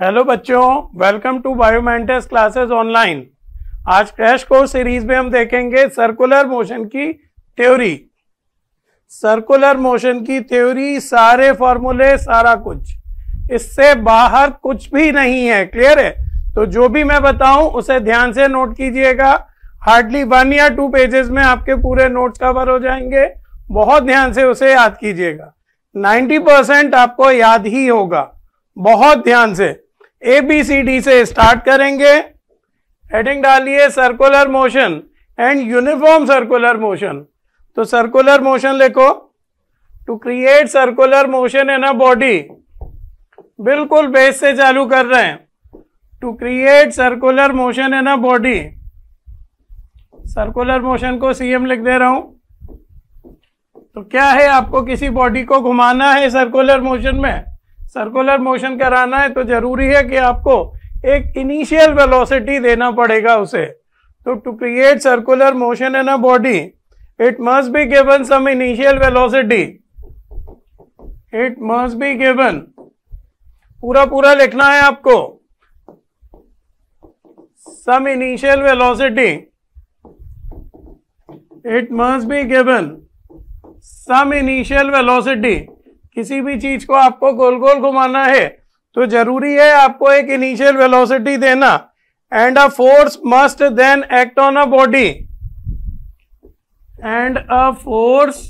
Hello बच्चों, welcome to बायोमेंटिस classes online. आज crash course series में हम देखेंगे सर्कुलर मोशन की थ्योरी। सर्कुलर मोशन की थ्योरी, सारे फॉर्मूले, सारा कुछ, इससे बाहर कुछ भी नहीं है। क्लियर है? तो जो भी मैं बताऊं उसे ध्यान से नोट कीजिएगा। हार्डली 1 या 2 पेजेस में आपके पूरे नोट्स कवर हो जाएंगे। बहुत ध्यान से उसे याद कीजिएगा। 90% आपको याद ही होगा। बहुत ध्यान से ABCD से स्टार्ट करेंगे। हेडिंग डालिए circular motion and uniform circular motion. तो सर्कुलर मोशन लिखो। To create circular motion in a body, बिल्कुल बेस से चालू कर रहे हैं। To create circular motion in a body, circular motion को CM लिख दे रहा हूं। तो क्या है, आपको किसी बॉडी को घुमाना है सर्कुलर मोशन में, सर्कुलर मोशन कराना है, तो जरूरी है कि आपको एक इनिशियल वेलोसिटी देना पड़ेगा उसे। तो to create circular motion in a body it must be given some initial velocity. It must be given, पूरा लिखना है आपको। Some initial velocity, it must be given some initial velocity. किसी भी चीज को आपको गोल गोल घुमाना है तो जरूरी है आपको एक इनिशियल वेलोसिटी देना। And a force must then act on a body, and a force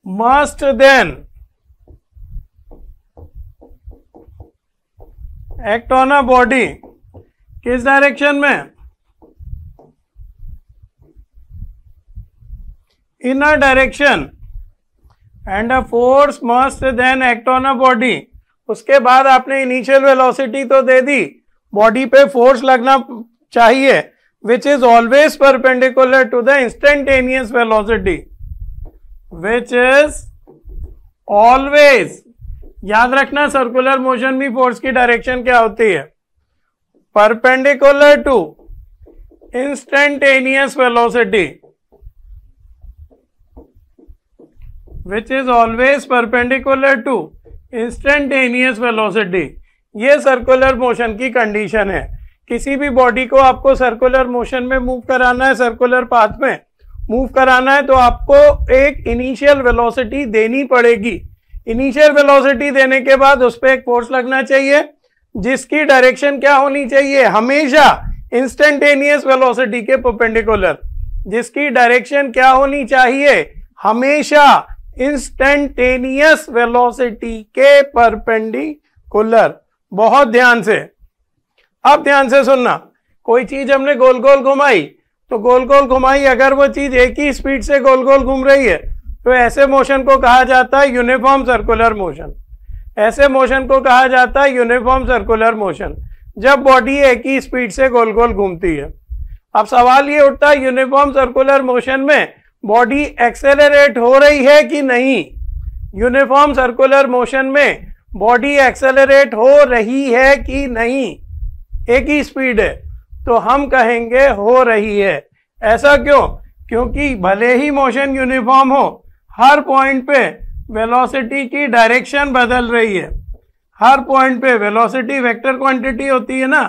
must then act on a body. किस डायरेक्शन में? In a direction. And a force must then act on a body. उसके बाद आपने initial velocity तो दे दी, body पे force लगना चाहिए which is always perpendicular to the instantaneous velocity. Which is always, याद रखना सर्कुलर मोशन में फोर्स की डायरेक्शन क्या होती है? Perpendicular to instantaneous velocity, which is always perpendicular to instantaneous velocity। ये सर्कुलर मोशन की कंडीशन है। किसी भी बॉडी को आपको सर्कुलर मोशन में मूव कराना है, सर्कुलर पाथ में मूव कराना है, तो आपको एक इनिशियल वेलोसिटी देनी पड़ेगी। इनिशियल वेलोसिटी देने के बाद उस पर एक फोर्स लगना चाहिए जिसकी डायरेक्शन क्या होनी चाहिए? हमेशा इंस्टेंटेनियस वेलोसिटी के परपेंडिकुलर। जिसकी डायरेक्शन क्या होनी चाहिए? हमेशा इंस्टेंटेनियस वेलोसिटी के परपेंडिकुलर। बहुत ध्यान से, अब ध्यान से सुनना। कोई चीज हमने गोल गोल घुमाई, तो गोल गोल घुमाई, अगर वो चीज एक ही स्पीड से गोल गोल घूम रही है तो ऐसे मोशन को कहा जाता है यूनिफॉर्म सर्कुलर मोशन। ऐसे मोशन को कहा जाता है यूनिफॉर्म सर्कुलर मोशन, जब बॉडी एक ही स्पीड से गोल गोल घूमती है। अब सवाल ये उठता है, यूनिफॉर्म सर्कुलर मोशन में बॉडी एक्सेलरेट हो रही है कि नहीं? यूनिफॉर्म सर्कुलर मोशन में बॉडी एक्सेलरेट हो रही है कि नहीं? एक ही स्पीड है तो हम कहेंगे हो रही है। ऐसा क्यों? क्योंकि भले ही मोशन यूनिफॉर्म हो, हर पॉइंट पे वेलोसिटी की डायरेक्शन बदल रही है। हर पॉइंट पे वेलोसिटी वेक्टर क्वांटिटी होती है ना,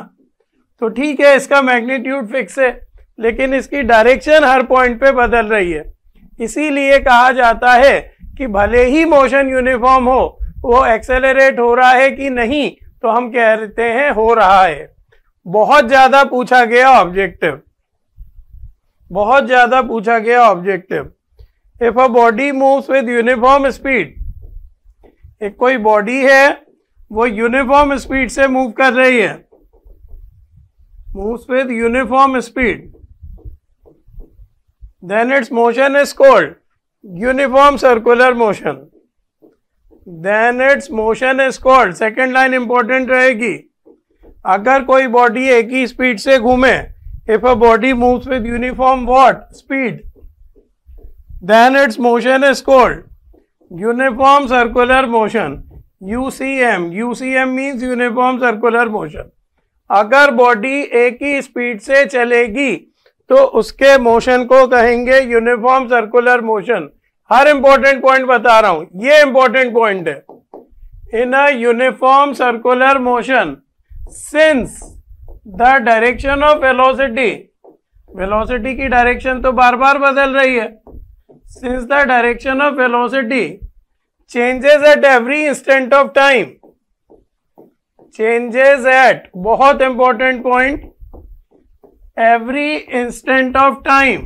तो ठीक है इसका मैग्नीट्यूड फिक्स है, लेकिन इसकी डायरेक्शन हर पॉइंट पे बदल रही है। इसीलिए कहा जाता है कि भले ही मोशन यूनिफॉर्म हो, वो एक्सेलरेट हो रहा है कि नहीं, तो हम कहते हैं हो रहा है। बहुत ज्यादा पूछा गया ऑब्जेक्टिव, बहुत ज्यादा पूछा गया objective. If a body moves with uniform speed, एक कोई बॉडी है वो यूनिफॉर्म स्पीड से मूव कर रही है, moves with uniform speed, then its motion is called uniform circular motion। then its motion is called, second line important रहेगी। अगर कोई बॉडी एक ही स्पीड से घूमे, if a body moves with uniform what speed, then its motion is called uniform circular motion, UCM। UCM means uniform circular motion। अगर body एक ही speed से चलेगी तो उसके मोशन को कहेंगे यूनिफॉर्म सर्कुलर मोशन। हर इंपॉर्टेंट पॉइंट बता रहा हूं, ये इंपॉर्टेंट पॉइंट है। in a uniform circular motion since the direction of velocity की डायरेक्शन तो बार बार बदल रही है, since the direction of velocity changes at every instant of time, changes at, बहुत important point, every instant of time,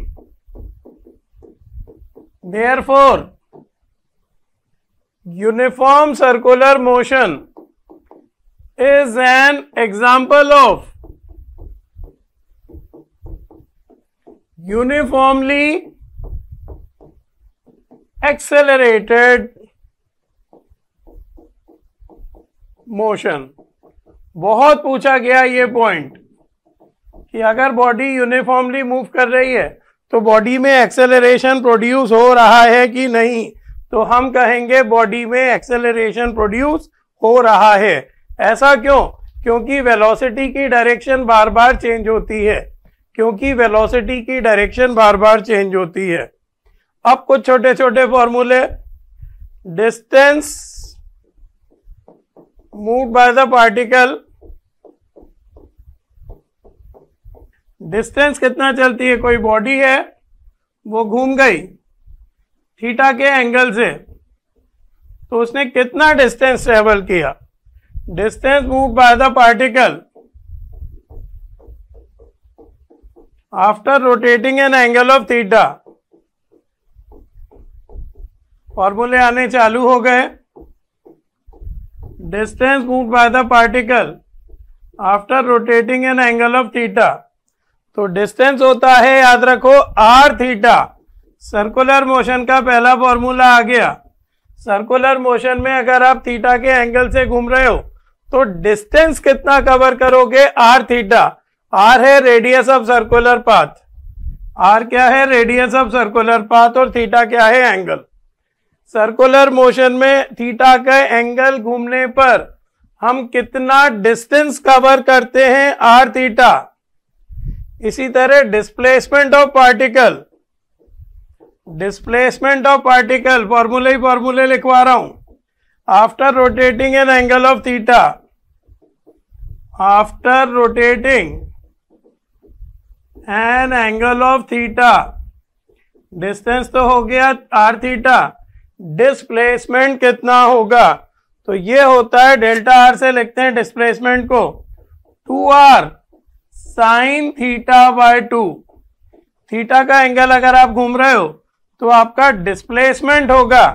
therefore uniform circular motion is an example of uniformly accelerated motion। बहुत पूछा गया ये point कि अगर body uniformly move कर रही है तो बॉडी में एक्सेलरेशन प्रोड्यूस हो रहा है कि नहीं, तो हम कहेंगे बॉडी में एक्सेलरेशन प्रोड्यूस हो रहा है। ऐसा क्यों? क्योंकि वेलोसिटी की डायरेक्शन बार बार चेंज होती है, क्योंकि वेलोसिटी की डायरेक्शन बार बार चेंज होती है। अब कुछ छोटे छोटे फॉर्मूले, distance moved by the particle, distance कितना चलती है, कोई बॉडी है वो घूम गई थीटा के एंगल से, तो उसने कितना डिस्टेंस ट्रेवल किया, distance moved by the particle after rotating an angle of theta. फॉर्मूले आने चालू हो गए। Distance moved by the particle after rotating an angle of theta, तो डिस्टेंस होता है, याद रखो, आर थीटा। सर्कुलर मोशन का पहला फॉर्मूला आ गया। सर्कुलर मोशन में अगर आप थीटा के एंगल से घूम रहे हो तो डिस्टेंस कितना कवर करोगे, आर थीटा। आर है radius of circular path, r क्या है, रेडियस ऑफ सर्कुलर पाथ, और थीटा क्या है, एंगल। सर्कुलर मोशन में थीटा का एंगल घूमने पर हम कितना डिस्टेंस कवर करते हैं, आर थीटा। इसी तरह displacement of particle, displacement of particle फॉर्मूले लिखवा रहा हूं। After rotating an angle of theta, after rotating an angle of theta, distance तो हो गया आर थीटा, डिस्प्लेसमेंट कितना होगा, तो ये होता है डेल्टा आर से लिखते हैं डिस्प्लेसमेंट को 2r sign theta bye 2। Theta का एंगल अगर आप घूम रहे हो तो आपका डिस्प्लेसमेंट होगा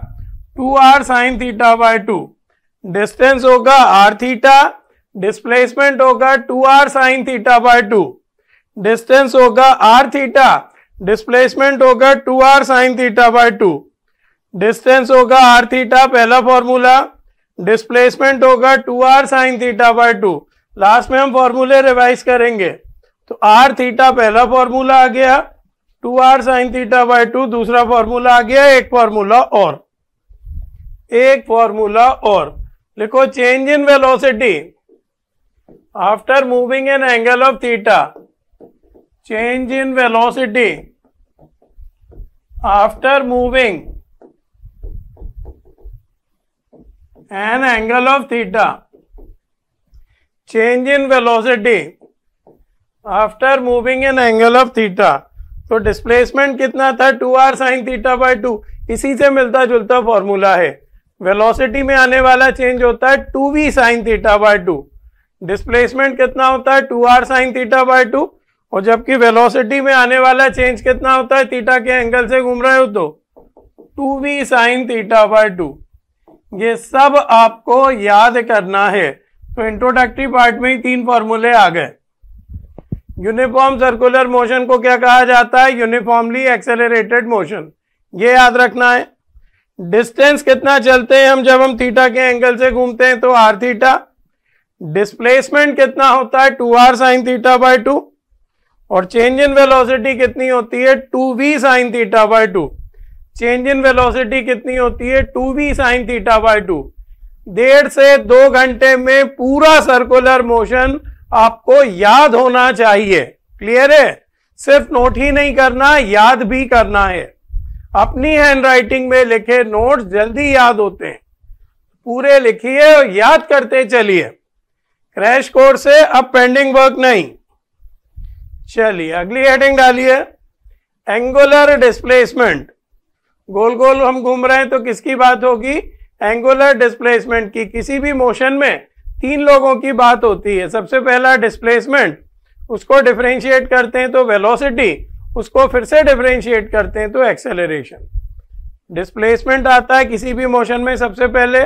2r sign theta bye 2, distance होगा r थीटा, डिस्प्लेसमेंट होगा 2r sign theta bye 2, distance होगा r थीटा, डिस्प्लेसमेंट होगा 2r sign theta bye 2, distance होगा r थीटा पहला फॉर्मूला, डिस्प्लेसमेंट होगा 2r sign theta bye 2। Last में हम फॉर्मूले रिवाइज करेंगे। तो r थीटा पहला फॉर्मूला आ गया, 2r साइन थीटा बाय 2 दूसरा फॉर्मूला आ गया, एक फॉर्मूला और लिखो। Change in velocity after moving N angle of theta, change in velocity after moving N angle of theta, change in velocity after moving N angle of theta. तो displacement कितना था, 2r sign theta bye 2, इसी से मिलता जुलता formula है। Velocity में आने वाला चेंज होता है 2v sign theta bye 2, displacement कितना होता है 2r साइन थीटा बाय 2, और जबकि वेलोसिटी में आने वाला चेंज कितना होता है, थीटा के एंगल से घूम रहे हो तो 2v साइन थीटा बाय 2। ये सब आपको याद करना है। तो इंट्रोडक्टरी पार्ट में ही 3 फॉर्मूले आ गए। यूनिफॉर्म सर्कुलर मोशन को क्या कहा जाता है, यूनिफॉर्मली एक्सेलरेटेड मोशन, ये याद रखना है। डिस्टेंस कितना चलते हैं हम जब हम थीटा के एंगल से घूमते हैं तो आर थीटा, डिस्प्लेसमेंट कितना होता है 2r साइन थीटा बाय 2, और चेंज इन वेलोसिटी कितनी होती है 2v sign theta bye 2, change in velocity कितनी होती है 2v साइन थीटा बाय 2। 1.5 से 2 घंटे में पूरा सर्कुलर मोशन आपको याद होना चाहिए। क्लियर है? सिर्फ नोट ही नहीं करना, याद भी करना है। अपनी हैंडराइटिंग में लिखे नोट्स जल्दी याद होते हैं। पूरे लिखिए और याद करते चलिए, क्रैश कोर्स से अब पेंडिंग वर्क नहीं। चलिए अगली हेडिंग डालिए, एंगुलर डिस्प्लेसमेंट। गोल गोल हम घूम रहे हैं तो किसकी बात होगी? एंगुलर डिस्प्लेसमेंट की। किसी भी मोशन में तीन लोगों की बात होती है। सबसे पहला डिस्प्लेसमेंट, उसको डिफरेंशिएट करते हैं तो वेलोसिटी, उसको फिर से डिफरेंशिएट करते हैं तो एक्सेलरेशन। डिस्प्लेसमेंट आता है किसी भी मोशन में सबसे पहले,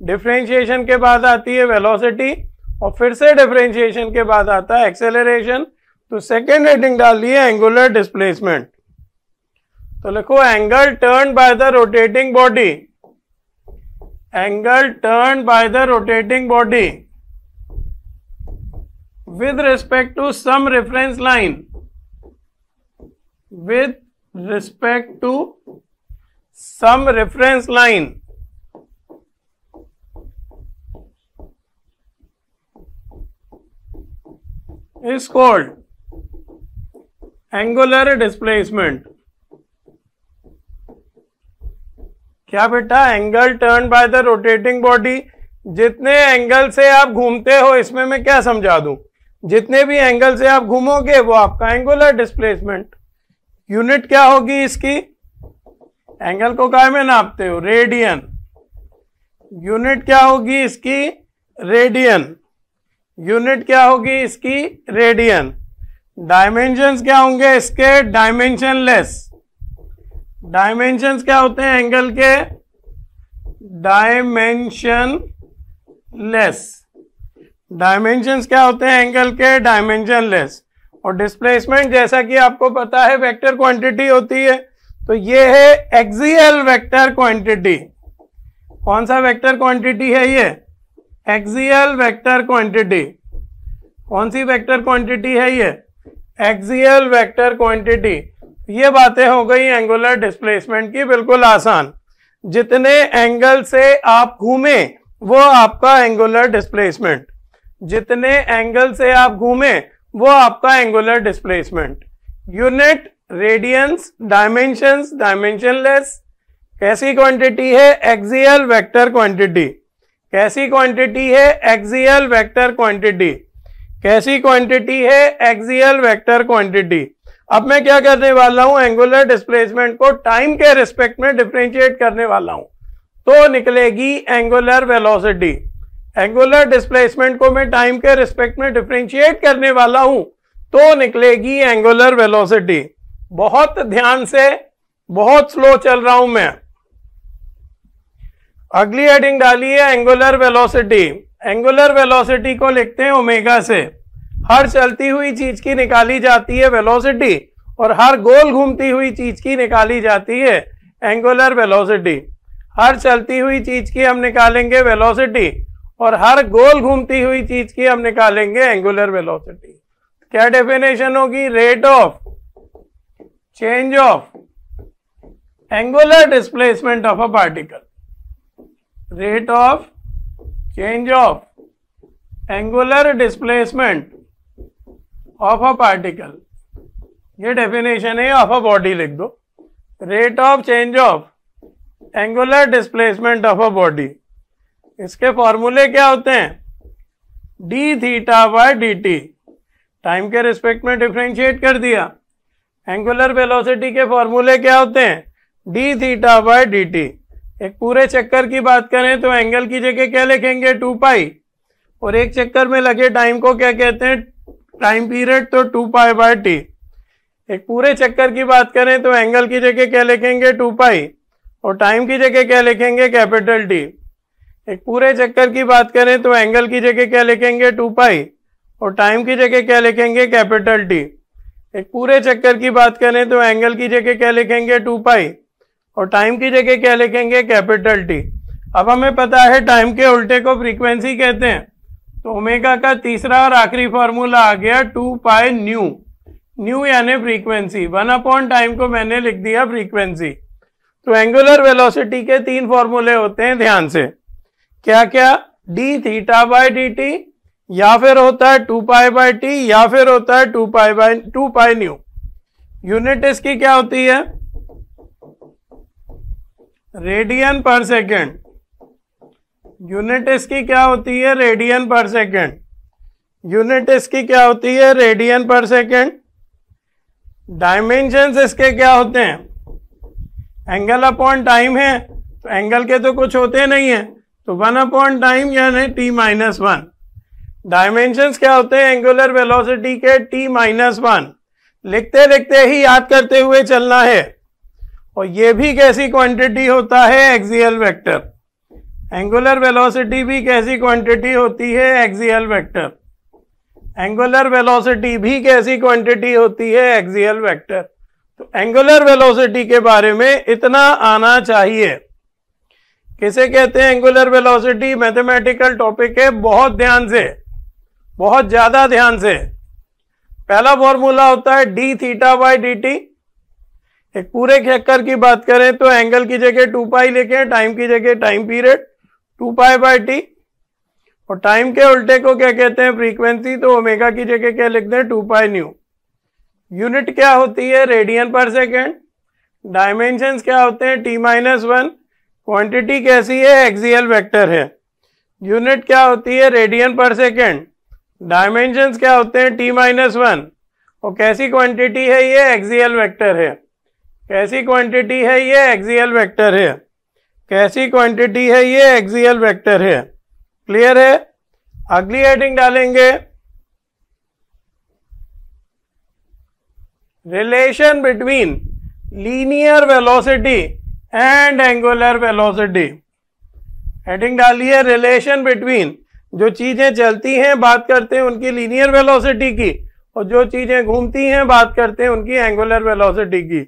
डिफरेंशिएशन के बाद आती है वेलोसिटी और फिर से डिफरेंशिएशन के बाद आता है एक्सेलरेशन। तो सेकेंड हेडिंग डालिए एंगुलर डिस्प्लेसमेंट। तो लिखो angle turn by the rotating body, angle turn by the rotating body with respect to some reference line, with respect to some reference line is called angular displacement। क्या बेटा? Angle turn by the rotating body, जितने angle से आप घूमते हो, इसमें मैं क्या समझा दूं, जितने भी एंगल से आप घूमोगे वो आपका एंगुलर डिस्प्लेसमेंट। यूनिट क्या होगी इसकी? एंगल को काय में नापते हो? रेडियन। यूनिट क्या होगी इसकी? रेडियन। यूनिट क्या होगी इसकी? रेडियन। डायमेंशंस क्या होंगे इसके? डायमेंशनलेस। डायमेंशंस क्या होते हैं एंगल के? डायमेंशनलेस। डायमेंशंस क्या होते हैं एंगल के? डायमेंशनलेस। और डिस्प्लेसमेंट जैसा कि आपको पता है वेक्टर क्वांटिटी होती है, तो ये है एक्सियल वेक्टर क्वांटिटी। कौन सा वेक्टर क्वांटिटी है ये? Axial vector quantity. कौन सी वेक्टर क्वांटिटी है ये? Axial vector quantity. ये बातें हो गई एंगुलर डिस्प्लेसमेंट की, बिल्कुल आसान। जितने एंगल से आप घूमे वो आपका एंगुलर डिस्प्लेसमेंट, जितने एंगल से आप घूमे वो आपका angular displacement. Unit radians, dimensions dimensionless. कैसी क्वांटिटी है? Axial vector quantity. कैसी क्वांटिटी है? Axial vector quantity. कैसी क्वांटिटी है? Axial vector quantity. अब मैं क्या करने वाला हूं? एंगुलर डिस्प्लेसमेंट को टाइम के रिस्पेक्ट में डिफरेंशिएट करने वाला हूं, तो निकलेगी एंगुलर वेलोसिटी। एंगुलर डिस्प्लेसमेंट को मैं टाइम के रिस्पेक्ट में डिफरेंशिएट करने वाला हूं, तो निकलेगी एंगुलर वेलोसिटी। बहुत ध्यान से, बहुत स्लो चल रहा हूं मैं। अगली हेडिंग डालिए एंगुलर वेलोसिटी। एंगुलर वेलोसिटी को लिखते हैं ओमेगा से। हर चलती हुई चीज की निकाली जाती है वेलोसिटी और हर गोल घूमती हुई चीज की निकाली जाती है एंगुलर वेलोसिटी। हर चलती हुई चीज की हम निकालेंगे वेलोसिटी और हर गोल घूमती हुई चीज की हम निकालेंगे एंगुलर वेलोसिटी। क्या डेफिनेशन होगी? Rate of change of angular displacement of a particle. Rate of change of angular displacement of a particle, ये डेफिनेशन है। ऑफ अ बॉडी लिख दो। Rate of change of angular displacement of a body. इसके फॉर्मूले क्या होते हैं? D theta by d T. Time के रिस्पेक्ट में डिफरेंशिएट कर दिया। एंगुलर वेलोसिटी के फॉर्मूले क्या होते हैं? D theta by d t. एक पूरे चक्कर की बात करें तो एंगल की जगह क्या लिखेंगे? 2 पाई। और एक चक्कर में लगे टाइम को क्या कहते हैं? टाइम पीरियड, तो 2 पाई बाय टी। एक पूरे चक्कर की बात करें तो एंगल की जगह क्या लिखेंगे? 2 पाई। और टाइम की जगह क्या लिखेंगे? Capital T. एक पूरे चक्कर की बात करें तो एंगल की जगह क्या लिखेंगे? 2 पाई। और टाइम की जगह क्या लिखेंगे? Capital T. एक पूरे चक्कर की बात करें तो एंगल की जगह क्या लिखेंगे? 2 पाई। और टाइम की जगह क्या लिखेंगे? Capital T. अब हमें पता है टाइम के उल्टे को फ्रीक्वेंसी कहते हैं, तो ओमेगा का तीसरा और आखिरी फॉर्मूला आ गया 2 पाई न्यू। न्यू यानी फ्रीक्वेंसी, 1 टाइम को मैंने लिख दिया फ्रीक्वेंसी। तो एंगुलर वेलोसिटी के 3 फॉर्मूले होते हैं, ध्यान से। क्या क्या? D theta by d T, या फिर होता है 2 पाई बाय टी, या फिर होता है 2 पाई न्यू। यूनिट इसकी क्या होती है? रेडियन पर सेकेंड। यूनिट इसकी क्या होती है? रेडियन पर सेकेंड। यूनिट इसकी क्या होती है? रेडियन पर सेकेंड। डायमेंशंस इसके क्या होते हैं? एंगल अपॉन टाइम है, तो एंगल के तो कुछ होते नहीं है, तो 1 अपॉन टाइम यानी t-1। डायमेंशंस क्या होते हैं? एंगुलर वेलोसिटी के t-1। लिखते लिखते ही याद करते हुए चलना है। और ये भी कैसी क्वांटिटी होता है? Axial vector. एंगुलर वेलोसिटी भी कैसी क्वांटिटी होती है? Axial vector. एंगुलर वेलोसिटी भी कैसी क्वांटिटी होती है? Axial vector. तो एंगुलर वेलोसिटी के बारे में इतना आना चाहिए। किसे कहते हैं एंगुलर वेलोसिटी? मैथमेटिकल टॉपिक है, बहुत ध्यान से, बहुत ज्यादा ध्यान से। पहला फॉर्मूला होता है D theta by D t. एक पूरे चक्कर की बात करें तो एंगल की जगह 2 पाई लेके, टाइम की जगह time period 2 pi by T, और टाइम के उल्टे को क्या कहते हैं? फ्रीक्वेंसी। तो ओमेगा की जगह क्या लिखते हैं? 2 पाई न्यू। यूनिट क्या होती है? रेडियन पर सेकेंड। डायमेंशंस क्या होते हैं? t-1। क्वांटिटी कैसी है? एक्सियल वेक्टर है। यूनिट क्या होती है? रेडियन पर सेकेंड। डायमेंशंस क्या होते हैं? t-1। और कैसी क्वांटिटी है ये? एक्सियल वेक्टर है। कैसी क्वांटिटी है ये? एक्सियल वेक्टर है। कैसी क्वांटिटी है ये? एक्सियल वेक्टर है। क्लियर है? अगली हेडिंग डालेंगे relation between linear velocity and angular velocity. Heading डालिए रिलेशन बिटवीन, जो चीजें चलती हैं बात करते हैं उनकी लीनियर वेलोसिटी की, और जो चीजें घूमती हैं बात करते हैं उनकी एंगुलर वेलोसिटी की।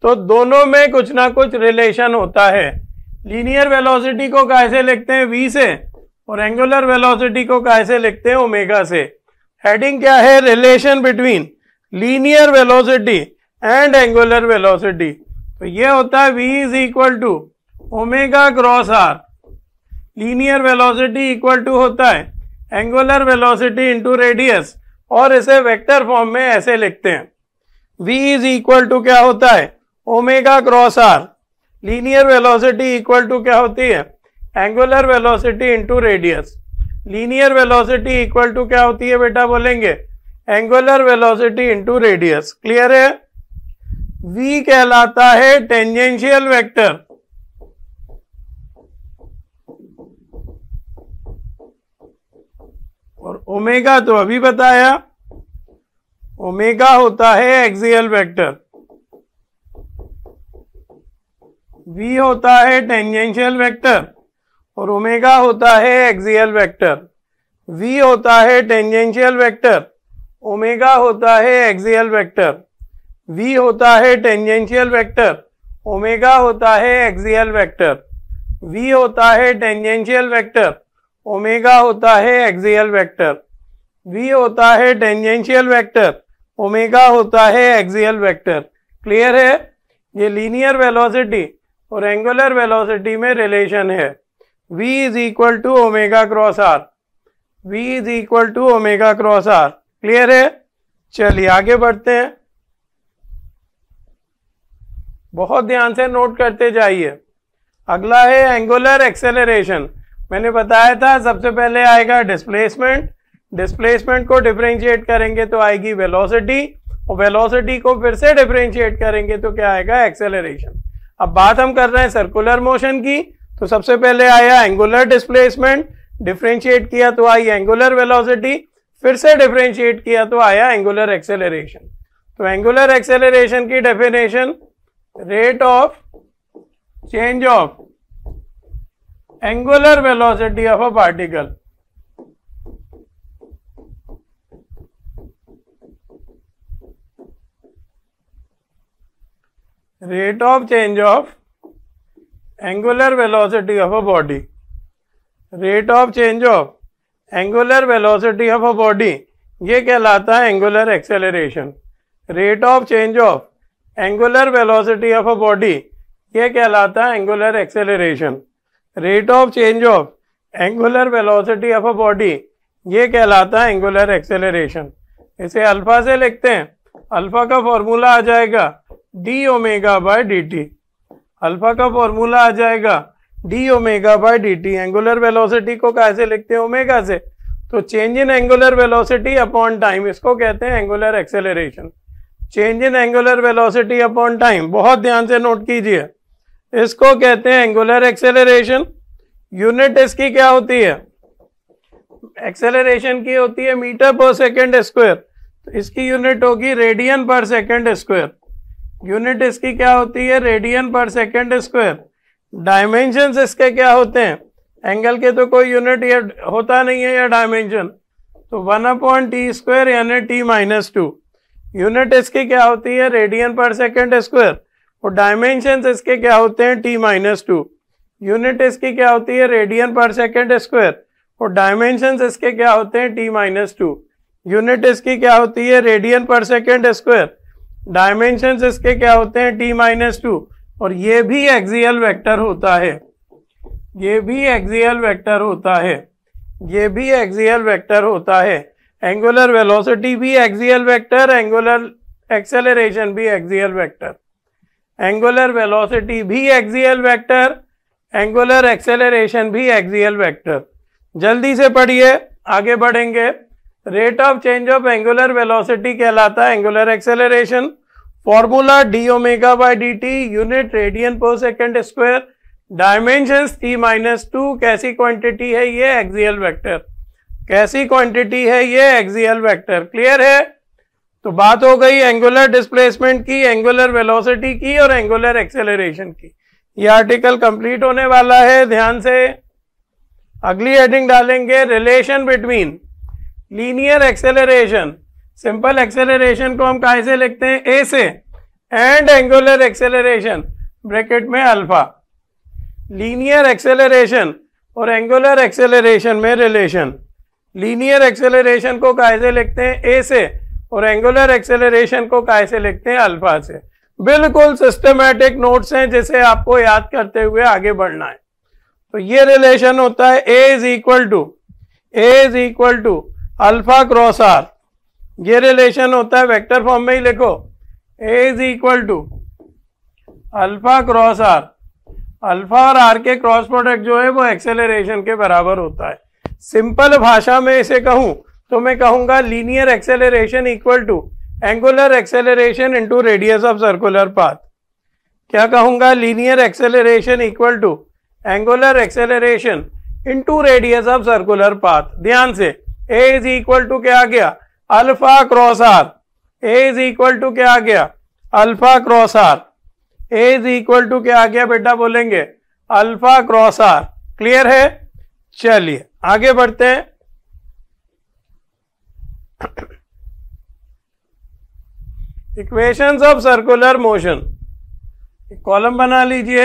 तो दोनों में कुछ ना कुछ रिलेशन होता है। लीनियर वेलोसिटी को कैसे लिखते हैं? v से, और एंगुलर वेलोसिटी को कैसे लिखते हैं? ओमेगा से। हेडिंग क्या है? Relation between linear velocity and angular velocity. तो ये होता है v is equal to omega cross r। Linear velocity equal to होता है एंगुलर वेलोसिटी इंटू रेडियस, और इसे वेक्टर फॉर्म में ऐसे लिखते हैं v इज इक्वल टू क्या होता है? Omega cross r। Linear velocity equal to क्या होती है? Angular velocity into radius. Linear velocity equal to क्या होती है बेटा? बोलेंगे angular velocity into radius. Clear है? v कहलाता है टेंजेंशियल वेक्टर, और ओमेगा तो अभी बताया, ओमेगा होता है एक्सियल वेक्टर। v होता है टेंजेंशियल वेक्टर और ओमेगा होता है एक्सियल वेक्टर। v होता है टेंजेंशियल वेक्टर, ओमेगा होता है एक्सियल वेक्टर। v होता है टेंजेंशियल वेक्टर, ओमेगा होता है एक्सियल वेक्टर। v होता है टेंजेंशियल वेक्टर, ओमेगा होता है एक्सियल वेक्टर। v होता है टेंजेंशियल वेक्टर, ओमेगा होता है एक्सियल वेक्टर। क्लियर है? ये लीनियर वेलोसिटी और एंगुलर वेलोसिटी में रिलेशन है। v is equal to omega cross r। v is equal to omega cross r। Clear है? चलिए आगे बढ़ते हैं। बहुत ध्यान से नोट करते जाइए। अगला है एंगुलर एक्सेलरेशन। मैंने बताया था सबसे पहले आएगा डिस्प्लेसमेंट। डिस्प्लेसमेंट को डिफरेंशिएट करेंगे तो आएगी वेलोसिटी, और वेलोसिटी को फिर से डिफरेंशिएट करेंगे तो क्या आएगा? एक्सेलरेशन। अब बात हम कर रहे हैं सर्कुलर मोशन की, तो सबसे पहले आया एंगुलर डिस्प्लेसमेंट, डिफरेंशिएट किया तो आई एंगुलर वेलोसिटी, फिर से डिफरेंशिएट किया तो आया एंगुलर एक्सेलरेशन। तो एंगुलर एक्सेलरेशन की definition, rate of change of angular velocity of a particle. Rate of change of angular velocity of a body. Rate of change of angular velocity of a body, ये कहलाता है angular acceleration. Rate of change of angular velocity of a body, ये कहलाता है angular acceleration. Rate of change of angular velocity of a body, ये कहलाता है angular acceleration. इसे अल्फा से लिखते हैं। अल्फा का फॉर्मूला आ जाएगा D omega by d T. Alpha का फॉर्मूला आ जाएगा D omega by d T. Angular velocity को कैसे लिखते हैं? ओमेगा से। तो change in angular velocity upon time, इसको कहते हैं angular acceleration. Change in angular velocity upon time, बहुत ध्यान से नोट कीजिए, इसको कहते हैं एंगुलर एक्सेलरेशन। यूनिट इसकी क्या होती है? एक्सेलरेशन की होती है मीटर पर सेकेंड स्क्वायर, तो इसकी यूनिट होगी रेडियन पर सेकेंड स्क्वायर। यूनिट इसकी क्या होती है? रेडियन पर सेकेंड स्क्वायर। डायमेंशंस इसके क्या होते हैं? एंगल के तो कोई यूनिट ये होता नहीं है या डायमेंशन, तो 1/t² यानी t-2। यूनिट इसकी क्या होती है? रेडियन पर सेकेंड स्क्वायर। और डायमेंशंस इसके क्या होते हैं? t-2। यूनिट इसकी क्या होती है? रेडियन पर सेकेंड स्क्वायर। और डायमेंशंस इसके क्या होते हैं? t-2। यूनिट इसकी क्या होती है? रेडियन पर सेकेंड स्क्वायर। डायमेंशंस इसके क्या होते हैं? t-2। और ये भी एक्सियल वेक्टर होता है, ये भी एक्सियल वेक्टर होता है, ये भी एक्सियल वेक्टर होता है। एंगुलर वेलोसिटी भी एक्सियल वेक्टर, एंगुलर एक्सेलरेशन भी एक्सियल वेक्टर। एंगुलर वेलोसिटी भी एक्सियल वेक्टर, एंगुलर एक्सेलरेशन भी एक्सियल वेक्टर। जल्दी से पढ़िए, आगे बढ़ेंगे। Rate of change of angular velocity कहलाता है angular acceleration. Formula D omega by d T, unit radian पर सेकेंड स्क्वायर, डायमेंशंस t-2। कैसी क्वांटिटी है ये? Axial vector. कैसी क्वांटिटी है ये? Axial vector. क्लियर है? तो बात हो गई एंगुलर डिस्प्लेसमेंट की, एंगुलर वेलोसिटी की और एंगुलर एक्सेलरेशन की। ये आर्टिकल कंप्लीट होने वाला है, ध्यान से। अगली हेडिंग डालेंगे relation between linear acceleration. Simple acceleration को हम कैसे लिखते हैं? ए से, एंड एंगुलर एक्सेलरेशन ब्रैकेट में अल्फा। लीनियर एक्सेलरेशन और एंगुलर एक्सेलरेशन में रिलेशन। लीनियर एक्सेलरेशन को कैसे लिखते हैं? ए से, और एंगुलर एक्सेलरेशन को कैसे लिखते हैं? अल्फा से। बिल्कुल सिस्टमैटिक नोट्स हैं जिसे आपको याद करते हुए आगे बढ़ना है। तो ये रिलेशन होता है A is equal to alpha cross R. ये रिलेशन होता है, वेक्टर फॉर्म में ही लिखो, A is equal to alpha cross R. Alpha और आर के क्रॉस प्रोडक्ट जो है वो एक्सेलरेशन के बराबर होता है। सिंपल भाषा में इसे कहूं तो मैं कहूंगा linear acceleration equal to angular acceleration into radius of circular path. क्या कहूंगा? Linear acceleration equal to angular acceleration into radius of circular path. ध्यान से, ए इज इक्वल टू क्या आ गया? Alpha cross r. A is equal to क्या आ गया? Alpha cross r. A is equal to क्या आ गया बेटा? बोलेंगे अल्फा क्रॉस आर। क्लियर है? चलिए आगे बढ़ते हैं। Equations of circular motion, column बना लीजिए।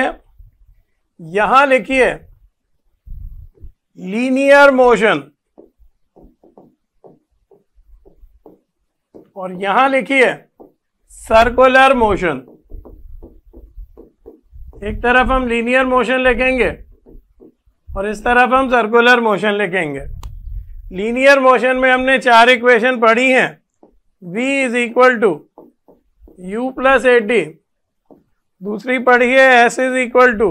यहां लिखिए लीनियर मोशन और यहां लिखिए सर्कुलर मोशन। एक तरफ हम लीनियर मोशन लिखेंगे और इस तरफ हम सर्कुलर मोशन लिखेंगे। लीनियर मोशन में हमने 4 इक्वेशन पढ़ी हैं। v is equal to u plus A t, दूसरी पढ़ी है s is equal to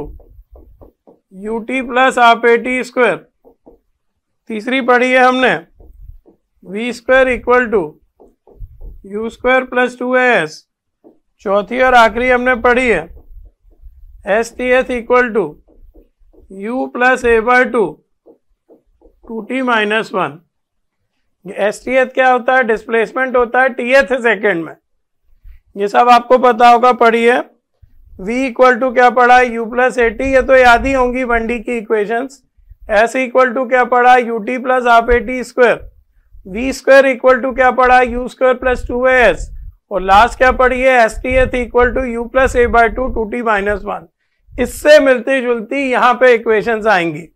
u t plus half a T square, तीसरी पढ़ी है हमने v square equal to u square plus 2as, चौथी और आखिरी हमने पढ़ी है s t s equal to u plus A by two 2t-1। S t th क्या होता है? डिस्प्लेसमेंट होता है टीएथ सेकेंड में। ये सब आपको पता होगा, पढ़िए। v इक्वल टू क्या पढ़ा? u प्लस ए टी, ये तो याद ही होंगी 1D की इक्वेशंस। s इक्वल टू क्या पढ़ा? U t plus half a T square. v square equal to क्या पढ़ा? U square plus 2as। और लास्ट क्या पढ़ी है? S t th equal to u plus A by two 2t-1। इससे मिलती जुलती यहाँ पे इक्वेशंस आएंगी।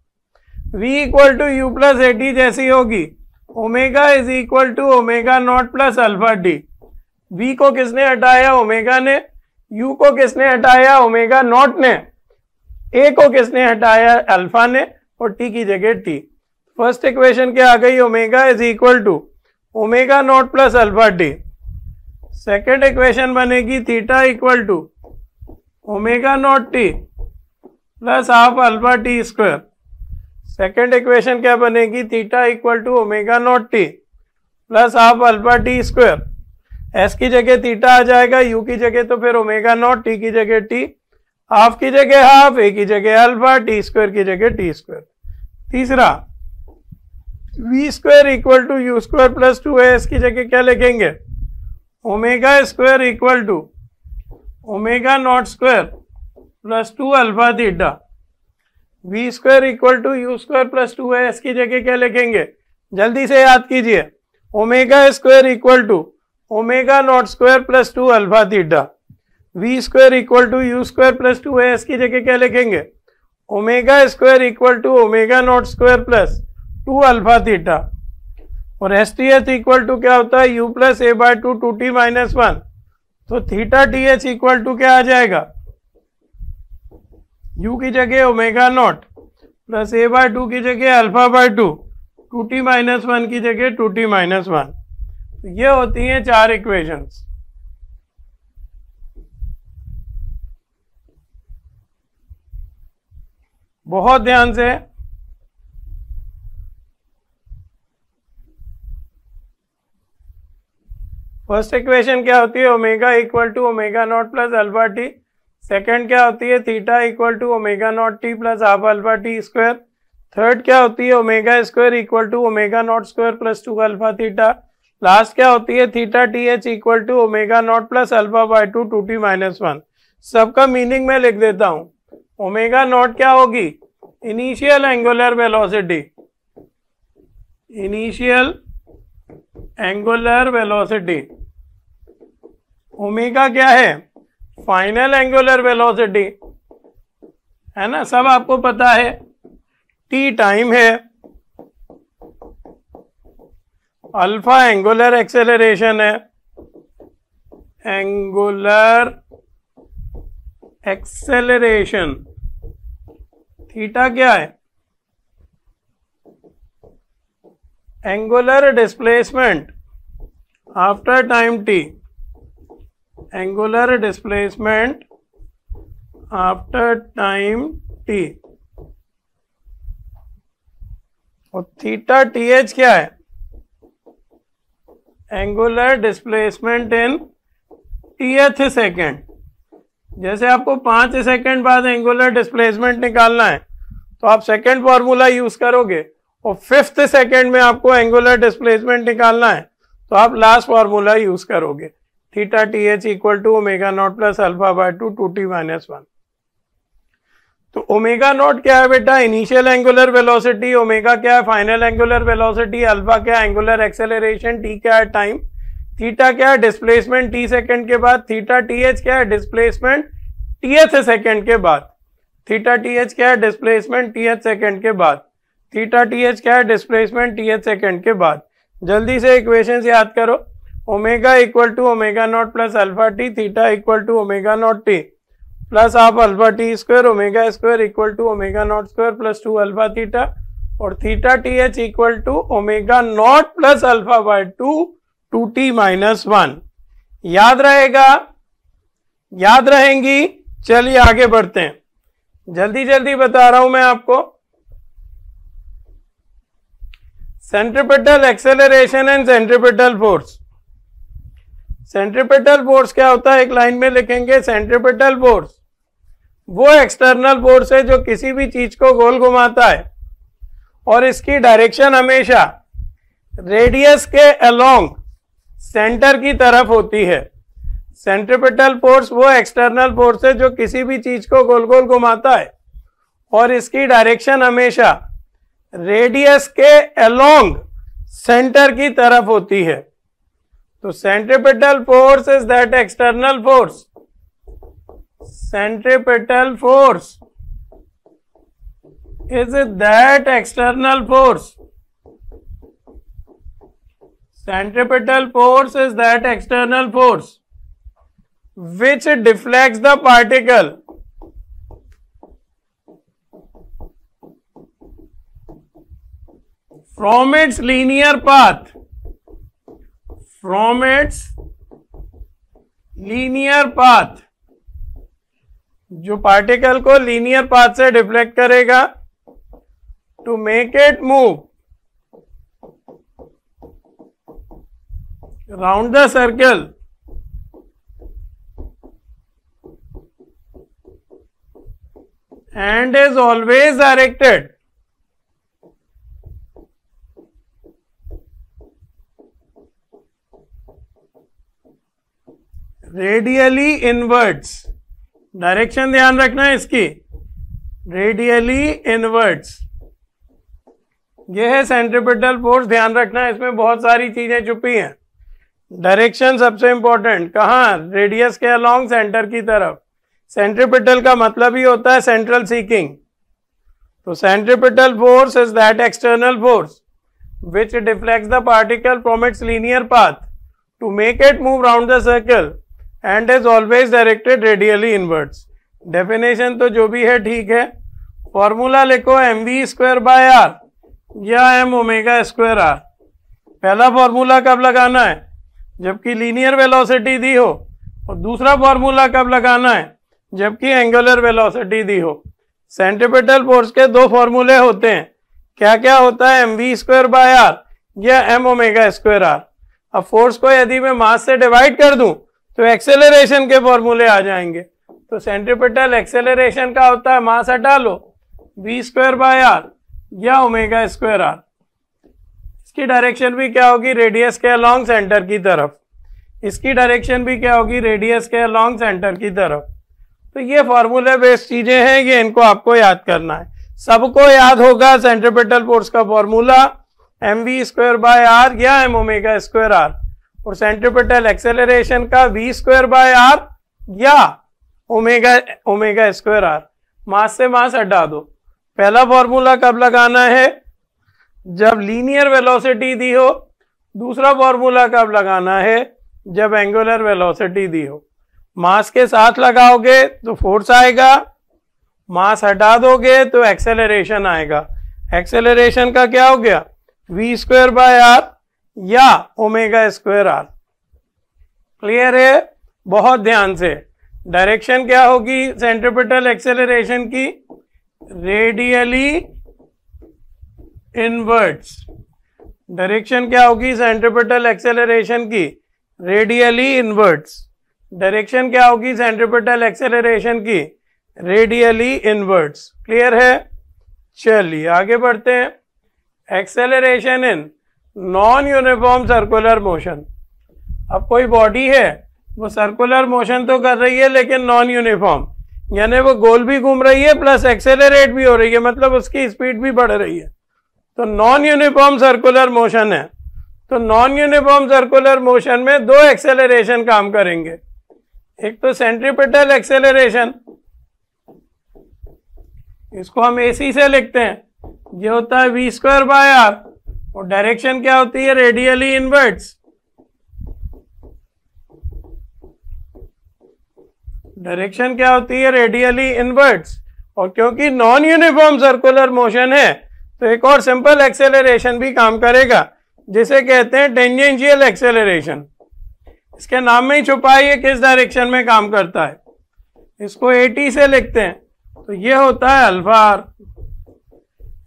v equal to u plus A t जैसी होगी, omega is equal to omega naught plus alpha d. v को किसने हटाया? ओमेगा ने। u को किसने हटाया? ओमेगा नॉट ने। a को किसने हटाया? अल्फा ने। और t की जगह t। फर्स्ट इक्वेशन क्या आ गई? Omega is equal to omega naught plus alpha D. Second equation बनेगी theta equal to omega naught T plus half alpha T square. Second equation क्या बनेगी, theta equal to omega naught T plus half alpha T square. S की जगह theta आ जाएगा, U की जगह तो फिर ओमेगा नॉट, टी की जगह टी, हाफ की जगह हाफ, ए की जगह अल्फा, टी स्क्वायर की जगह टी स्क्वायर। तीसरा v square equal to u square plus 2as की जगह क्या लिखेंगे, omega square equal to omega naught square plus 2 alpha theta. V square equal to u square plus 2as की जगह क्या लिखेंगे, जल्दी से याद कीजिए, omega square equal to omega naught square plus 2 alpha theta. V square equal to u square plus 2as की जगह क्या लिखेंगे, omega square equal to omega naught square plus 2 alpha theta. और S T H equal to क्या होता है, U plus A by two 2t minus 1। तो theta T H equal to क्या आ जाएगा, यू की जगह omega naught plus A by two की जगह alpha by two, 2t minus 1 की जगह 2t माइनस 1। ये होती हैं 4 इक्वेशंस। बहुत ध्यान से, फर्स्ट इक्वेशन क्या होती है, omega equal to omega naught plus alpha t. Second क्या होती है, theta equal to omega naught T plus half alpha T square. Third क्या होती है, omega square equal to omega naught square plus 2 alpha theta. Last क्या होती है, theta T H equal to omega naught plus alpha by two 2t minus 1। सबका meaning मैं लिख देता हूं। ओमेगा नॉट क्या होगी, initial angular velocity, initial angular velocity. Omega क्या है, फाइनल एंगुलर वेलोसिटी, है ना, सब आपको पता है। टी टाइम है, अल्फा एंगुलर एक्सेलरेशन है, एंगुलर एक्सेलरेशन। थीटा क्या है, angular displacement after time T, angular displacement after time T. और थीटा टी एच क्या है, एंगुलर डिस्प्लेसमेंट इन टीएथ सेकेंड। जैसे आपको 5 सेकेंड बाद एंगुलर डिस्प्लेसमेंट निकालना है तो आप सेकेंड फॉर्मूला यूज करोगे, और 5th सेकेंड में आपको एंगुलर डिस्प्लेसमेंट निकालना है तो आप लास्ट फॉर्मूला यूज करोगे, theta T H equal to omega naught plus alpha by two 2t minus 1। तो ओमेगा नॉट क्या है बेटा, इनिशियल एंगुलर वेलोसिटी, ओमेगा क्या है फाइनल एंगुलर वेलोसिटी, अल्फा क्या है एंगुलर एक्सेलरेशन, टी क्या है टाइम, थीटा क्या है डिस्प्लेसमेंट टी सेकंड के बाद, थीटा टी एच क्या है डिस्प्लेसमेंट टीएथ सेकंड के बाद, थीटा टी एच क्या है डिस्प्लेसमेंट टीएथ सेकंड के बाद, थीटा टी एच क्या है डिस्प्लेसमेंट टीएथ सेकंड के बाद। जल्दी से इक्वेशंस याद करो, omega equal to omega naught plus alpha T, theta equal to omega naught T plus half alpha T square, omega square equal to omega naught square plus 2 alpha theta, और theta T H equal to omega naught plus alpha by two 2t minus 1। याद रहेगा, याद रहेंगी। चलिए आगे बढ़ते हैं, जल्दी जल्दी बता रहा हूं मैं आपको। Centripetal acceleration and centripetal force. Centripetal force क्या होता है, एक लाइन में लिखेंगे, सेंट्रीपिटल फोर्स वो एक्सटर्नल फोर्स है जो किसी भी चीज को गोल घुमाता है और इसकी डायरेक्शन हमेशा रेडियस के अलोंग सेंटर की तरफ होती है। सेंट्रीपिटल फोर्स वो एक्सटर्नल फोर्स है जो किसी भी चीज को गोल गोल घुमाता है और इसकी डायरेक्शन हमेशा रेडियस के अलोंग सेंटर की तरफ होती है। तो centripetal force is that external force, centripetal force is that external force, centripetal force is that external force which deflects the particle from its linear path, from its linear path जो particle को linear path से deflect करेगा to make it move round the circle and is always directed radially inwards. Direction ध्यान रखना है इसकी, radially inwards. यह है सेंट्रीपिटल फोर्स, ध्यान रखना है, इसमें बहुत सारी चीजें छुपी हैं। डायरेक्शन सबसे इंपॉर्टेंट, कहाँ? रेडियस के अलोंग सेंटर की तरफ। सेंट्रीपिटल का मतलब ही होता है सेंट्रल सीकिंग। तो centripetal force is that external force which deflects the particle from its linear path to make it move round the circle and is always directed radially inwards. Definition तो जो भी है ठीक है। फॉर्मूला लिखो mv²/r या m⍵²r। पहला formula कब लगाना है? जबकि लीनियर वेलोसिटी दी हो, और दूसरा फॉर्मूला कब लगाना है? जबकि एंगुलर वेलोसिटी दी हो। सेंट्रीपिटल फोर्स के दो फॉर्मूले होते हैं, क्या क्या होता है? mv²/r या m⍵²r। अब फोर्स को यदि मैं मास से डिवाइड कर दूं तो एक्सेलरेशन के फॉर्मूले आ जाएंगे। तो सेंट्रीपिटल एक्सेलरेशन का होता है, मास हटा लो, v²/r या ω²r। इसकी डायरेक्शन भी क्या होगी? रेडियस के अलोंग सेंटर की तरफ। इसकी डायरेक्शन भी क्या होगी? रेडियस के अलोंग सेंटर की तरफ। तो ये फॉर्मूले बेस्ड चीजें हैं, ये इनको आपको याद करना है। सबको याद होगा सेंट्रीपिटल फोर्स का फॉर्मूला mv²/r या m⍵²r, और सेंट्रीपिटल एक्सेलरेशन का v²/r या ω²r। मास से मास हटा दो। पहला फॉर्मूला कब लगाना है? जब लीनियर वेलोसिटी दी हो। दूसरा फॉर्मूला कब लगाना है? जब एंगुलर वेलोसिटी दी हो। मास के साथ लगाओगे तो फोर्स आएगा, मास हटा दोगे तो एक्सेलरेशन आएगा। एक्सेलरेशन का क्या हो गया? v²/r या ω²r। क्लियर है? बहुत ध्यान से। डायरेक्शन क्या होगी सेंट्रीपिटल एक्सेलरेशन की? Radially inwards. डायरेक्शन क्या होगी सेंट्रीपिटल एक्सेलरेशन की? Radially inwards. डायरेक्शन क्या होगी सेंट्रीपिटल एक्सेलरेशन की? Radially inwards. क्लियर है? चलिए आगे बढ़ते हैं। Acceleration in non uniform circular motion. अब कोई बॉडी है, वो सर्कुलर मोशन तो कर रही है लेकिन नॉन यूनिफॉर्म, यानी वो गोल भी घूम रही है प्लस एक्सेलरेट भी हो रही है, मतलब उसकी स्पीड भी बढ़ रही है। तो नॉन यूनिफॉर्म सर्कुलर मोशन है। तो नॉन यूनिफॉर्म सर्कुलर मोशन में दो एक्सेलरेशन काम करेंगे। एक तो सेंट्रीपिटल एक्सेलरेशन, इसको हम AC से लिखते हैं, ये होता है v²/r, और डायरेक्शन क्या होती है? Radially inwards. डायरेक्शन क्या होती है? Radially inwards. और क्योंकि नॉन यूनिफॉर्म सर्कुलर मोशन है तो एक और सिंपल एक्सेलरेशन भी काम करेगा, जिसे कहते हैं टेंजेंशियल एक्सेलरेशन। इसके नाम में ही छुपा है ये किस डायरेक्शन में काम करता है। इसको AT से लिखते हैं, तो ये होता है α/r।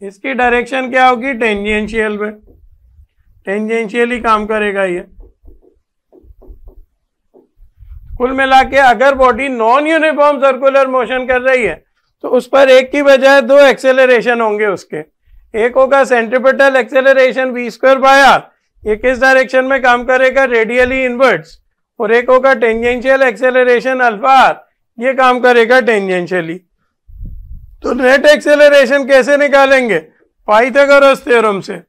इसकी डायरेक्शन क्या होगी? टेंजेंशियल में, टेंजेंशियली काम करेगा ये। कुल मिला के अगर body non uniform circular motion कर रही है तो उस पर एक की बजाय दो एक्सेलरेशन होंगे उसके। एक होगा सेंट्रीपिटल एक्सेलरेशन v²/r, ये किस डायरेक्शन में काम करेगा? Radially inwards. और एक होगा टेंजेंशियल एक्सेलरेशन α/r, ये काम करेगा टेंजेंशियली। तो नेट एक्सेलरेशन कैसे निकालेंगे? पाइथागोरस थ्योरम से।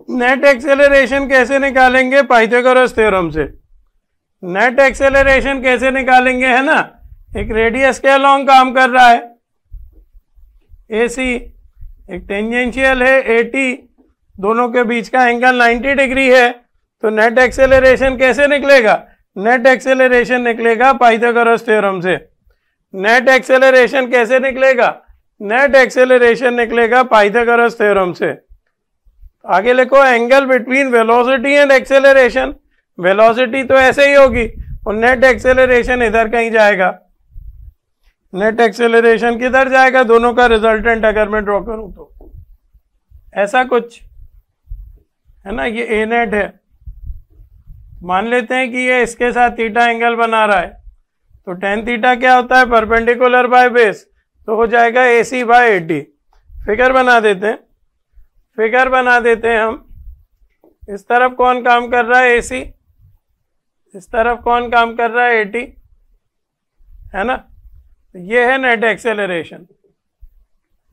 नेट एक्सेलरेशन कैसे निकालेंगे? पाइथागोरस थ्योरम से। नेट एक्सेलरेशन कैसे निकालेंगे, है ना? एक रेडियस के अलोंग काम कर रहा है AC, एक टेंजेंशियल है AT, दोनों के बीच का एंगल 90 डिग्री है। तो नेट एक्सेलरेशन कैसे निकलेगा? नेट एक्सेलरेशन निकलेगा पाइथागोरस थ्योरम से। नेट एक्सेलरेशन कैसे निकलेगा? नेट एक्सेलरेशन निकलेगा पाइथागोरस थ्योरम से। आगे लिखो angle between velocity and acceleration. Velocity तो ऐसे ही होगी और नेट एक्सेलरेशन इधर कहीं जाएगा। नेट एक्सेलरेशन किधर जाएगा, दोनों का रिजल्टेंट अगर मैं ड्रॉ करूं तो ऐसा कुछ है ना, ये ए नेट है, मान लेते हैं कि ये इसके साथ थीटा एंगल बना रहा है, तो टेन थीटा क्या होता है, परपेंडिकुलर बाय बेस, तो हो जाएगा ए सी बाय 80। फिगर बना देते हैं, फिगर बना देते हैं हम। इस तरफ कौन काम कर रहा है, ए सी, इस तरफ कौन काम कर रहा है, 80, है ना। ये है नेट एक्सेलरेशन,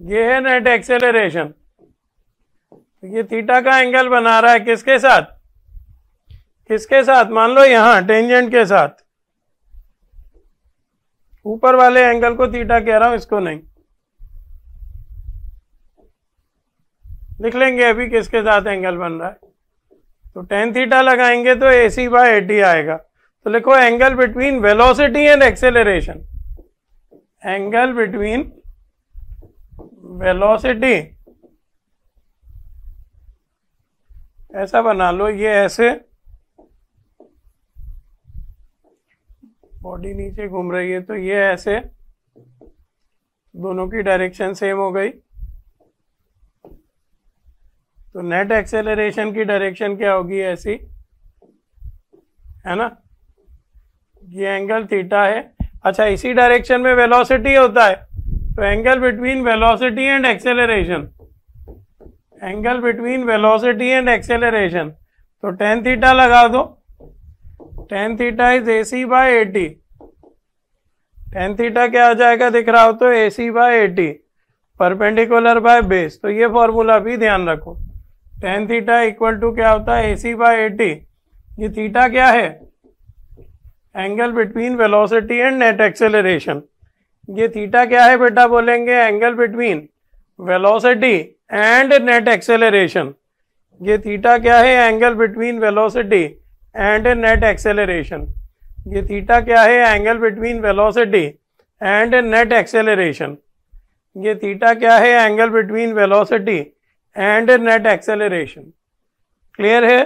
ये है नेट एक्सेलरेशन। ये थीटा का एंगल बना रहा है किसके साथ, किसके साथ, मान लो यहां टेंजेंट के साथ, ऊपर वाले एंगल को थीटा कह रहा हूं, इसको नहीं लिख लेंगे अभी किसके साथ एंगल बन रहा है। तो टेन थीटा लगाएंगे तो ए सी बाय 80 आएगा। तो लिखो angle between velocity and acceleration, angle between velocity, ऐसा बना लो, ये ऐसे बॉडी नीचे घूम रही है तो ये ऐसे, दोनों की डायरेक्शन सेम हो गई, तो नेट एक्सेलरेशन की डायरेक्शन क्या होगी, ऐसी, है ना। ये एंगल थीटा है। अच्छा, इसी डायरेक्शन में वेलोसिटी होता है, तो angle between velocity and acceleration, angle between velocity and acceleration, तो टेन थीटा लगा दो, tan theta is a c by 80। Tan theta क्या आ जाएगा दिख रहा हो तो a c by 80 perpendicular by base. तो ये फॉर्मूला भी ध्यान रखो, टेन थीटा इक्वल टू क्या होता है, ए सी बाय 80। ये थीटा क्या है, angle between velocity and net acceleration. ये थीटा क्या है बेटा, बोलेंगे angle between velocity and net acceleration. ये थीटा क्या है, angle between velocity and net acceleration. ये थीटा क्या है, angle between velocity and net acceleration. ये थीटा क्या है, angle between velocity and net acceleration. Clear है।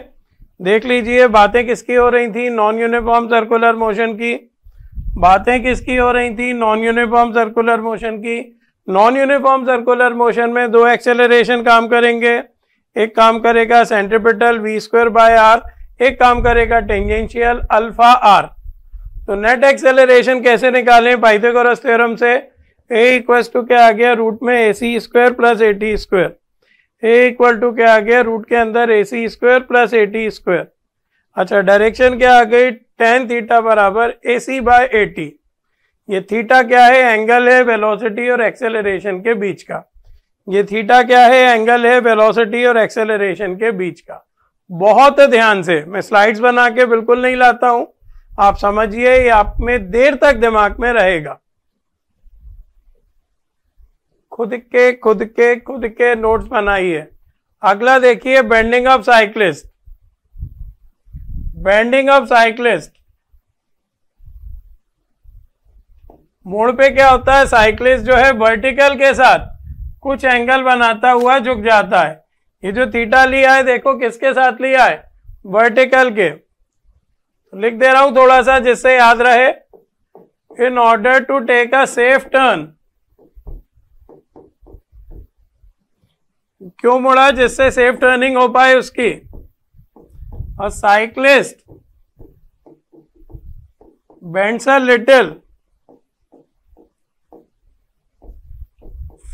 देख लीजिए बातें किसकी हो रही थी, नॉन यूनिफॉर्म सर्कुलर मोशन की। बातें किसकी हो रही थी, नॉन यूनिफॉर्म सर्कुलर मोशन की। नॉन यूनिफॉर्म सर्कुलर मोशन में दो एक्सेलरेशन काम करेंगे, एक काम करेगा centripetal v square by R, एक काम करेगा टेंजेंशियल अल्फा आर। तो नेट एक्सेलरेशन कैसे निकालें, पाइथागोरस थ्योरम से। a इक्वल टू क्या आ गया, रूट में A C square plus A T square. A equal to क्या आ गया, रूट के अंदर A C square plus A T square. अच्छा, डायरेक्शन क्या आ गई, टेन थीटा बराबर ए सी बाय 80। ये थीटा क्या है, एंगल है वेलोसिटी और एक्सेलरेशन के बीच का। ये थीटा क्या है, एंगल है वेलोसिटी और एक्सेलरेशन के बीच का। बहुत ध्यान से, मैं स्लाइड्स बना के बिल्कुल नहीं लाता हूं, आप समझिए, ये आप में देर तक दिमाग में रहेगा। खुद के नोट्स बनाइए। अगला देखिए, bending of cyclist. Bending of cyclist, मोड़ पे क्या होता है, साइक्लिस्ट जो है वर्टिकल के साथ कुछ एंगल बनाता हुआ झुक जाता है। ये जो थीटा लिया है देखो किसके साथ लिया है, वर्टिकल के। तो लिख दे रहा हूं थोड़ा सा जिससे याद रहे, in order to take a safe turn. क्यों मुड़ा, जिससे सेफ टर्निंग हो पाए उसकी। और cyclist bends a little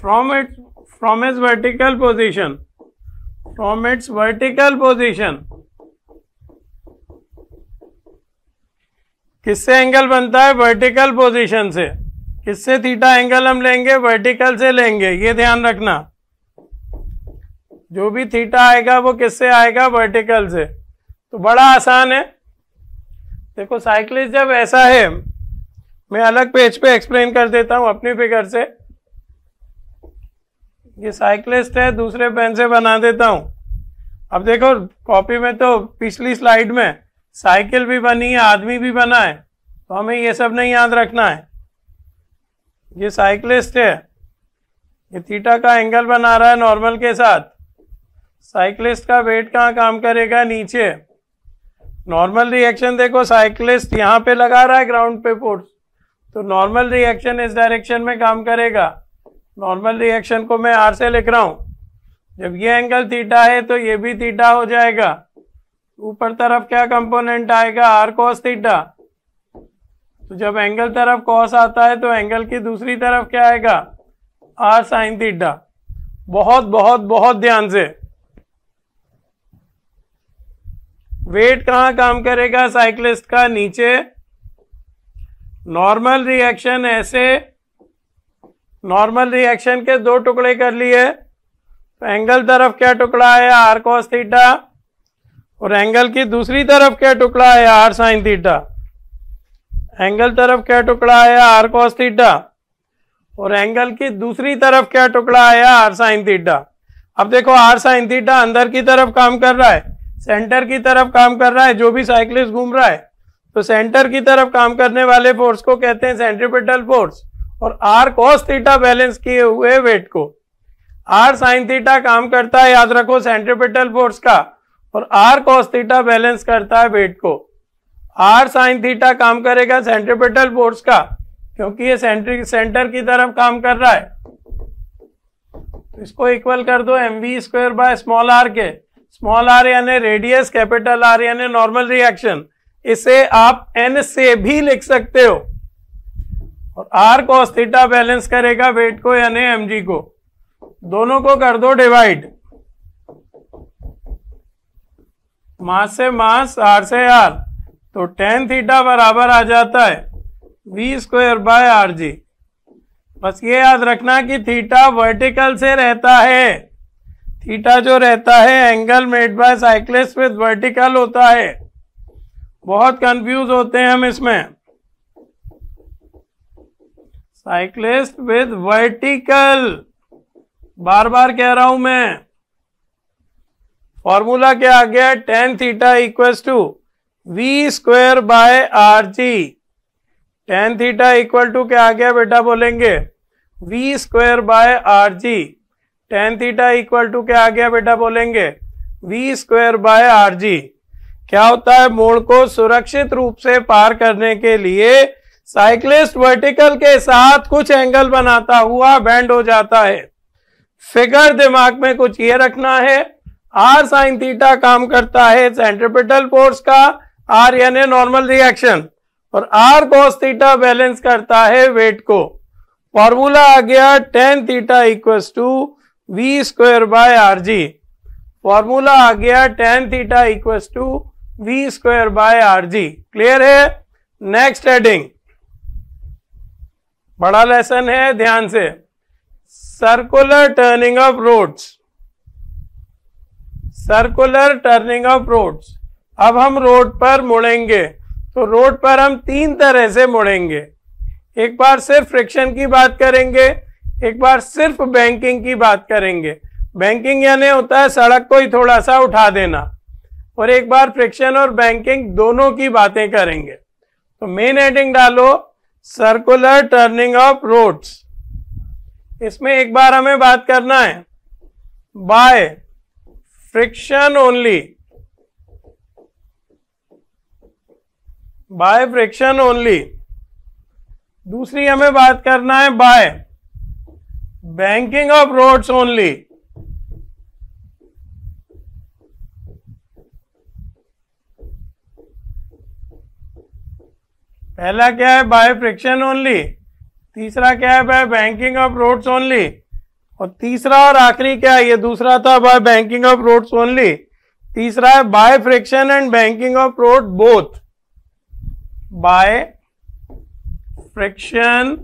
from its vertical position, from its vertical position। किससे एंगल बनता है, वर्टिकल पोजीशन से। किससे थीटा एंगल हम लेंगे, वर्टिकल से लेंगे, ये ध्यान रखना। जो भी थीटा आएगा वो किससे आएगा, वर्टिकल से। तो बड़ा आसान है। देखो साइक्लिस्ट जब ऐसा है, मैं अलग पेज पे एक्सप्लेन कर देता हूं अपनी फिगर से। ये साइक्लिस्ट है, दूसरे पेन से बना देता हूं। अब देखो कॉपी में तो पिछली स्लाइड में साइकिल भी बनी है, आदमी भी बना है, तो हमें ये सब नहीं याद रखना है। ये साइक्लिस्ट है, ये थीटा का एंगल बना रहा है नॉर्मल के साथ। साइक्लिस्ट का वेट कहाँ काम करेगा, नीचे। नॉर्मल रिएक्शन देखो, साइक्लिस्ट यहाँ पे लगा रहा है ग्राउंड पे फोर्स, तो नॉर्मल रिएक्शन इस डायरेक्शन में काम करेगा। नॉर्मल रिएक्शन को मैं आर से लिख रहा हूं। जब ये एंगल थीटा है तो ये भी थीटा हो जाएगा। ऊपर तरफ क्या कंपोनेंट आएगा, आर कॉस थीटा। तो जब एंगल तरफ कॉस आता है तो एंगल की दूसरी तरफ क्या आएगा, आर साइन थीटा। बहुत बहुत बहुत ध्यान से। वेट कहां काम करेगा साइक्लिस्ट का, नीचे। नॉर्मल रिएक्शन ऐसे, नॉर्मल रिएक्शन के दो टुकड़े कर लिए। तो एंगल तरफ क्या टुकड़ा है, आर कॉस थीटा, और एंगल की दूसरी तरफ क्या टुकड़ा है, आर साइन थीटा। एंगल तरफ क्या टुकड़ा है, आर कॉस थीटा, और एंगल की दूसरी तरफ क्या टुकड़ा है, आर साइन थीटा। अब देखो आर साइन थीटा अंदर की तरफ काम कर रहा है, सेंटर की तरफ काम कर रहा है। जो भी साइक्लिस्ट घूम रहा है तो सेंटर की तरफ काम करने वाले फोर्स को कहते हैं सेंट्रीपिटल फोर्स, और आर कॉस थीटा बैलेंस किए हुए वेट को। आर साइन थीटा काम करता है, याद रखो, सेंट्रीपिटल फोर्स का, और आर कॉस थीटा बैलेंस करता है वेट को। आर साइन थीटा काम करेगा सेंट्रीपिटल फोर्स का, क्योंकि ये सेंटर की तरफ काम कर रहा है। इसको इक्वल कर दो mv square by small r के। स्मॉल आर यानी रेडियस, कैपिटल आर यानी नॉर्मल रिएक्शन। इसे आप n से भी लिख सकते हो। और आर कॉस थीटा बैलेंस करेगा वेट को यानी mg को। दोनों को कर दो डिवाइड, मास से मास, आर से आर, तो tan थीटा बराबर आ जाता है v square by R G. बस ये याद रखना कि थीटा वर्टिकल से रहता है। थीटा जो रहता है angle made by cyclist with vertical होता है। बहुत कंफ्यूज होते हैं हम इसमें। साइक्लिस्ट विद वर्टिकल, बार बार कह रहा हूं मैं। फॉर्मूला क्या आ गया, tan theta equals to v square by are g. tan theta equal to क्या आ गया बेटा, बोलेंगे v square by are g. tan theta equal to क्या आ गया बेटा, बोलेंगे v square by are g. क्या होता है, मोड़ को सुरक्षित रूप से पार करने के लिए साइक्लिस्ट वर्टिकल के साथ कुछ एंगल बनाता हुआ बैंड हो जाता है। फिगर दिमाग में कुछ ये रखना है, आर साइन थीटा काम करता है सेंट्रीपिटल फोर्स का, आर यानी नॉर्मल रिएक्शन, और आर कॉस थीटा बैलेंस करता है वेट को। फॉर्मूला आ गया tan theta equals to v square by are G. Formula आ गया tan theta equals to v square by are G. Clear है। नेक्स्ट हेडिंग, बड़ा लेसन है, ध्यान से। Circular turning of roads. Circular turning of roads. अब हम road पर मुड़ेंगे, तो रोड पर हम तीन तरह से मुड़ेंगे। एक बार सिर्फ फ्रिक्शन की बात करेंगे, एक बार सिर्फ बैंकिंग की बात करेंगे। बैंकिंग यानी होता है सड़क को ही थोड़ा सा उठा देना, और एक बार फ्रिक्शन और बैंकिंग दोनों की बातें करेंगे। तो मेन हेडिंग डालो सर्कुलर टर्निंग ऑफ रोड्स। इसमें एक बार हमें बात करना है by friction only, by friction only. दूसरी हमें बात करना है by banking of roads only. पहला क्या है, बाय फ्रिक्शन ओनली। तीसरा क्या है, by banking of roads only. और तीसरा और आखिरी क्या है, ये दूसरा था by banking of roads only. तीसरा है by friction and banking of road both. By friction,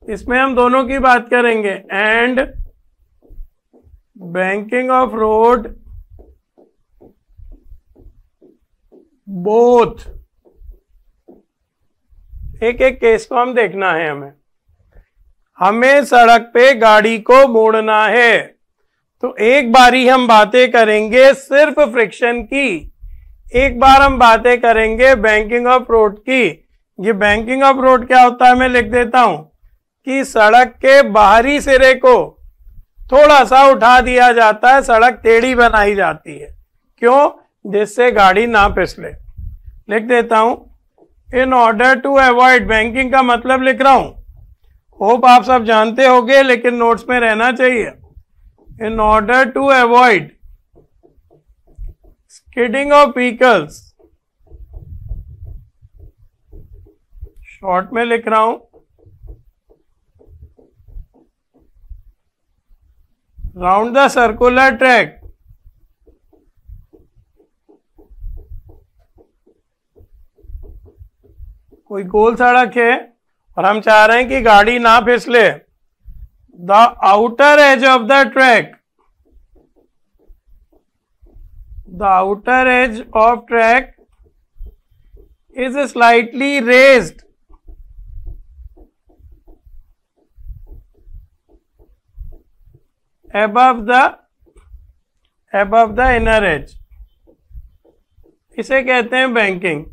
इसमें हम दोनों की बात करेंगे, and banking of road both. एक एक केस को हम देखना है। हमें सड़क पे गाड़ी को मोड़ना है, तो एक बारी हम बातें करेंगे सिर्फ फ्रिक्शन की, एक बार हम बातें करेंगे बैंकिंग ऑफ रोड की। ये बैंकिंग ऑफ रोड क्या होता है, मैं लिख देता हूं कि सड़क के बाहरी सिरे को थोड़ा सा उठा दिया जाता है, सड़क टेढ़ी बनाई जाती है। क्यों, जिससे गाड़ी ना फिसले। लिख देता हूं, in order to avoid, banking का मतलब लिख रहा हूं, होप आप सब जानते होंगे लेकिन नोट्स में रहना चाहिए। In order to avoid skidding of vehicles, short में लिख रहा हूं, राउंड द सर्कुलर ट्रैक, कोई गोल सड़क है और हम चाह रहे हैं कि गाड़ी ना फिसले, the outer edge of the track, the outer edge of track is slightly raised above the inner edge, इसे कहते हैं बैंकिंग।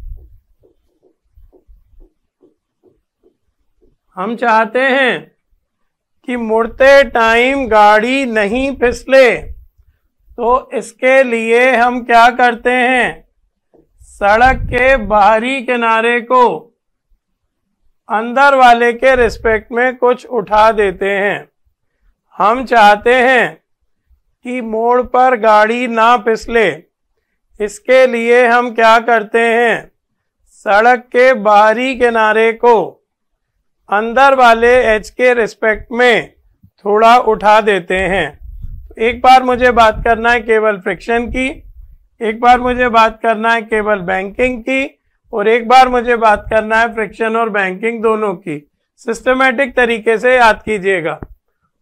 हम चाहते हैं कि मुड़ते टाइम गाड़ी नहीं फिसले, तो इसके लिए हम क्या करते हैं, सड़क के बाहरी किनारे को अंदर वाले के रिस्पेक्ट में कुछ उठा देते हैं। हम चाहते हैं कि मोड़ पर गाड़ी ना फिसले, इसके लिए हम क्या करते हैं, सड़क के बाहरी किनारे को अंदर वाले एज के रिस्पेक्ट में थोड़ा उठा देते हैं। एक बार मुझे बात करना है केवल फ्रिक्शन की, एक बार मुझे बात करना है केवल बैंकिंग की, और एक बार मुझे बात करना है फ्रिक्शन और बैंकिंग दोनों की। सिस्टमेटिक तरीके से याद कीजिएगा,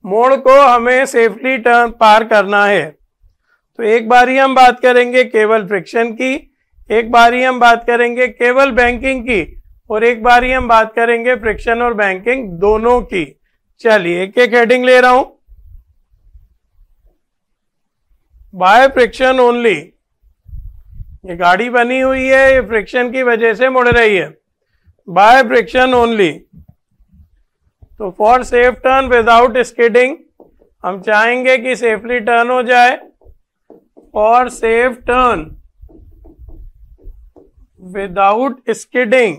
मोड़ को हमें सेफली टर्न पार करना है। तो एक बार ही हम बात करेंगे केवल फ्रिक्शन की, एक बार ही हम बात करेंगे केवल बैंकिंग की, और एक बार ही हम बात करेंगे फ्रिक्शन और बैंकिंग दोनों की। चलिए एक एक हेडिंग ले रहा हूं। बाय फ्रिक्शन ओनली, ये गाड़ी बनी हुई है, ये फ्रिक्शन की वजह से मुड़ रही है। बाय फ्रिक्शन ओनली, तो for safe turn without skidding, हम चाहेंगे कि सेफली टर्न हो जाए। For safe turn without skidding,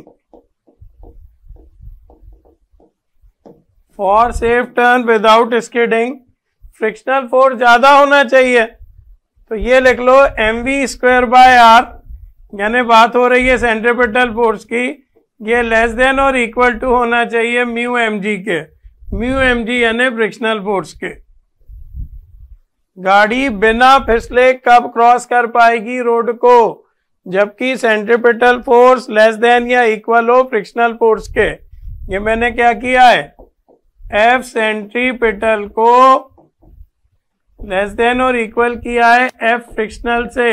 for safe turn without skidding, frictional force ज्यादा होना चाहिए, तो ये लिख लो mv²/r, यानी बात हो रही है सेंट्रीपिटल फोर्स की, ये लेस देन और इक्वल टू होना चाहिए μmg के, μmg यानी फ्रिक्शनल फोर्स के। गाड़ी बिना फिसले कब क्रॉस कर पाएगी रोड को, जबकि सेंट्रीपिटल फोर्स लेस देन या इक्वल हो फ्रिक्शनल फोर्स के। ये मैंने क्या किया है, एफ सेंट्रीपिटल को लेस देन और इक्वल किया है एफ फ्रिक्शनल से।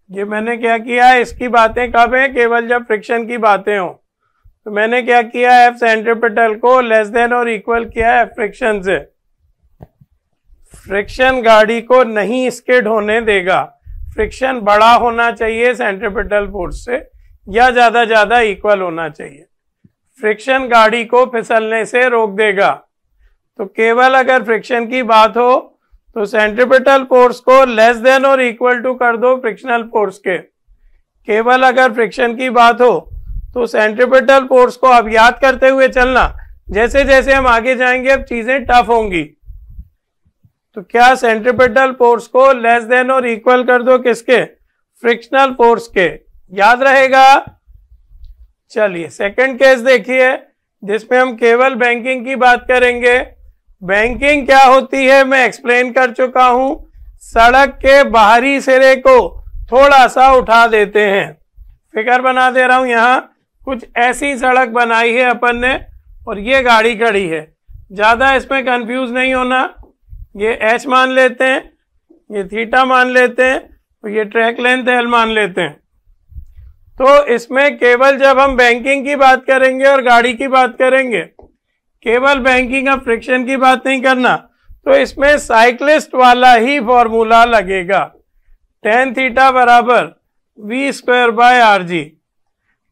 ये मैंने क्या किया है, इसकी बातें कब है, केवल जब फ्रिक्शन की बातें हो। तो मैंने क्या किया, एफ सेंट्रीपिटल को लेस देन और इक्वल किया है एफ फ्रिक्शन से। फ्रिक्शन गाड़ी को नहीं स्किड होने देगा, फ्रिक्शन बड़ा होना चाहिए सेंट्रीपिटल फोर्स से, या ज्यादा इक्वल होना चाहिए। फ्रिक्शन गाड़ी को फिसलने से रोक देगा। तो केवल अगर फ्रिक्शन की बात हो तो सेंट्रीपिटल फोर्स को लेस देन और इक्वल टू कर दो फ्रिक्शनल फोर्स के। केवल अगर फ्रिक्शन की बात हो तो सेंट्रीपिटल फोर्स को अब याद करते हुए चलना, जैसे जैसे हम आगे जाएंगे अब चीजें टफ होंगी। तो क्या सेंट्रीपिटल फोर्स को लेस देन और इक्वल कर दो किसके, फ्रिक्शनल फोर्स के, याद रहेगा। चलिए सेकंड केस देखिए, जिसमें हम केवल बैंकिंग की बात करेंगे। बैंकिंग क्या होती है मैं एक्सप्लेन कर चुका हूं, सड़क के बाहरी सिरे को थोड़ा सा उठा देते हैं। फिगर बना दे रहा हूं, यहां कुछ ऐसी सड़क बनाई है अपन ने और ये गाड़ी खड़ी है, ज्यादा इसमें कंफ्यूज नहीं होना। ये एच मान लेते हैं, ये थीटा मान लेते हैं, और ये ट्रैक लेंथ एल मान लेते हैं। तो इसमें केवल जब हम बैंकिंग की बात करेंगे और गाड़ी की बात करेंगे, केवल बैंकिंग ऑफ फ्रिक्शन की बात नहीं करना, तो इसमें साइक्लिस्ट वाला ही फॉर्मूला लगेगा, tan थीटा बराबर v²/rg।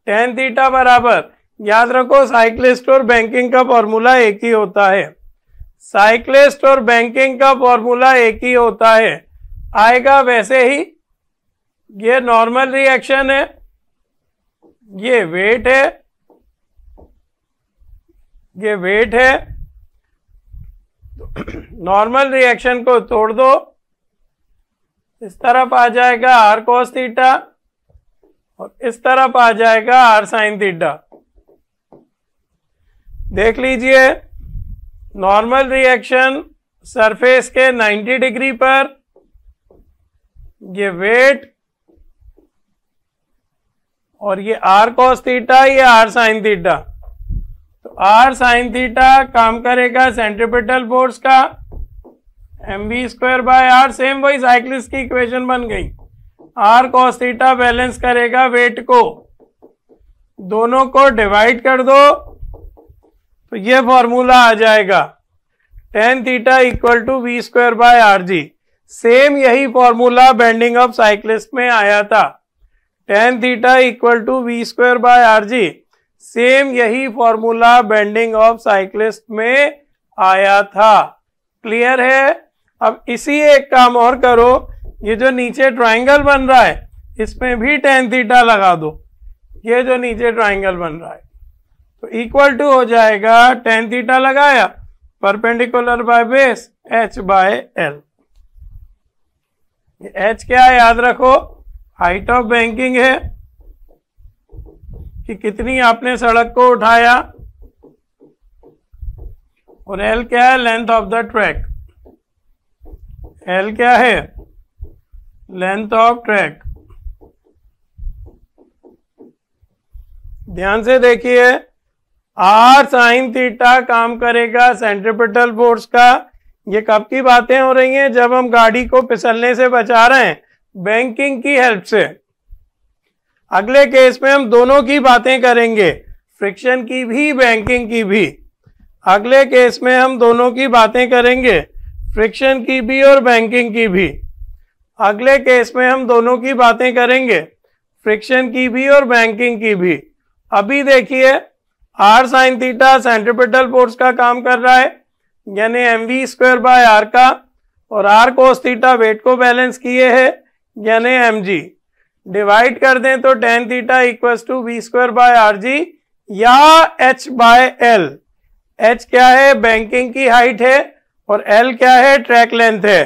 tan थीटा बराबर, याद रखो साइक्लिस्ट और बैंकिंग का फॉर्मूला एक ही होता है, साइक्लिस्ट और बैंकिंग का फॉर्मूला एक ही होता है, आएगा वैसे ही ये नॉर्मल रिएक्शन है, ये वेट है, ये वेट है। नॉर्मल रिएक्शन को तोड़ दो, इस तरफ आ जाएगा r cos थीटा और इस तरफ आ जाएगा r sin थीटा। देख लीजिए, नॉर्मल रिएक्शन सरफेस के 90 डिग्री पर, ये वेट और ये r cos थीटा, ये r sin थीटा। तो r sin थीटा काम करेगा सेंट्रीपिटल फोर्स का mv² बाय r। सेम वही साइक्लिस्ट की इक्वेशन बन गई। r cos थीटा बैलेंस करेगा वेट को, दोनों को डिवाइड कर दो तो ये फॉर्मूला आ जाएगा tan theta equal to v² by rg। Same यही फॉर्मूला बेंडिंग ऑफ साइक्लिस्ट में आया था, tan theta equal to v² by rg। Same यही फॉर्मूला बेंडिंग ऑफ साइक्लिस्ट में आया था। क्लियर है? अब इसी एक काम और करो, ये जो नीचे ट्रायंगल बन रहा है इसमें भी tan थीटा लगा दो। ये जो नीचे ट्रायंगल बन रहा है तो इक्वल टू हो जाएगा tan थीटा लगाया, perpendicular by base h by l। h क्या है याद रखो, हाइट ऑफ बैंकिंग है कि कितनी आपने सड़क को उठाया, और l क्या है, length of the track. l क्या है, लेंथ ऑफ ट्रैक। ध्यान से देखिए, r sin थीटा काम करेगा सेंट्रीपिटल फोर्स का। ये कब की बातें हो रही हैं, जब हम गाड़ी को फिसलने से बचा रहे हैं बैंकिंग की हेल्प से। अगले केस में हम दोनों की बातें करेंगे, फ्रिक्शन की भी बैंकिंग की भी। अगले केस में हम दोनों की बातें करेंगे, फ्रिक्शन की भी और बैंकिंग की भी। अगले केस में हम दोनों की बातें करेंगे, फ्रिक्शन की भी और बैंकिंग की भी। अभी देखिए, r sin theta centripetal force का काम कर रहा है, यानी mv² बाय r का, और r cos थीटा वेट को बैलेंस किए है, यानी mg। डिवाइड कर दें तो tan theta equals to v² by rg या h बाय l। h क्या है, बैंकिंग की हाइट है, और l क्या है, ट्रैक लेंथ है।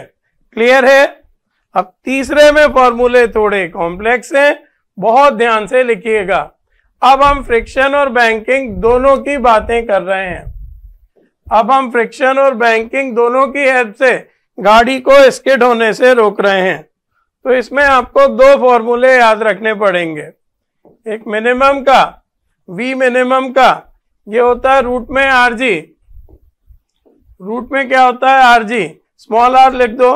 क्लियर है? अब तीसरे में फॉर्मूले थोड़े कॉम्प्लेक्स हैं, बहुत ध्यान से लिखिएगा। अब हम फ्रिक्शन और बैंकिंग दोनों की बातें कर रहे हैं। अब हम फ्रिक्शन और बैंकिंग दोनों की हेल्प से गाड़ी को स्किड होने से रोक रहे हैं। तो इसमें आपको दो फॉर्मूले याद रखने पड़ेंगे, एक मिनिमम का, v मिनिमम का, ये होता है रूट में rg। रूट में क्या होता है, rg। स्मॉल r लिख दो,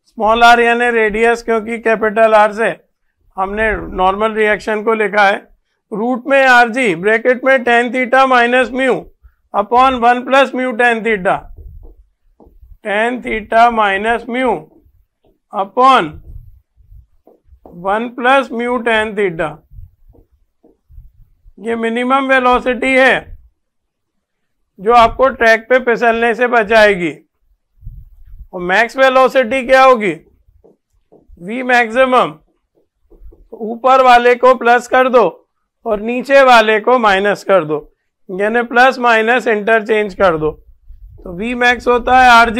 स्मॉल r यानी रेडियस, क्योंकि कैपिटल R से हमने नॉर्मल रिएक्शन को लिखा है। रूट में rg, ब्रैकेट में tan theta minus mu upon 1 plus mu tan theta. tan theta minus mu upon 1 plus mu tan theta. ये मिनिमम वेलोसिटी है जो आपको ट्रैक पे फिसलने से बचाएगी। और मैक्स वेलोसिटी क्या होगी, v मैक्सिमम। ऊपर वाले को प्लस कर दो और नीचे वाले को माइनस कर दो, यानी प्लस माइनस इंटरचेंज कर दो। तो v मैक्स होता है rg,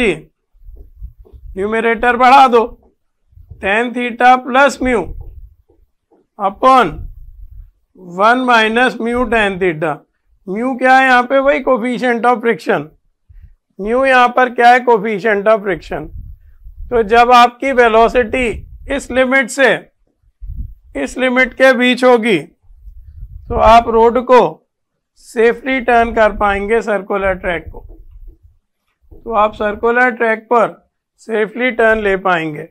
न्यूमरेटर बढ़ा दो, tan theta plus mu upon 1 minus mu tan theta. Mu क्या है यहाँ पे, वही कोफिशिएंट ऑफ फ्रिक्शन। म्यू यहाँ पर क्या है, कोफिशिएंट ऑफ फ्रिक्शन। तो जब आपकी वेलोसिटी इस लिमिट से इस लिमिट के बीच होगी तो आप रोड को सेफली टर्न कर पाएंगे सर्कुलर ट्रैक को। तो आप सर्कुलर ट्रैक पर सेफली टर्न ले पाएंगे।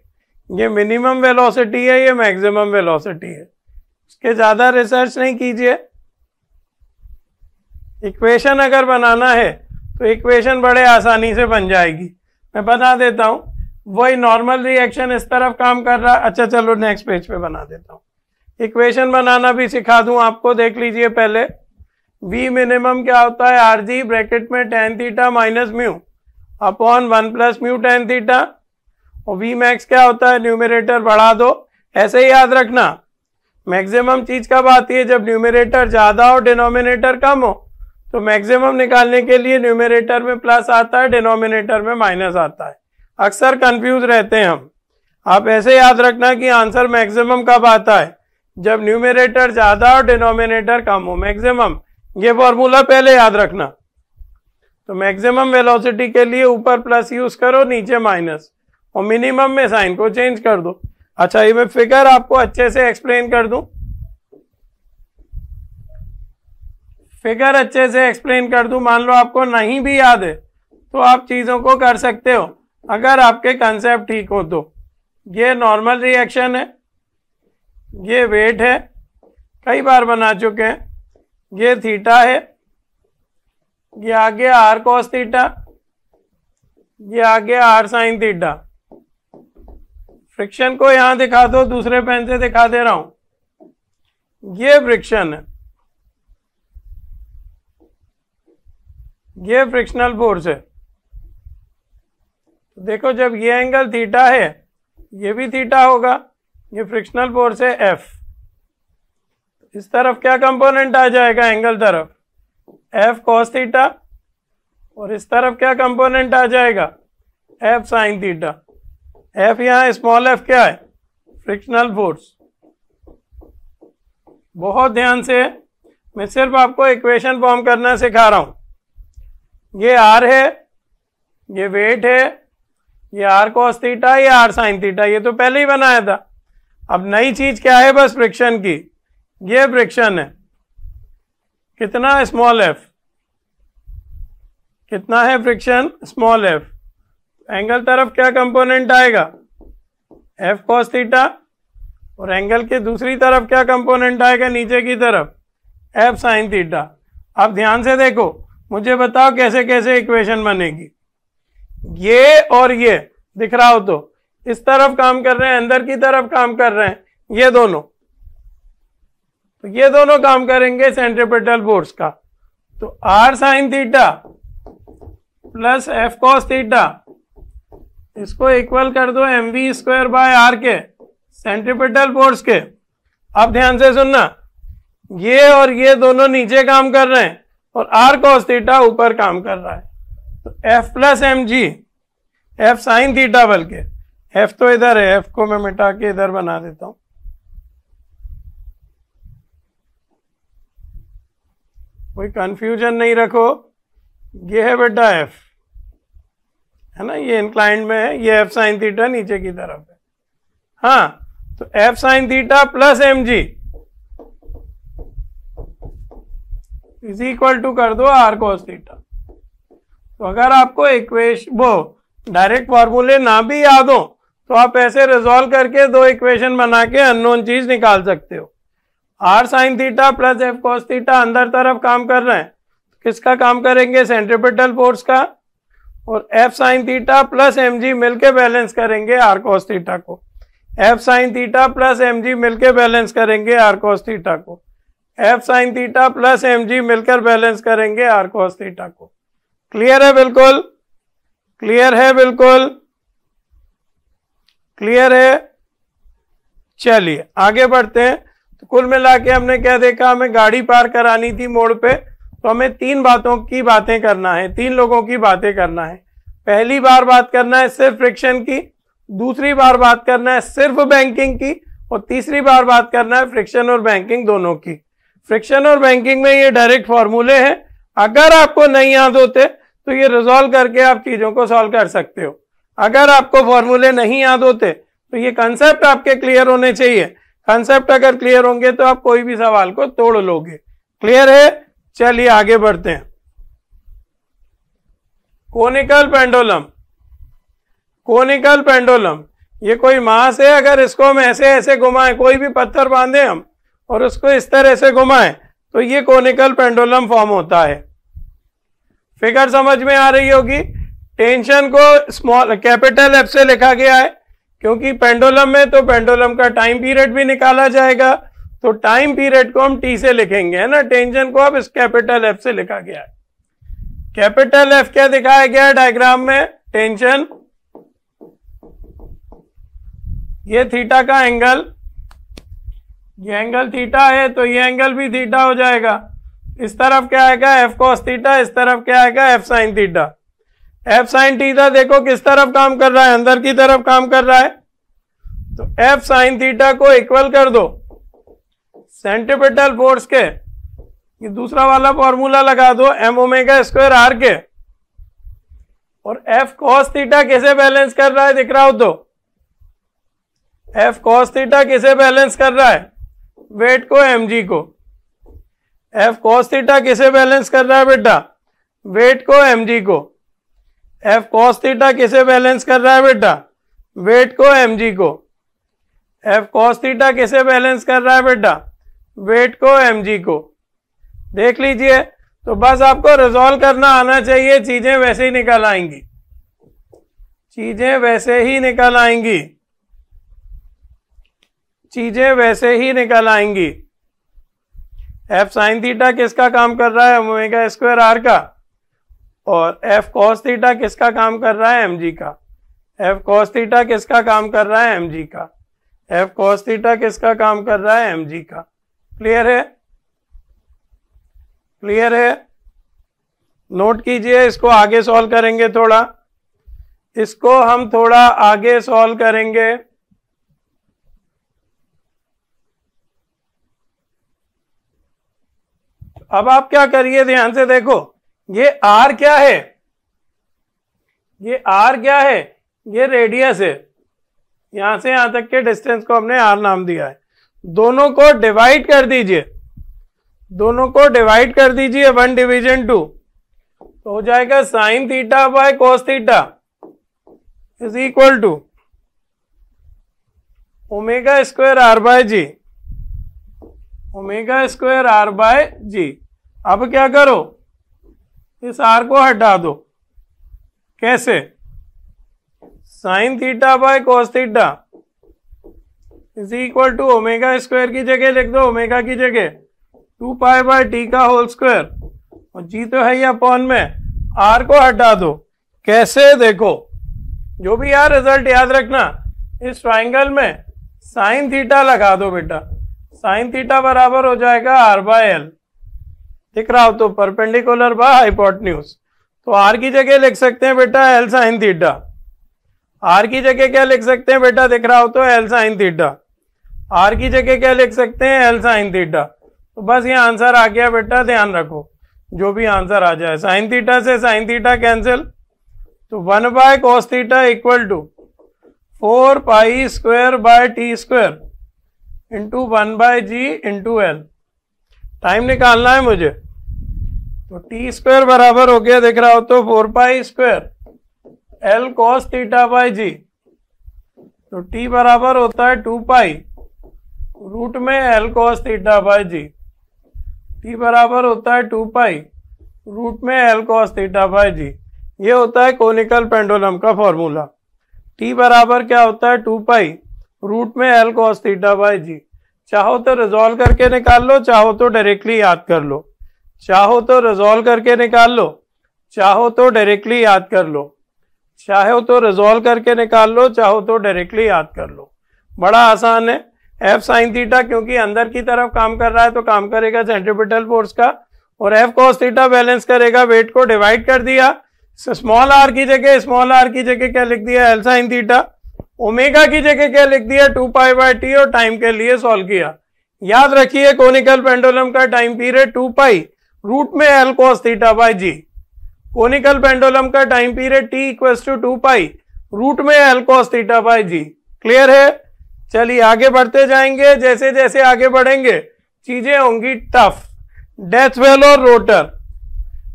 ये मिनिमम वेलोसिटी है, ये मैक्सिमम वेलोसिटी है। इसके ज़्यादा रिसर्च नहीं कीजिए। इक्वेशन अगर बनाना है तो इक्वेशन बड़े आसानी से बन जाएगी, मैं बता देता हूँ। वही नॉर्मल रिएक्शन इस तरफ काम कर रहा है। अच्छा चलो नेक्स्ट पेज पे बना देता हूँ। इक्वेशन बनाना भी सिखा दूं आपको, देख लीजिए पहले। v मिनिमम क्या होता है, rg ब्रैकेट में tan theta minus mu upon 1 plus mu tan theta, और वी मैक्स क्या होता है, न्यूमरेटर बढ़ा दो। ऐसे ही याद रखना, मैक्सिमम चीज कब आती है, जब न्यूमरेटर ज्यादा हो डिनोमिनेटर कम हो। तो मैक्सिमम निकालने के लिए न्यूमरेटर में प्लस आता है, डिनोमिनेटर में माइनस आता है। अक्सर कंफ्यूज रहते हैं हम। आप ऐसे याद रखना कि आंसर मैक्सिमम कब आता है, जब न्यूमरेटर ज्यादा और डिनोमिनेटर कम हो। मैक्सिमम, ये फॉर्मूला पहले याद रखना। तो मैक्सिमम वेलोसिटी के लिए ऊपर प्लस यूज करो, नीचे माइनस, और मिनिमम में साइन को चेंज कर दो। अच्छा, ये मैं फिगर आपको अच्छे से एक्सप्लेन कर दूं, फिगर अच्छे से एक्सप्लेन कर दूं। मान लो आपको नहीं भी याद है तो आप चीजों को कर सकते हो अगर आपके कंसेप्ट ठीक हो तो। ये नॉर्मल रिएक्शन है, ये वेट है, कई बार बना चुके हैं। ये थीटा है, ये आ गया आर कॉस थीटा, ये आ गया आर साइन थीटा। फ्रिक्शन को यहां दिखा दो, दूसरे पेन से दिखा दे रहा हूं। ये फ्रिक्शन है, ये फ्रिक्शनल फोर्स है। देखो, जब ये एंगल थीटा है, ये भी थीटा होगा, ये फ्रिक्शनल फोर्स है एफ। इस तरफ क्या कंपोनेंट आ जाएगा, एंगल तरफ, एफ कॉस थीटा, और इस तरफ क्या कंपोनेंट आ जाएगा, एफ साइन थीटा। एफ यहाँ स्मॉल एफ क्या है, फ्रिक्शनल फोर्स। बहुत ध्यान से, मैं सिर्फ आपको इक्वेशन फॉर्म करना सिखा रहा हूं। ये आर है, ये वेट है, ये आर कॉस थीटा, ये आर साइन थीटा, ये तो पहले ही बनाया था। अब नई चीज क्या है, बस फ्रिक्शन की। ये फ्रिक्शन है, कितना, स्मॉल एफ। कितना है फ्रिक्शन, स्मॉल एफ। एंगल तरफ क्या कंपोनेंट आएगा, एफ कॉस थीटा, और एंगल के दूसरी तरफ क्या कंपोनेंट आएगा, नीचे की तरफ, एफ साइन थीटा। अब ध्यान से देखो, मुझे बताओ कैसे कैसे इक्वेशन बनेगी। ये और ये दिख रहा हो तो इस तरफ काम कर रहे हैं, अंदर की तरफ काम कर रहे हैं, ये दोनों, तो ये दोनों काम करेंगे सेंट्रीपिटल फोर्स का। तो r sine theta plus f cos theta, इसको इक्वल कर दो m we square by r के, सेंट्रीपिटल फोर्स के। अब ध्यान से सुनना, ये और ये दोनों नीचे काम कर रहे हैं और आर कॉस थीटा ऊपर काम कर रहा है। तो f plus M g, f sine theta, बल्कि एफ तो इधर है, एफ को मैं मिटा के इधर बना देता हूं। कोई कंफ्यूजन नहीं रखो, ये है बेटा एफ, है ना, ये इंक्लाइंड में है, ये एफ साइन थीटा नीचे की तरफ है। हाँ, तो f sine theta plus M g is equal to कर दो आर कॉस थीटा। तो अगर आपको इक्वेशन, वो डायरेक्ट फॉर्मूले ना भी याद हो तो आप ऐसे रिजॉल्व करके दो इक्वेशन बना के अननोन चीज निकाल सकते हो। R sine theta plus f cos theta अंदर तरफ काम कर रहे हैं, किसका काम करेंगे, सेंट्रीपिटल फोर्स का। और f sine theta plus M g मिलके बैलेंस करेंगे आर कॉस थीटा को। F sine theta plus M g मिलके बैलेंस करेंगे आर कॉस थीटा को। F sine theta plus M g मिलकर बैलेंस करेंगे आर कॉस थीटा को। क्लियर है, बिल्कुल क्लियर है, बिल्कुल क्लियर है। चलिए आगे बढ़ते हैं। तो कुल मिला के हमने क्या देखा, हमें गाड़ी पार करानी थी मोड़ पे, तो हमें तीन बातों की बातें करना है, तीन लोगों की बातें करना है। पहली बार बात करना है सिर्फ फ्रिक्शन की, दूसरी बार बात करना है सिर्फ बैंकिंग की, और तीसरी बार बात करना है फ्रिक्शन और बैंकिंग दोनों की। फ्रिक्शन और बैंकिंग में ये डायरेक्ट फॉर्मूले हैं, अगर आपको नहीं याद होते तो ये रिजॉल्व करके आप चीजों को सॉल्व कर सकते हो। अगर आपको फॉर्मूले नहीं याद होते तो ये कंसेप्ट आपके क्लियर होने चाहिए। कंसेप्ट अगर क्लियर होंगे तो आप कोई भी सवाल को तोड़ लोगे। क्लियर है, चलिए आगे बढ़ते हैं। कोनिकल पेंडुलम, कोनिकल पेंडुलम ये कोई मास है, अगर इसको हम ऐसे ऐसे घुमाएं, कोई भी पत्थर बांधे हम और उसको इस तरह से घुमाएं तो ये कोनिकल पेंडुलम फॉर्म होता है। फिगर समझ में आ रही होगी। टेंशन को स्मॉल कैपिटल एफ से लिखा गया है क्योंकि पेंडुलम में तो पेंडुलम का टाइम पीरियड भी निकाला जाएगा, तो टाइम पीरियड को हम टी से लिखेंगे, है ना। टेंशन को अब इस कैपिटल एफ से लिखा गया है। कैपिटल एफ क्या दिखाया गया है डायग्राम में, टेंशन, ये थीटा का एंगल, ये एंगल थीटा है तो ये एंगल भी थीटा हो जाएगा। इस तरफ क्या आएगा एफ कॉस थीटा, इस तरफ क्या आएगा F sine theta. F sine theta देखो किस तरफ काम कर रहा है, अंदर की तरफ काम कर रहा है, तो एफ साइन थीटा को इक्वल कर दो सेंट्रीपिटल फोर्स के, ये दूसरा वाला फॉर्मूला लगा दो एम ओमेगा स्क्वायर आर के, और एफ कॉस थीटा किसे बैलेंस कर रहा है दिख रहा हो तो, एफ कॉस थीटा किसे बैलेंस कर रहा है, वेट को mg को। एफ कॉस थीटा किसे बैलेंस कर रहा है बेटा, वेट को mg को। एफ कॉस थीटा किसे बैलेंस कर रहा है बेटा, वेट को mg को। एफ कॉस थीटा किसे बैलेंस कर रहा है बेटा, वेट को mg को। देख लीजिए, तो बस आपको रिजॉल्व करना आना चाहिए, चीजें वैसे ही निकल आएंगी, चीजें वैसे ही निकल आएंगी, चीजें वैसे ही निकल आएंगी। एफ साइन थीटा किसका काम कर रहा है, ओमेगा स्क्वायर आर का, और एफ कॉस थीटा किसका काम कर रहा है, mg का। एफ कॉस थीटा किसका काम कर रहा है, mg का। एफ कॉस थीटा किसका काम कर रहा है, mg का। क्लियर है, क्लियर है। नोट कीजिए, इसको आगे सॉल्व करेंगे, थोड़ा इसको हम थोड़ा आगे सॉल्व करेंगे। अब आप क्या करिए, ध्यान से देखो, ये r क्या है, ये r क्या है, ये रेडियस है, यहां से यहां तक के डिस्टेंस को हमने r नाम दिया है। दोनों को डिवाइड कर दीजिए, दोनों को डिवाइड कर दीजिए 1 डिवीजन 2, तो हो जाएगा sine theta by cos theta is equal to omega square R by G, omega square R by G. अब क्या करो, इस आर को हटा दो, कैसे, sine theta by cos theta is equal to omega square की जगह लिख दो, ओमेगा की जगह 2 पाई बाय टी का होल स्क्वायर, और जी तो है ही अपॉन में, आर को हटा दो, कैसे, देखो जो भी यार रिजल्ट याद रखना, इस ट्राइंगल में साइन थीटा लगा दो बेटा, साइन थीटा बराबर हो जाएगा आर बाय एल, दिख रहा हो तो, परपेंडिकुलर बाय हाइपोटेन्यूज, तो आर की जगह लिख सकते हैं बेटा एल साइन थीटा, आर की जगह क्या लिख सकते हैं बेटा, दिख रहा हो तो एल साइन थीटा, आर की जगह क्या लिख सकते हैं, एल साइन थीटा। तो बस ये आंसर आ गया बेटा, ध्यान रखो जो भी आंसर आ जाए, साइन थीटा से साइन थीटा कैंसिल, तो 1 by cos theta equal to 4 pi square by t square into 1 by g into l. Time निकालना है मुझे, तो टी स्क्वायर बराबर हो गया, दिख रहा हो तो 4 pi square L cos theta by G, तो टी बराबर होता है 2 पाई रूट में L cos theta by G, T बराबर होता है 2 पाई रूट में L cos theta by G. ये होता है कोनिकल पेंडुलम का फॉर्मूला, टी बराबर क्या होता है 2 पाई रूट में L cos theta by G. चाहो तो रिजॉल्व करके निकाल लो, चाहो तो डायरेक्टली याद कर लो, चाहो तो रिजॉल्व करके निकाल लो, चाहो तो डायरेक्टली याद कर लो, चाहो तो रिजॉल्व करके निकाल लो, चाहो तो डायरेक्टली याद कर लो, बड़ा आसान है। एफ साइन थीटा क्योंकि अंदर की तरफ काम कर रहा है तो काम करेगा सेंट्रीपिटल फोर्स का, और एफ कॉस थीटा बैलेंस करेगा, वेट को डिवाइड कर दिया, स्मॉल आर की जगह, स्मॉल आर की जगह क्या लिख दिया, एल साइन थीटा, ओमेगा की जगह क्या लिख दिया 2 पाई बाय टी, और टाइम के लिए सॉल्व किया। याद रखिए कोनिकल पेंडुलम का टाइम पीरियड 2 पाई रूट में L cos theta by G, conical pendulum का time period T equals to 2 pi root में L cos theta by G. Clear है, चलिए आगे बढ़ते जाएंगे, जैसे जैसे आगे बढ़ेंगे चीजें होंगी टफ। डेथ वेल और रोटर,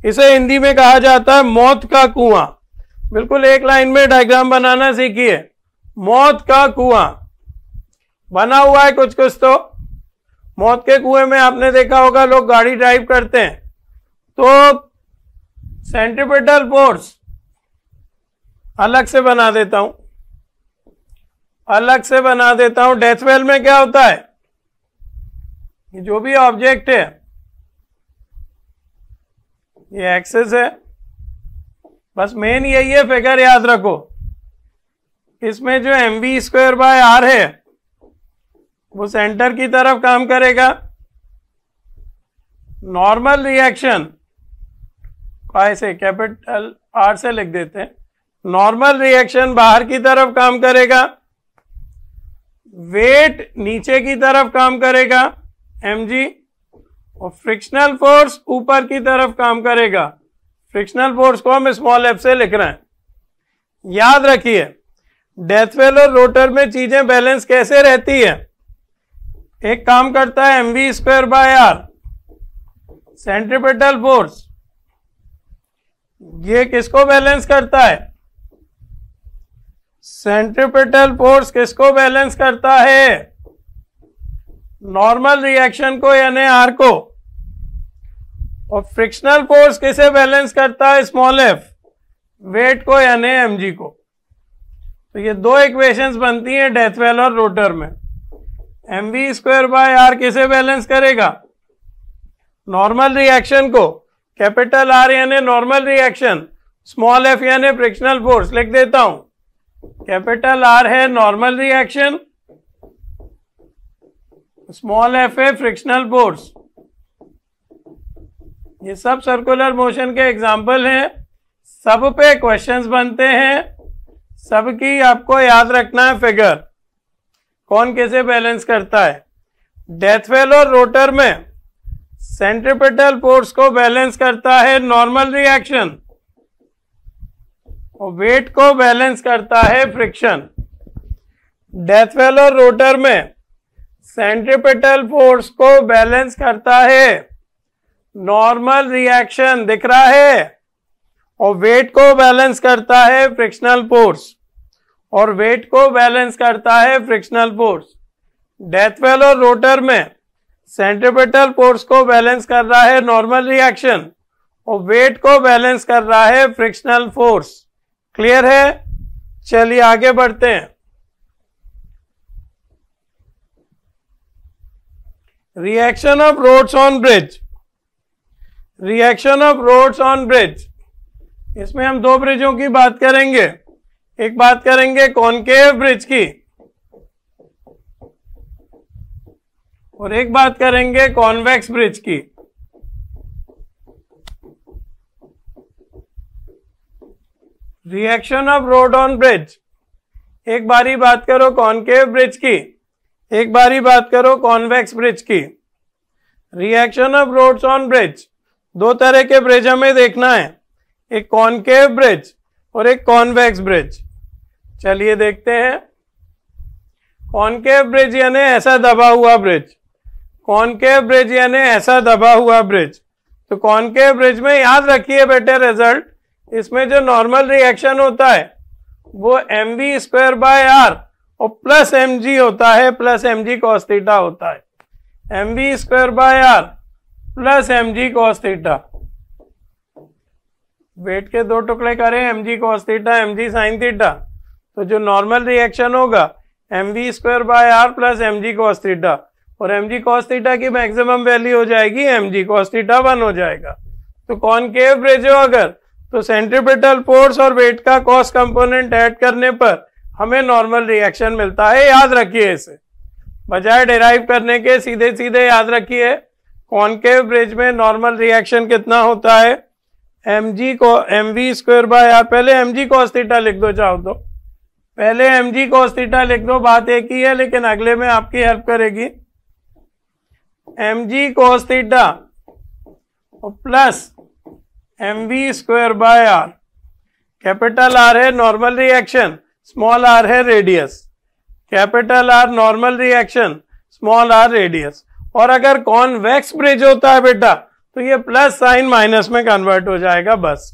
इसे हिंदी में कहा जाता है मौत का कुआं। बिल्कुल एक लाइन में डायग्राम बनाना सीखिए, मौत का कुआं बना हुआ है कुछ कुछ। तो मौत के कुएं में आपने देखा होगा लोग गाड़ी ड्राइव करते हैं, तो सेंट्रीपिटल फोर्स अलग से बना देता हूं, अलग से बना देता हूं। डेथ वेल में क्या होता है, जो भी ऑब्जेक्ट है, ये एक्सिस है, बस मेन यही है, फिगर याद रखो, इसमें जो m we square by r है वो सेंटर की तरफ काम करेगा। नॉर्मल रिएक्शन ऐसे कैपिटल आर से लिख देते हैं, नॉर्मल रिएक्शन बाहर की तरफ काम करेगा, वेट नीचे की तरफ काम करेगा mg, और फ्रिक्शनल फोर्स ऊपर की तरफ काम करेगा। फ्रिक्शनल फोर्स को हम स्मॉल एफ से लिख रहे हैं। याद रखिए डेथवेल और रोटर में चीजें बैलेंस कैसे रहती है। एक काम करता है m we square by r, centripetal force, ये किसको बैलेंस करता है? सेंट्रीपिटल फोर्स किसको बैलेंस करता है? नॉर्मल रिएक्शन को यानी आर को। और फ्रिक्शनल फोर्स किसे बैलेंस करता है? स्मॉल एफ, वेट को यानी एमजी को। तो ये दो इक्वेशंस बनती हैं डेथवेल और रोटर में। M we square by r किसे बैलेंस करेगा? नॉर्मल रिएक्शन को। कैपिटल आर यानी नॉर्मल रिएक्शन, स्मॉल एफ यानी फ्रिक्शनल फोर्स। लिख देता हूं, कैपिटल आर है नॉर्मल रिएक्शन, स्मॉल एफ है फ्रिक्शनल फोर्स। ये सब सर्कुलर मोशन के एग्जाम्पल हैं, सब पे क्वेश्चंस बनते हैं, सबकी आपको याद रखना है फिगर, कौन कैसे बैलेंस करता है। डेथवेल और रोटर में सेंट्रीपिटल फोर्स को बैलेंस करता है नॉर्मल रिएक्शन, और वेट को बैलेंस करता है फ्रिक्शन। डेथवेल और रोटर में सेंट्रीपिटल फोर्स को बैलेंस करता है नॉर्मल रिएक्शन, दिख रहा है, और वेट को बैलेंस करता है फ्रिक्शनल फोर्स, और वेट को बैलेंस करता है फ्रिक्शनल फोर्स। डेथवेल और रोटर में सेंट्रीपिटल फोर्स को बैलेंस कर रहा है नॉर्मल रिएक्शन, और वेट को बैलेंस कर रहा है फ्रिक्शनल फोर्स। क्लियर है? चलिए आगे बढ़ते हैं। Reaction of roads on bridge. Reaction of roads on bridge, इसमें हम दो ब्रिजों की बात करेंगे। एक बात करेंगे कॉनकेव ब्रिज की, और एक बात करेंगे कॉन्वेक्स ब्रिज की। Reaction of road on bridge, एक बारी बात करो कॉनकेव ब्रिज की, एक बारी बात करो कॉन्वेक्स ब्रिज की। Reaction of roads on bridge, दो तरह के ब्रिज हमें देखना है, एक कॉनकेव ब्रिज और एक कॉन्वेक्स ब्रिज। चलिए देखते हैं। कॉनकेव ब्रिज यानी ऐसा दबा हुआ ब्रिज, कॉनकेव ब्रिज यानी ऐसा दबा हुआ ब्रिज। तो कॉनकेव ब्रिज में याद रखिए बेटे रिजल्ट, इसमें जो नॉर्मल रिएक्शन होता है वो m we square by are और प्लस एम जी होता है, plus M G cos theta होता है। M we square by r plus M G cos theta. Weight के दो टुकड़े करें, एम जी cos theta, m g sine theta, तो जो नॉर्मल रिएक्शन होगा m we square by r plus M G cos theta, और एम जी cos theta की maximum value हो जाएगी एम जी कॉस थीटा 1 हो जाएगा। तो कॉनकेव ब्रिज हो अगर, तो सेंट्रीपिटल फोर्स और वेट का कॉस कंपोनेंट ऐड करने पर हमें नॉर्मल रिएक्शन मिलता है। याद रखिए इसे, बजाय डिराइव करने के सीधे सीधे याद रखिए। कॉनकेव ब्रिज में नॉर्मल रिएक्शन कितना होता है? एम जी को m we square by r, पहले एम जी कॉस थीटा लिख दो चाहो तो, पहले एम जी कॉस थीटा लिख दो, बात एक ही है लेकिन अगले में आपकी हेल्प करेगी। एम जी कॉस थीटा और plus m we square by r. Capital r है नॉर्मल रिएक्शन, स्मॉल आर है radius. Capital r normal reaction, small r radius. और अगर कॉन्वेक्स ब्रिज होता है बेटा तो ये प्लस साइन माइनस में कन्वर्ट हो जाएगा बस।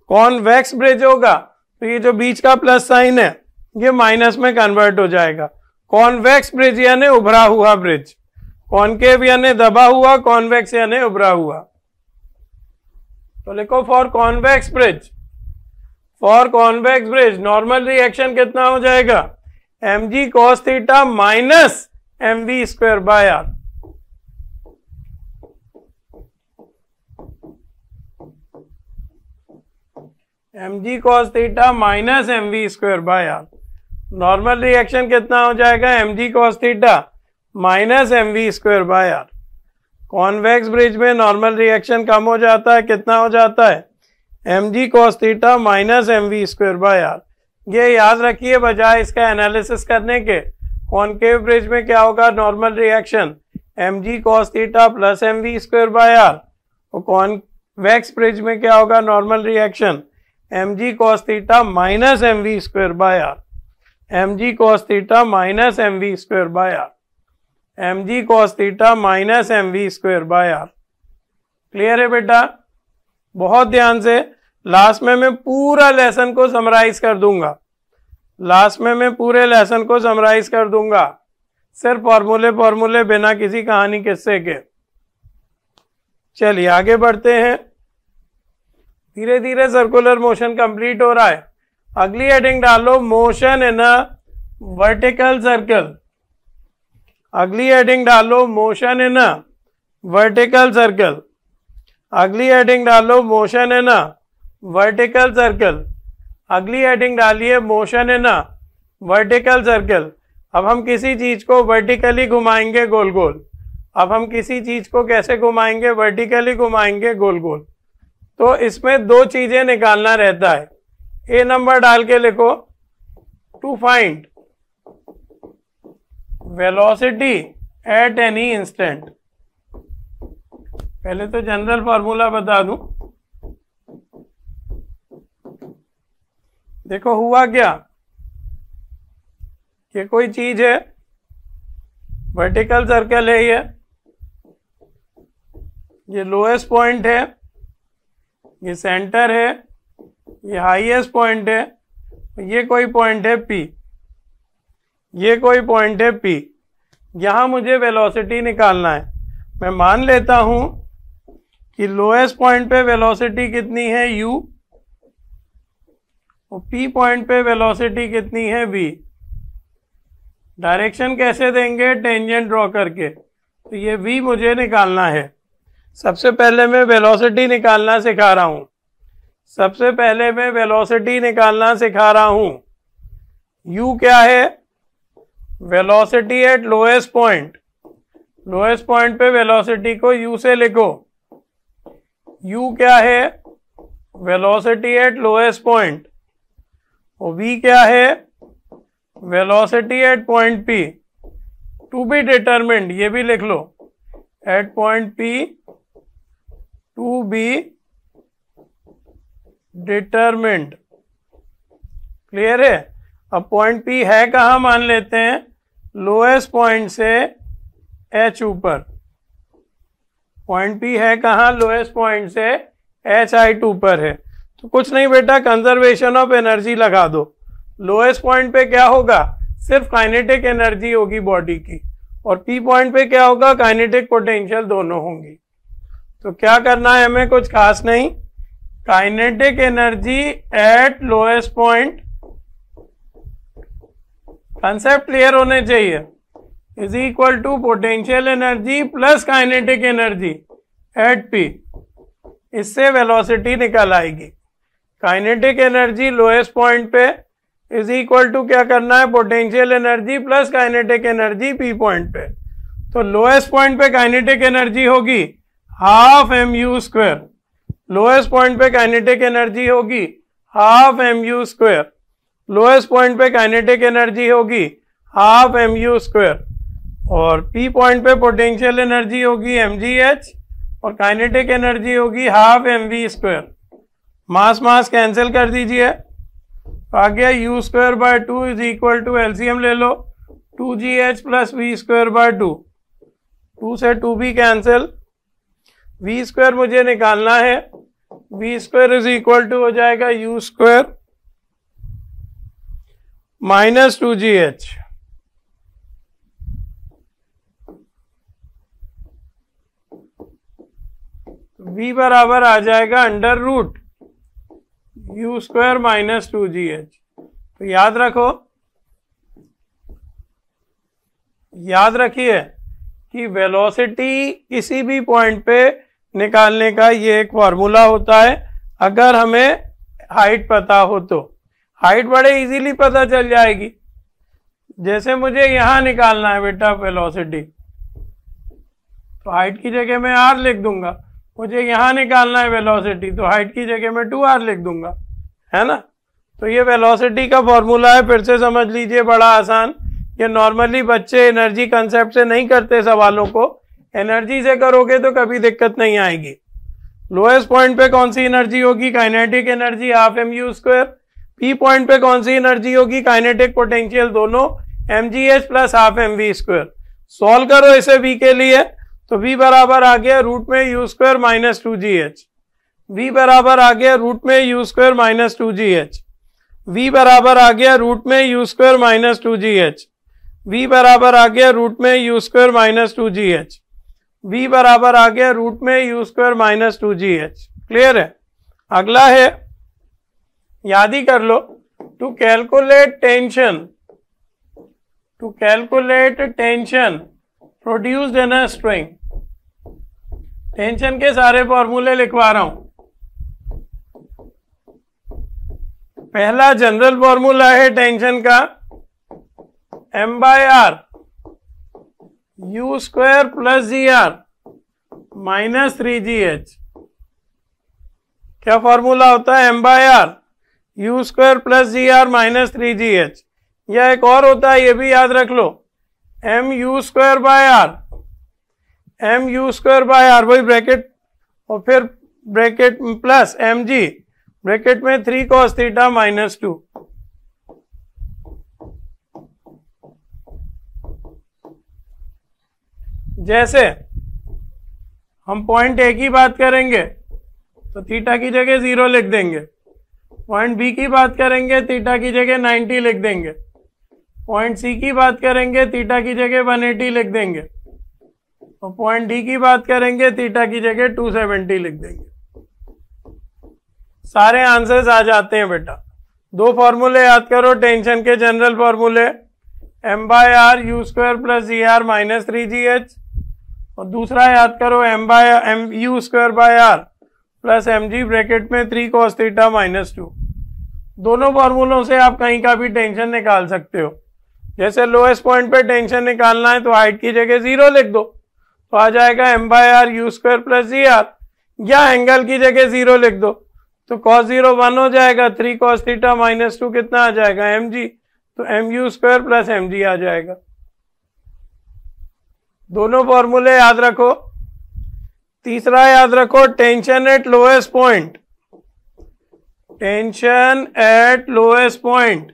कॉन्वेक्स ब्रिज होगा तो ये जो बीच का प्लस साइन है ये माइनस में कन्वर्ट हो जाएगा। कॉन्वेक्स ब्रिज यानी उभरा हुआ ब्रिज, कॉनकेव यानी दबा हुआ, कॉन्वेक्स यानी उभरा हुआ। तो लिखो for convex bridge, for convex bridge normal reaction कितना हो जाएगा? M ji cos theta minus M we square by are. M G cos theta minus M we square by are. Normal reaction कितना हो जाएगा, mg cos theta minus mv square by r. Convex bridge में normal reaction कम हो जाता है, कितना हो जाता है, mg cos theta minus mv square by are. ये याद रखिए बजाय इसका एनालिसिस करने के। कॉनकेव ब्रिज में क्या होगा, normal reaction mg cos theta plus mv square by are, और कॉन्वेक्स ब्रिज में क्या होगा, normal reaction mg cos theta minus mv square by R, mg cos theta minus mv square by R, mg cos theta minus mv square by R. Clear है बेटा? बहुत ध्यान से, last में मैं पूरा लेसन को समराइज कर दूंगा, लास्ट में मैं पूरे लेसन को समराइज कर दूंगा, सिर्फ फॉर्मूले बिना किसी कहानी किस्से के। चलिए आगे बढ़ते हैं, धीरे धीरे सर्कुलर मोशन कंप्लीट हो रहा है। अगली हेडिंग डालो, motion in a vertical circle. अगली हेडिंग डालो, motion in a vertical circle. अगली हेडिंग डालो, motion in a vertical circle. अगली हेडिंग डालिए, motion in a vertical circle. अब हम किसी चीज को वर्टिकली घुमाएंगे गोल गोल। अब हम किसी चीज को कैसे घुमाएंगे, वर्टिकली घुमाएंगे गोल गोल। तो इसमें दो चीजें निकालना रहता है। ए नंबर डाल के लिखो, to find velocity at any instant. पहले तो जनरल फॉर्मूला बता दूं। देखो हुआ क्या, ये कोई चीज है, वर्टिकल सर्कल है, ये लोएस्ट पॉइंट है, ये सेंटर है, ये हाईएस्ट पॉइंट है, ये कोई पॉइंट है P, ये कोई पॉइंट है P। यहां मुझे वेलोसिटी निकालना है। मैं मान लेता हूं कि लोएस्ट पॉइंट पे वेलोसिटी कितनी है U, और P पॉइंट पे वेलोसिटी कितनी है V। डायरेक्शन कैसे देंगे, टेंजेंट ड्रॉ करके। तो ये V मुझे निकालना है। सबसे पहले मैं वेलोसिटी निकालना सिखा रहा हूं। सबसे पहले मैं वेलोसिटी निकालना सिखा रहा हूं। U क्या है, velocity at lowest point. Lowest point पे वेलोसिटी को U से लिखो। U क्या है, वेलोसिटी एट लोएस्ट पॉइंट। और V क्या है, velocity at point P। To be determined, ये भी लिख लो, at point P to be determined. Clear है? अब पॉइंट P है कहाँ, मान लेते हैं लोएस्ट पॉइंट से H ऊपर। पॉइंट P है कहाँ, लोएस्ट पॉइंट से H हाइट ऊपर है। तो कुछ नहीं बेटा, कंजर्वेशन ऑफ एनर्जी लगा दो। लोएस्ट पॉइंट पे क्या होगा, सिर्फ काइनेटिक एनर्जी होगी बॉडी की, और P पॉइंट पे क्या होगा, काइनेटिक पोटेंशियल दोनों होंगी। तो क्या करना है हमें, कुछ खास नहीं, kinetic energy at lowest point, concept clear होने चाहिए, is equal to potential energy plus kinetic energy at P। इससे वेलोसिटी निकल आएगी। काइनेटिक एनर्जी लोएस्ट पॉइंट पे इज इक्वल टू क्या करना है, potential energy plus kinetic energy P point पे। तो लोएस्ट पॉइंट पे काइनेटिक एनर्जी होगी half mu square. Lowest point पे काइनेटिक एनर्जी होगी half mu square. Lowest point पे काइनेटिक एनर्जी होगी हाफ mu स्क्वायर, और P पॉइंट पे पोटेंशियल एनर्जी होगी mgh, और काइनेटिक एनर्जी होगी half mv square. Mass mass cancel कर दीजिए, आ गया u square by 2 is equal to, LCM ले लो, 2gh plus v square by 2। 2 से 2b कैंसिल, v स्क्वायर मुझे निकालना है। v square is equal to हो जाएगा u square minus 2gh। v बराबर आ जाएगा under root u square minus 2gh। तो याद रखो, याद रखिए कि वेलोसिटी किसी भी पॉइंट पे निकालने का ये एक फॉर्मूला होता है। अगर हमें हाइट पता हो तो हाइट बड़े इजीली पता चल जाएगी। जैसे मुझे यहां निकालना है बेटा वेलोसिटी, तो हाइट की जगह मैं r लिख दूंगा। मुझे यहां निकालना है वेलोसिटी, तो हाइट की जगह मैं 2r लिख दूंगा, है ना। तो ये वेलोसिटी का फॉर्मूला है, फिर से समझ लीजिए, बड़ा आसान। ये नॉर्मली बच्चे एनर्जी कंसेप्ट से नहीं करते सवालों को, एनर्जी से करोगे तो कभी दिक्कत नहीं आएगी। लोएस्ट पॉइंट पे कौन सी एनर्जी होगी? Kinetic energy half mu²। P point पे कौन सी एनर्जी होगी? काइनेटिक पोटेंशियल दोनों mgh plus half mv²। Solve करो इसे v के लिए, तो v बराबर आ गया रूट में u² माइनस 2gh। v बराबर आ गया रूट में u² माइनस 2gh। v बराबर आ गया रूट में u² माइनस 2gh। v बराबर आ गया रूट में u² माइनस 2gh। v बराबर आ गया रूट में u² माइनस 2gh। क्लियर है? अगला है, याद ही कर लो, to calculate tension produced in a string. Tension के सारे फॉर्मूले लिखवा रहा हूं। पहला जनरल फॉर्मूला है टेंशन का m/r u² plus gr minus 3gh। क्या फॉर्मूला होता है? m/r u² plus gr minus 3gh। या एक और होता है, ये भी याद रख लो, mu²/r, mu²/r, वही ब्रैकेट और फिर ब्रैकेट प्लस mg, ब्रैकेट में 3 cos थीटा माइनस 2। जैसे हम पॉइंट ए की बात करेंगे तो थीटा की जगह 0 लिख देंगे। पॉइंट बी की बात करेंगे, थीटा की जगह 90 लिख देंगे। पॉइंट सी की बात करेंगे, थीटा की जगह 180 लिख देंगे। और पॉइंट डी की बात करेंगे, थीटा की जगह 270 लिख देंगे। सारे आंसर्स आ जाते हैं बेटा। दो फॉर्मूले याद करो टेंशन के, जनरल फॉर्मूले, m/r u² plus gr minus 3gh, और दूसरा याद करो mu²/r प्लस mg ब्रैकेट में 3 cos थीटा माइनस 2। दोनों फॉर्मूलों से आप कहीं का भी टेंशन निकाल सकते हो। जैसे लोएस्ट पॉइंट पे टेंशन निकालना है तो हाइट की जगह 0 लिख दो, तो आ जाएगा m/r u² प्लस gr, या एंगल की जगह 0 लिख दो तो cos 0 1 हो जाएगा, 3 cos थीटा माइनस 2 कितना आ जाएगा? mg, तो mu² प्लस mg आ जाएगा। दोनों फॉर्मूले याद रखो। तीसरा याद रखो, tension at lowest point. Tension at lowest point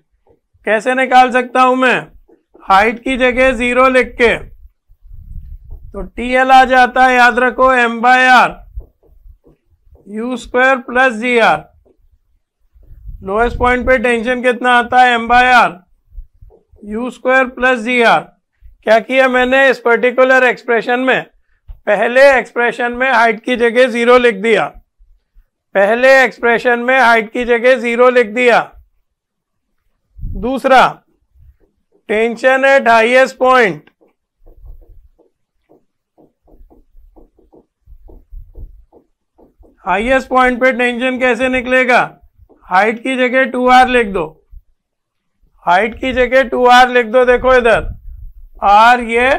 कैसे निकाल सकता हूं मैं? हाइट की जगह 0 लिख के, तो TL आ जाता है, याद रखो, m/r u² plus gr। Lowest point पे टेंशन कितना आता है? m/r u² plus gr। क्या किया मैंने इस पर्टिकुलर एक्सप्रेशन में? पहले एक्सप्रेशन में हाइट की जगह 0 लिख दिया, पहले एक्सप्रेशन में हाइट की जगह 0 लिख दिया। दूसरा, tension eight highest point, highest point पे टेंशन कैसे निकलेगा? हाइट की जगह 2r लिख दो, हाइट की जगह 2r लिख दो। देखो इधर r ये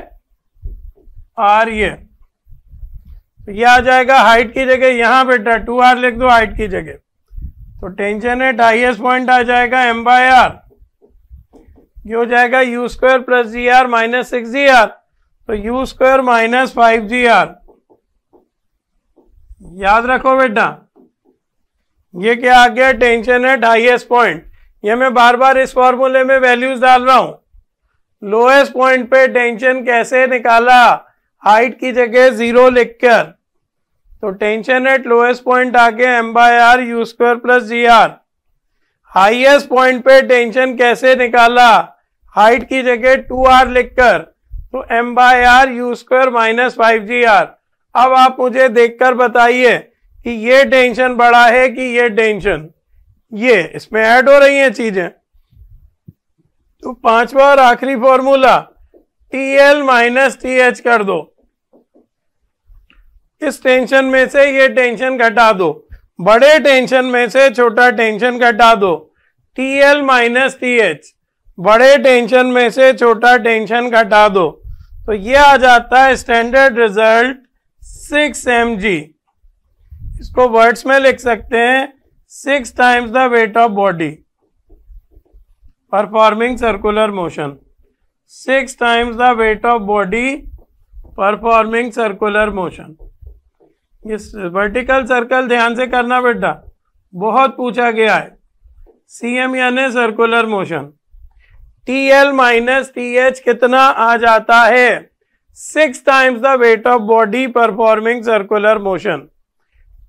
तो ये आ जाएगा हाइट की जगह, यहां बेटा 2r लिख दो हाइट की जगह, तो टेंशन एट हाईएस्ट पॉइंट आ जाएगा m/r, ये हो जाएगा u² plus gr minus 6gr, तो u² माइनस 5gr। याद रखो बेटा, ये क्या आ गया? Tension eight highest point. ये मैं बार बार इस फॉर्मूले में वैल्यूज डाल रहा हूं। लोएस्ट पॉइंट पे टेंशन कैसे निकाला? हाइट की जगह 0 लिखकर, तो टेंशन एट लोएस्ट पॉइंट आ गया m/r u² plus gr। Highest point पे टेंशन कैसे निकाला? हाइट की जगह 2r लिखकर, तो m/r u² माइनस 5gr। अब आप मुझे देखकर बताइए कि ये टेंशन बड़ा है कि ये टेंशन, ये इसमें ऐड हो रही हैं चीजें। तो पांचवा और आखिरी फॉर्मूला, TL माइनस TH कर दो। इस टेंशन में से ये टेंशन घटा दो, बड़े टेंशन में से छोटा टेंशन घटा दो, TL माइनस TH। बड़े टेंशन में से छोटा टेंशन घटा दो, तो ये आ जाता है स्टैंडर्ड रिजल्ट 6 mg। इसको वर्ड्स में लिख सकते हैं 6 times the weight of body performing circular motion. 6 times the weight of body performing circular motion. इस वर्टिकल सर्कल ध्यान से करना बेटा, बहुत पूछा गया है। CM यानी circular motion. TL minus TH कितना आ जाता है? 6 times the weight of body performing circular motion.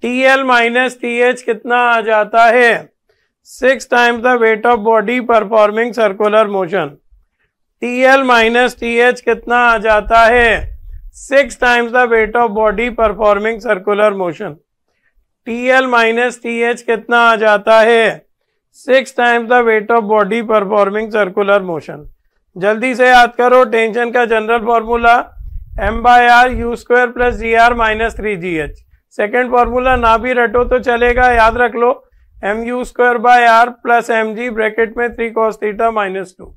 TL minus TH कितना आ जाता है? 6 times the weight of body performing circular motion. TL minus TH कितना आ जाता है? 6 times the weight of body performing circular motion. TL minus TH कितना आ जाता है? 6 times the weight of body performing circular motion. जल्दी से याद करो टेंशन का general formula m/r u square plus gr minus 3gh। Second formula ना भी रटो तो चलेगा, याद रख लो mu square by r plus mg bracket में 3 cos थीटा माइनस 2।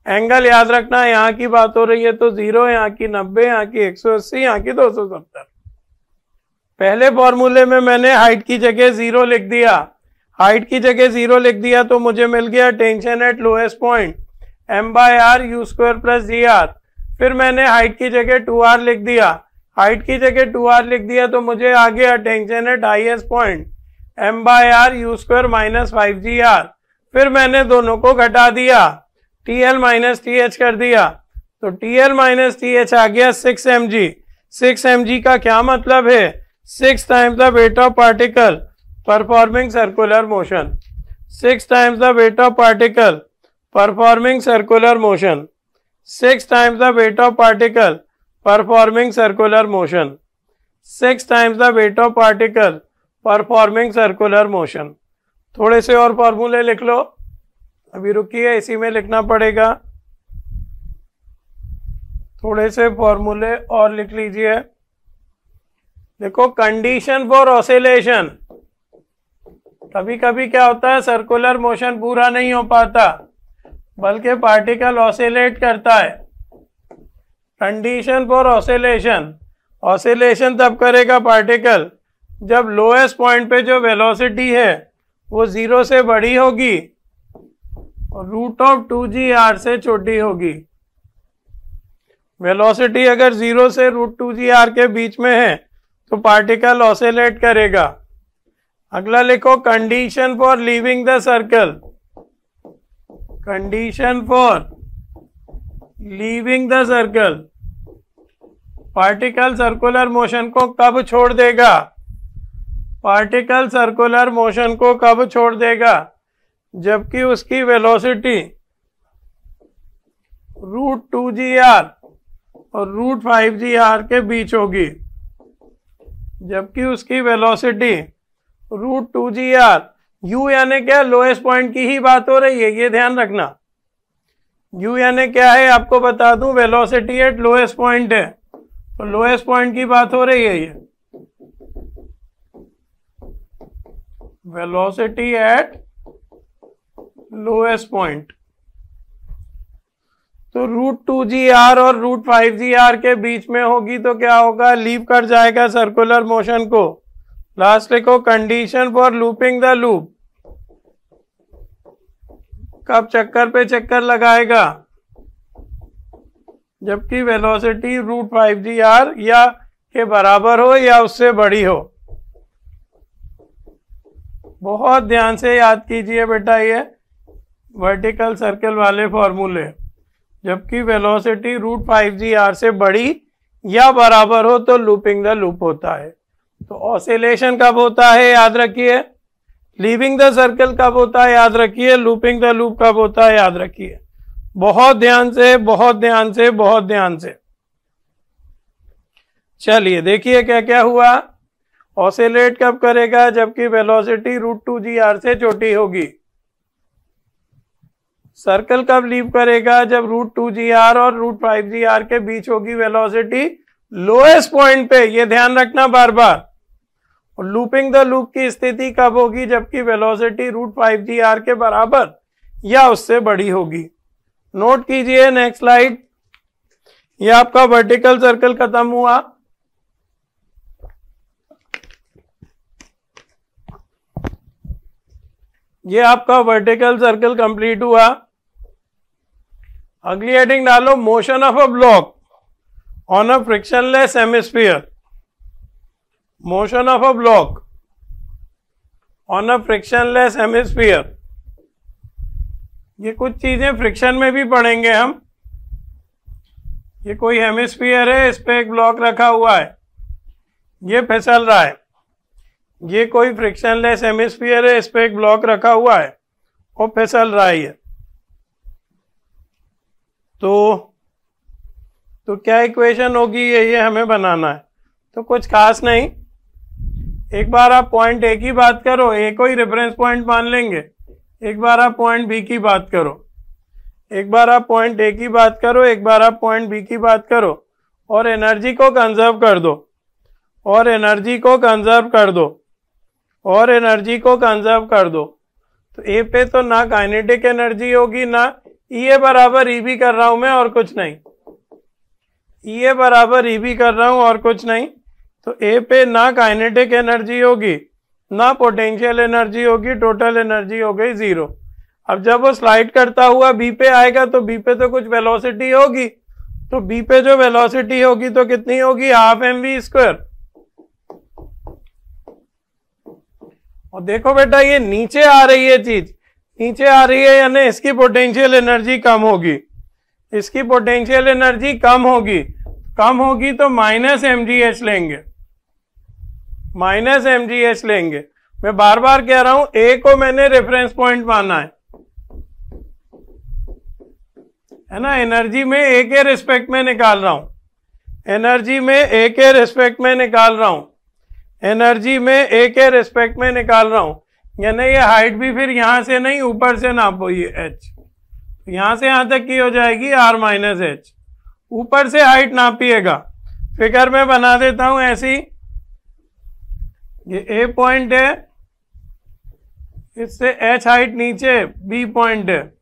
एंगल याद रखना, यहाँ की बात हो रही है तो 0, यहाँ की 90, यहाँ की 180, यहाँ की 270। पहले फॉर्मूले में मैंने हाइट की जगह 0 लिख दिया, हाइट की जगह 0 लिख दिया तो मुझे मिल गया tension at lowest point m/r u square plus gr। फिर मैंने हाइट की जगह 2r लिख दिया, हाइट की जगह 2r लिख दिया तो मुझे आ गया tension eight highest point m/r u square minus 5gr। फिर मैंने दोनों को घटा दिया, TL माइनस TH कर दिया, तो TL माइनस TH आ गया 6 mg। 6 mg का क्या मतलब है? 6 times the weight of particle performing circular motion. 6 times the weight of particle performing circular motion. 6 times the weight of particle performing circular motion. 6 times the weight of particle performing circular motion. थोड़े से और फॉर्मूले लिख लो, अभी रुकिए, इसी में लिखना पड़ेगा। थोड़े से फॉर्मूले और लिख लीजिए। देखो कंडीशन फॉर ऑसिलेशन, कभी कभी क्या होता है सर्कुलर मोशन पूरा नहीं हो पाता बल्कि पार्टिकल ऑसिलेट करता है। कंडीशन फॉर ऑसिलेशन, ऑसिलेशन तब करेगा पार्टिकल जब लोएस्ट पॉइंट पे जो वेलोसिटी है वो 0 से बड़ी होगी और रूट ऑफ 2gr से छोटी होगी। वेलोसिटी अगर 0 से रूट 2gr के बीच में है तो पार्टिकल ऑसिलेट करेगा। अगला लिखो condition for leaving the circle. Condition for leaving the circle, particle circular motion को कब छोड़ देगा? पार्टिकल सर्कुलर मोशन को कब छोड़ देगा? जबकि उसकी वेलोसिटी रूट 2gr और रूट 5gr के बीच होगी। जबकि उसकी वेलोसिटी रूट 2gr, u यानी क्या? लोएस्ट पॉइंट की ही बात हो रही है, ये ध्यान रखना। u यानी क्या है आपको बता दूं, वेलोसिटी एट लोएस्ट पॉइंट है, तो लोएस्ट पॉइंट की बात हो रही है ये। वेलोसिटी एट लोएस्ट पॉइंट, तो रूट 2gr और रूट 5gr के बीच में होगी तो क्या होगा? लीव कर जाएगा सर्कुलर मोशन को। लास्ट लिखो condition for looping the loop, कब चक्कर पे चक्कर लगाएगा? जबकि वेलोसिटी रूट 5gr या के बराबर हो या उससे बड़ी हो। बहुत ध्यान से याद कीजिए बेटा ये वर्टिकल सर्कल वाले फॉर्मूले। जबकि वेलोसिटी रूट 5gr से बड़ी या बराबर हो तो लूपिंग द लूप होता है। तो ऑसिलेशन कब होता है याद रखिए, लीविंग द सर्कल कब होता है याद रखिए, लूपिंग द लूप कब होता है याद रखिए। बहुत ध्यान से, बहुत ध्यान से, बहुत ध्यान से। चलिए देखिए क्या क्या हुआ। ऑसिलेट कब करेगा? जबकि वेलोसिटी रूट 2gr से छोटी होगी। सर्कल कब लीव करेगा? जब रूट 2gr और रूट 5gr के बीच होगी वेलोसिटी लोएस्ट पॉइंट पे, ये ध्यान रखना बार बार। और लूपिंग द लूप की स्थिति कब होगी? जबकि वेलोसिटी रूट 5gr के बराबर या उससे बड़ी होगी। नोट कीजिए नेक्स्ट स्लाइड। ये आपका वर्टिकल सर्कल खत्म हुआ। ये आपका वर्टिकल सर्कल कंप्लीट हुआ। अगली हेडिंग डालो, motion of a block on a frictionless hemisphere. Motion of a block on a frictionless hemisphere. ये कुछ चीजें फ्रिक्शन में भी पढ़ेंगे हम। ये कोई हेमिस्फीयर है, इस पे एक ब्लॉक रखा हुआ है, ये फिसल रहा है। ये कोई फ्रिक्शनलेस हेमिस्फीयर है, इस पे एक ब्लॉक रखा हुआ है और फिसल रहा है। तो क्या इक्वेशन होगी ये हमें बनाना है। तो कुछ खास नहीं, एक बार आप पॉइंट ए की बात करो, ए को ही रेफरेंस पॉइंट मान लेंगे। एक बार आप पॉइंट बी की बात करो, एक बार आप पॉइंट ए की बात करो, एक बार आप पॉइंट बी की बात करो और एनर्जी को कंजर्व कर दो, और एनर्जी को कंजर्व कर दो, और एनर्जी को कंजर्व कर दो। तो ए पे तो ना काइनेटिक एनर्जी होगी, ना ई ए बराबर ई बी कर रहा हूं मैं और कुछ नहीं, ई ए बराबर ई बी कर रहा हूं और कुछ नहीं। तो ए पे ना काइनेटिक एनर्जी होगी, ना पोटेंशियल एनर्जी होगी, टोटल एनर्जी हो गई जीरो। अब जब वो स्लाइड करता हुआ बी पे आएगा तो बी पे तो कुछ वेलोसिटी होगी, तो बी पे जो वेलोसिटी होगी तो कितनी होगी, हाफ एम वी स्क्वायर। और देखो बेटा ये नीचे आ रही है चीज, नीचे आ रही है यानी इसकी पोटेंशियल एनर्जी कम होगी, इसकी पोटेंशियल एनर्जी कम होगी, कम होगी तो माइनस एम जी एच लेंगे, माइनस एम जी एच लेंगे। मैं बार बार कह रहा हूं ए को मैंने रेफरेंस पॉइंट माना है ना। एनर्जी में ए के रिस्पेक्ट में निकाल रहा हूं, एनर्जी में ए के रिस्पेक्ट में निकाल रहा हूं, एनर्जी में ए के रिस्पेक्ट में निकाल रहा हूं। यानी ये हाइट भी फिर यहां से नहीं ऊपर से नापो, ये एच यहां से यहां तक की हो जाएगी आर माइनस एच। ऊपर से हाइट नापिएगा, फिगर में बना देता हूं ऐसी। ये ए पॉइंट है, इससे एच हाइट नीचे बी पॉइंट है,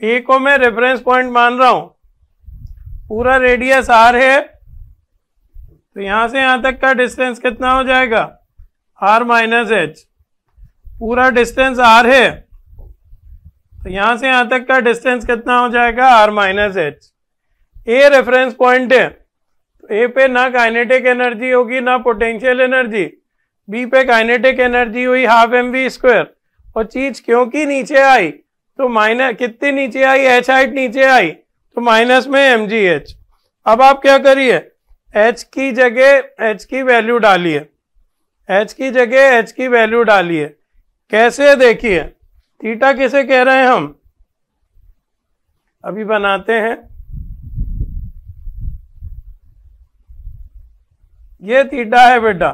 ए को मैं रेफरेंस पॉइंट मान रहा हूं। पूरा रेडियस आर है, तो यहां से यहां तक का डिस्टेंस कितना हो जाएगा, आर माइनस एच। पूरा डिस्टेंस आर है, तो यहां से यहां तक का डिस्टेंस कितना हो जाएगा, R minus H. A reference point है, तो ए पे ना काइनेटिक एनर्जी होगी ना पोटेंशियल एनर्जी, बी पे काइनेटिक एनर्जी हुई हाफ एम वी स्क्वायर। और चीज क्योंकि नीचे आई तो माइनस कितनी नीचे आई, एच हाइट नीचे आई तो माइनस में एम जी एच। अब आप क्या करिए, एच की जगह एच की वैल्यू डालिए, एच की जगह एच की वैल्यू डालिए। कैसे, देखिए थीटा किसे कह रहे हैं हम, अभी बनाते हैं। ये थीटा है बेटा।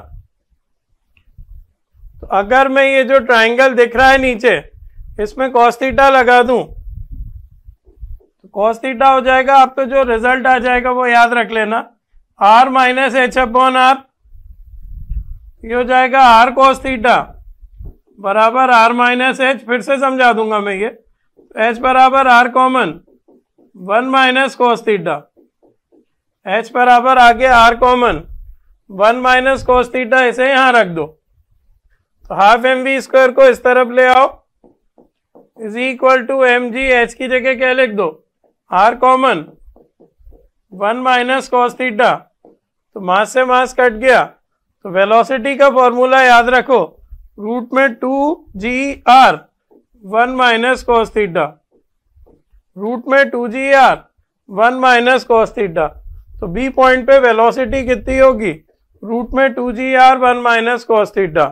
तो अगर मैं ये जो ट्रायंगल दिख रहा है नीचे, इसमें कॉस थीटा लगा दूं तो कॉस थीटा हो जाएगा। आपको जो रिजल्ट आ जाएगा वो याद रख लेना, R minus H upon R. ये हो जाएगा आर कॉस थीटा बराबर आर माइनस एच। फिर से समझा दूंगा मैं ये, एच बराबर R common 1 minus cos theta, H बराबर आगे R common 1 minus cos theta. इसे यहां रख दो, तो हाफ एम वी स्क्वायर को इस तरफ ले आओ, is equal to M G. H की जगह क्या लिख दो, R common 1 minus cos theta. तो मास से मास कट गया, तो वेलोसिटी का फॉर्मूला याद रखो, रूट में 2gr 1 minus cos theta, root में 2gr 1 माइनस कॉस थीटा। तो बी पॉइंट पे वेलोसिटी कितनी होगी, रूट में 2gr 1 माइनस कॉस थीटा।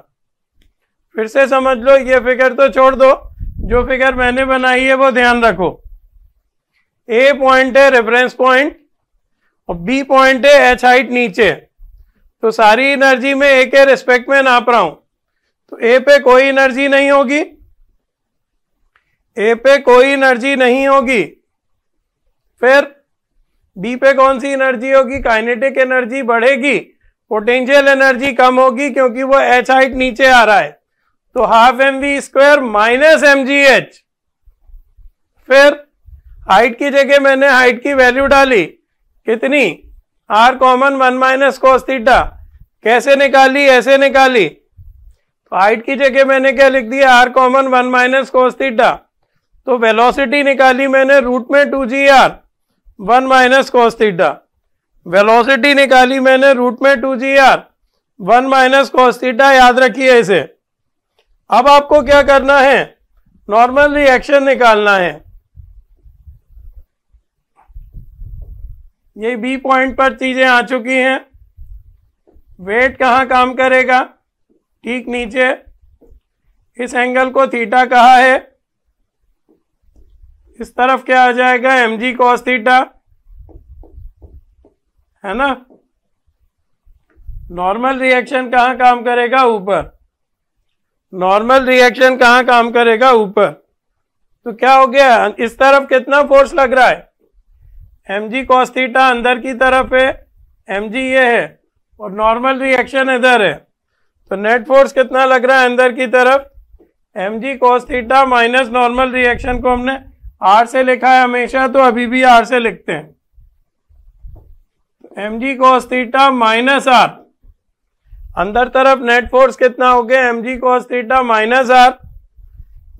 फिर से समझ लो, ये फिगर तो छोड़ दो, जो फिगर मैंने बनाई है वो ध्यान रखो। ए पॉइंट है रेफरेंस पॉइंट और बी पॉइंट है एच हाइट नीचे। तो सारी एनर्जी में ए के रिस्पेक्ट में नाप रहा हूं, तो ए पे कोई एनर्जी नहीं होगी, ए पे कोई एनर्जी नहीं होगी। फिर बी पे कौन सी एनर्जी होगी, काइनेटिक एनर्जी बढ़ेगी, पोटेंशियल एनर्जी कम होगी क्योंकि वो एच हाइट नीचे आ रहा है। तो half M we square minus M G H. फिर हाइट की जगह मैंने हाइट की वैल्यू डाली, कितनी, r common 1 minus cos theta. कैसे निकाली, ऐसे निकाली। तो हाइट की जगह मैंने क्या लिख दिया, r common 1 minus cos theta. तो वेलोसिटी निकाली मैंने रूट में 2gr 1 minus cos theta. Velocity निकाली मैंने रूट में 2gr 1 माइनस कॉस थीटा। याद रखिए इसे। अब आपको क्या करना है, नॉर्मल रिएक्शन निकालना है। ये बी पॉइंट पर चीजें आ चुकी हैं। वेट कहाँ काम करेगा, ठीक नीचे। इस एंगल को थीटा कहा है, इस तरफ क्या आ जाएगा, mg cos थीटा, है ना। नॉर्मल रिएक्शन कहाँ काम करेगा, ऊपर। नॉर्मल रिएक्शन कहाँ काम करेगा, ऊपर। तो क्या हो गया, इस तरफ कितना फोर्स लग रहा है, mg cos थीटा अंदर की तरफ है, mg ये है, और नॉर्मल रिएक्शन इधर है। तो नेट फोर्स कितना लग रहा है अंदर की तरफ, mg cos theta minus normal reaction को हमने r से लिखा है हमेशा, तो अभी भी r से लिखते हैं। mg cos theta minus r, अंदर तरफ नेट फोर्स कितना हो गया, mg cos theta minus r,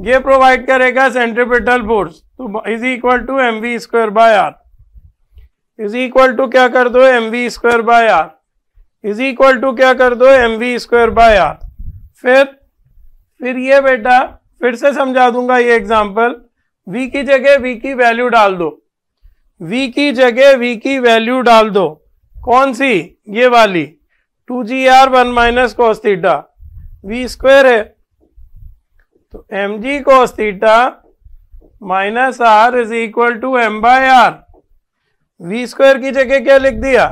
ये प्रोवाइड करेगा सेंट्रीपिटल फोर्स। तो is equal to mv square by r, is equal to क्या कर दो, mv square by r, is equal to क्या कर दो, mv स्क्वायर बाय r। फिर ये बेटा फिर से समझा दूंगा ये एग्जांपल। v की जगह v की वैल्यू डाल दो, v की जगह v की वैल्यू डाल दो। कौन सी, ये वाली 2gr 1 minus cos theta, v square है। तो mg cos theta minus r is equal to m by r। v square की जगह क्या लिख दिया,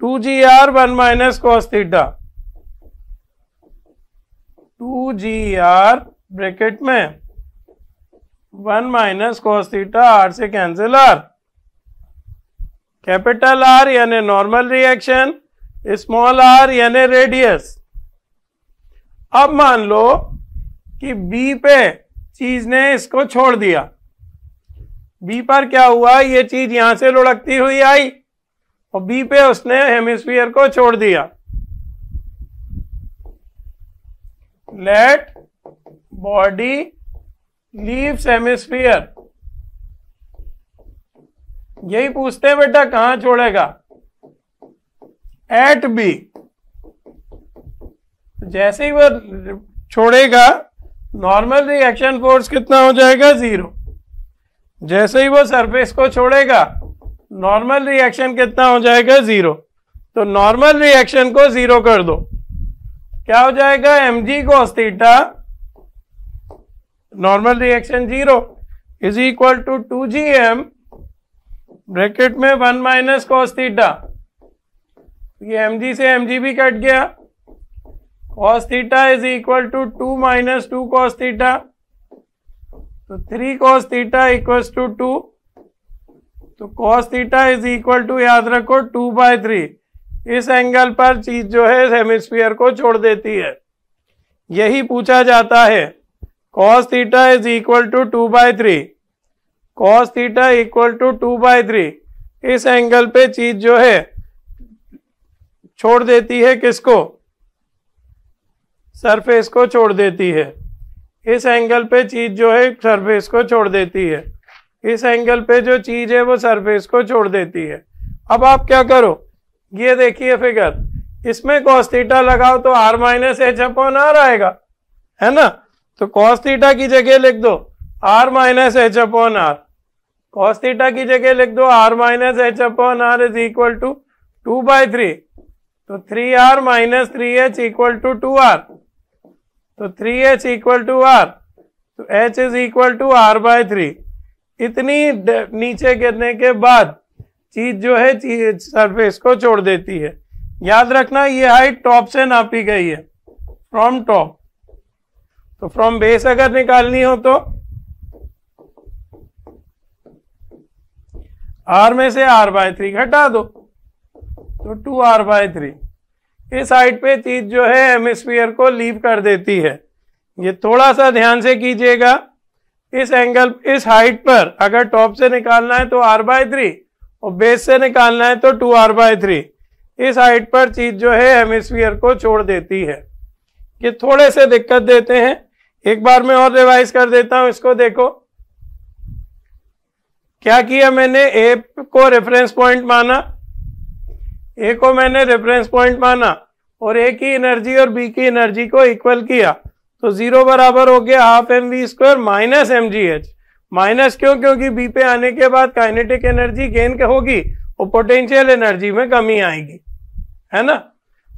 2gr 1 minus cos theta, 2gr bracket में 1 माइनस कॉस थीटा, r से कैंसिल r। कैपिटल R यानी नॉर्मल रिएक्शन, स्मॉल r यानी radius. अब मान लो कि B पे चीज ने इसको छोड़ दिया, B पर क्या हुआ, ये चीज यहां से लुढ़कती हुई आई और B पे उसने हेमिस्फीयर को छोड़ दिया। लेट बॉडी लीव्स हेमिस्फीयर, यही पूछते हैं बेटा, कहां छोड़ेगा, एट बी। जैसे ही वो छोड़ेगा नॉर्मल रिएक्शन फोर्स कितना हो जाएगा, 0। जैसे ही वो सरफेस को छोड़ेगा नॉर्मल रिएक्शन कितना हो जाएगा, 0। तो नॉर्मल रिएक्शन को 0 कर दो, क्या हो जाएगा, mg cos theta, normal reaction 0 is equal to 2gm bracket में 1 माइनस कॉस थीटा। ये mg से mg भी कट गया, cos theta is equal to 2 minus 2 cos theta, तो 3 cos थीटा इक्वल्स टू 2। तो cos theta is equal to, याद रखो, 2/3। इस एंगल पर चीज जो है हेमिस्फीयर को छोड़ देती है, यही पूछा जाता है। cos theta is equal to 2/3, cos theta equal to 2/3। इस एंगल पे चीज जो है छोड़ देती है, किसको, सरफेस को छोड़ देती है। इस एंगल पे चीज जो है सरफेस को छोड़ देती है, इस एंगल पे जो चीज है वो सरफेस को छोड़ देती है। अब आप क्या करो, ये देखिए फिगर, इसमें cos थीटा लगाओ तो r minus H upon R आएगा, है ना। तो cos थीटा की जगह लिख दो r minus H upon R, cos theta की जगह लिख दो r minus H upon R is equal to 2/3। तो 3r minus 3h equal to 2r, तो 3h इक्वल टू r, तो h is equal to r/3। इतनी नीचे गिरने के बाद चीज जो है सरफेस को छोड़ देती है। याद रखना ये हाइट टॉप से नापी गई है, फ्रॉम टॉप। तो फ्रॉम बेस अगर निकालनी हो तो r में से r/3 घटा दो, तो 2r/3। इस हाइट पे चीज जो है हेमिस्फीयर को लीव कर देती है। ये थोड़ा सा ध्यान से कीजिएगा, इस एंगल, इस हाइट पर अगर टॉप से निकालना है तो r/3 और बेस से निकालना है तो 2r/3। इस हाइट पर चीज जो है हेमिस्फीयर को छोड़ देती है। ये थोड़े से दिक्कत देते हैं, एक बार मैं और रिवाइज कर देता हूं इसको। देखो क्या किया मैंने, ए को रेफरेंस पॉइंट माना, ए को मैंने रेफरेंस पॉइंट माना और ए की एनर्जी और बी की एनर्जी को इक्वल किया तो 0 बराबर हो गया ½ mv² - mgh। माइनस क्यों? क्योंकि बी पे आने के बाद काइनेटिक एनर्जी गेन होगी और पोटेंशियल एनर्जी में कमी आएगी, है ना।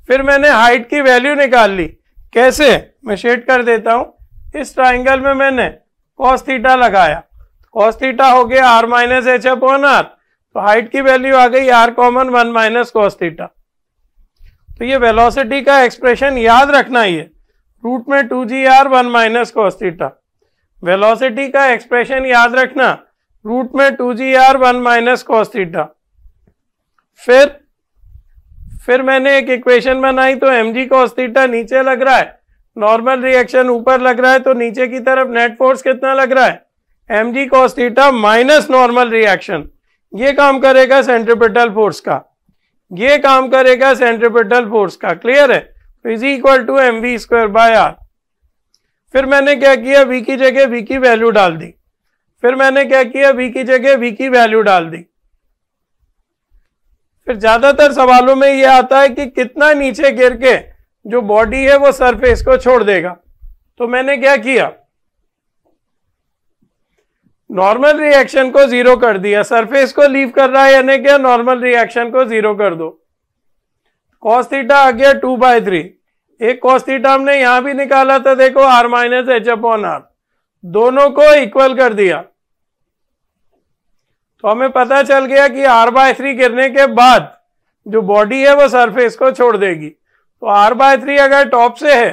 फिर मैंने हाइट की वैल्यू निकाल ली। कैसे? मैं शेड कर देता हूं। इस ट्राइंगल में मैंने cos थीटा लगाया, cos थीटा हो गया r - h/r, तो हाइट की वैल्यू आ गई r कॉमन 1 - cos थीटा। तो ये वेलोसिटी का एक्सप्रेशन याद रखना, ये रूट में 2gr 1 - cos थीटा। वेलोसिटी का एक्सप्रेशन याद रखना, रूट में 2gr 1 - cos थीटा। फिर मैंने एक इक्वेशन बनाई तो mg cos थीटा नीचे लग रहा है, नॉर्मल रिएक्शन ऊपर लग रहा है, तो नीचे की तरफ नेट फोर्स कितना लग रहा है? mg cos theta minus normal reaction. ये काम करेगा सेंट्रीपिटल फोर्स का, ये काम करेगा सेंट्रीपिटल फोर्स का। क्लियर है? तो इज इक्वल टू mv²/r। फिर मैंने क्या किया, v की जगह v की वैल्यू डाल दी। फिर मैंने क्या किया, v की जगह v की वैल्यू डाल दी। फिर ज्यादातर सवालों में ये आता है कि कितना नीचे गिर के जो बॉडी है वो सरफेस को छोड़ देगा। तो मैंने क्या किया, नॉर्मल रिएक्शन को 0 कर दिया, सरफेस को लीव कर रहा है यानी क्या, नॉर्मल रिएक्शन को 0 कर दो। cos थीटा आ गया 2/3। एक cos थीटा हमने यहां भी निकाला था, देखो r - h/r, दोनों को इक्वल कर दिया तो हमें पता चल गया कि r/3 गिरने के बाद जो बॉडी है वो सरफेस को छोड़ देगी। तो r/3 अगर टॉप से है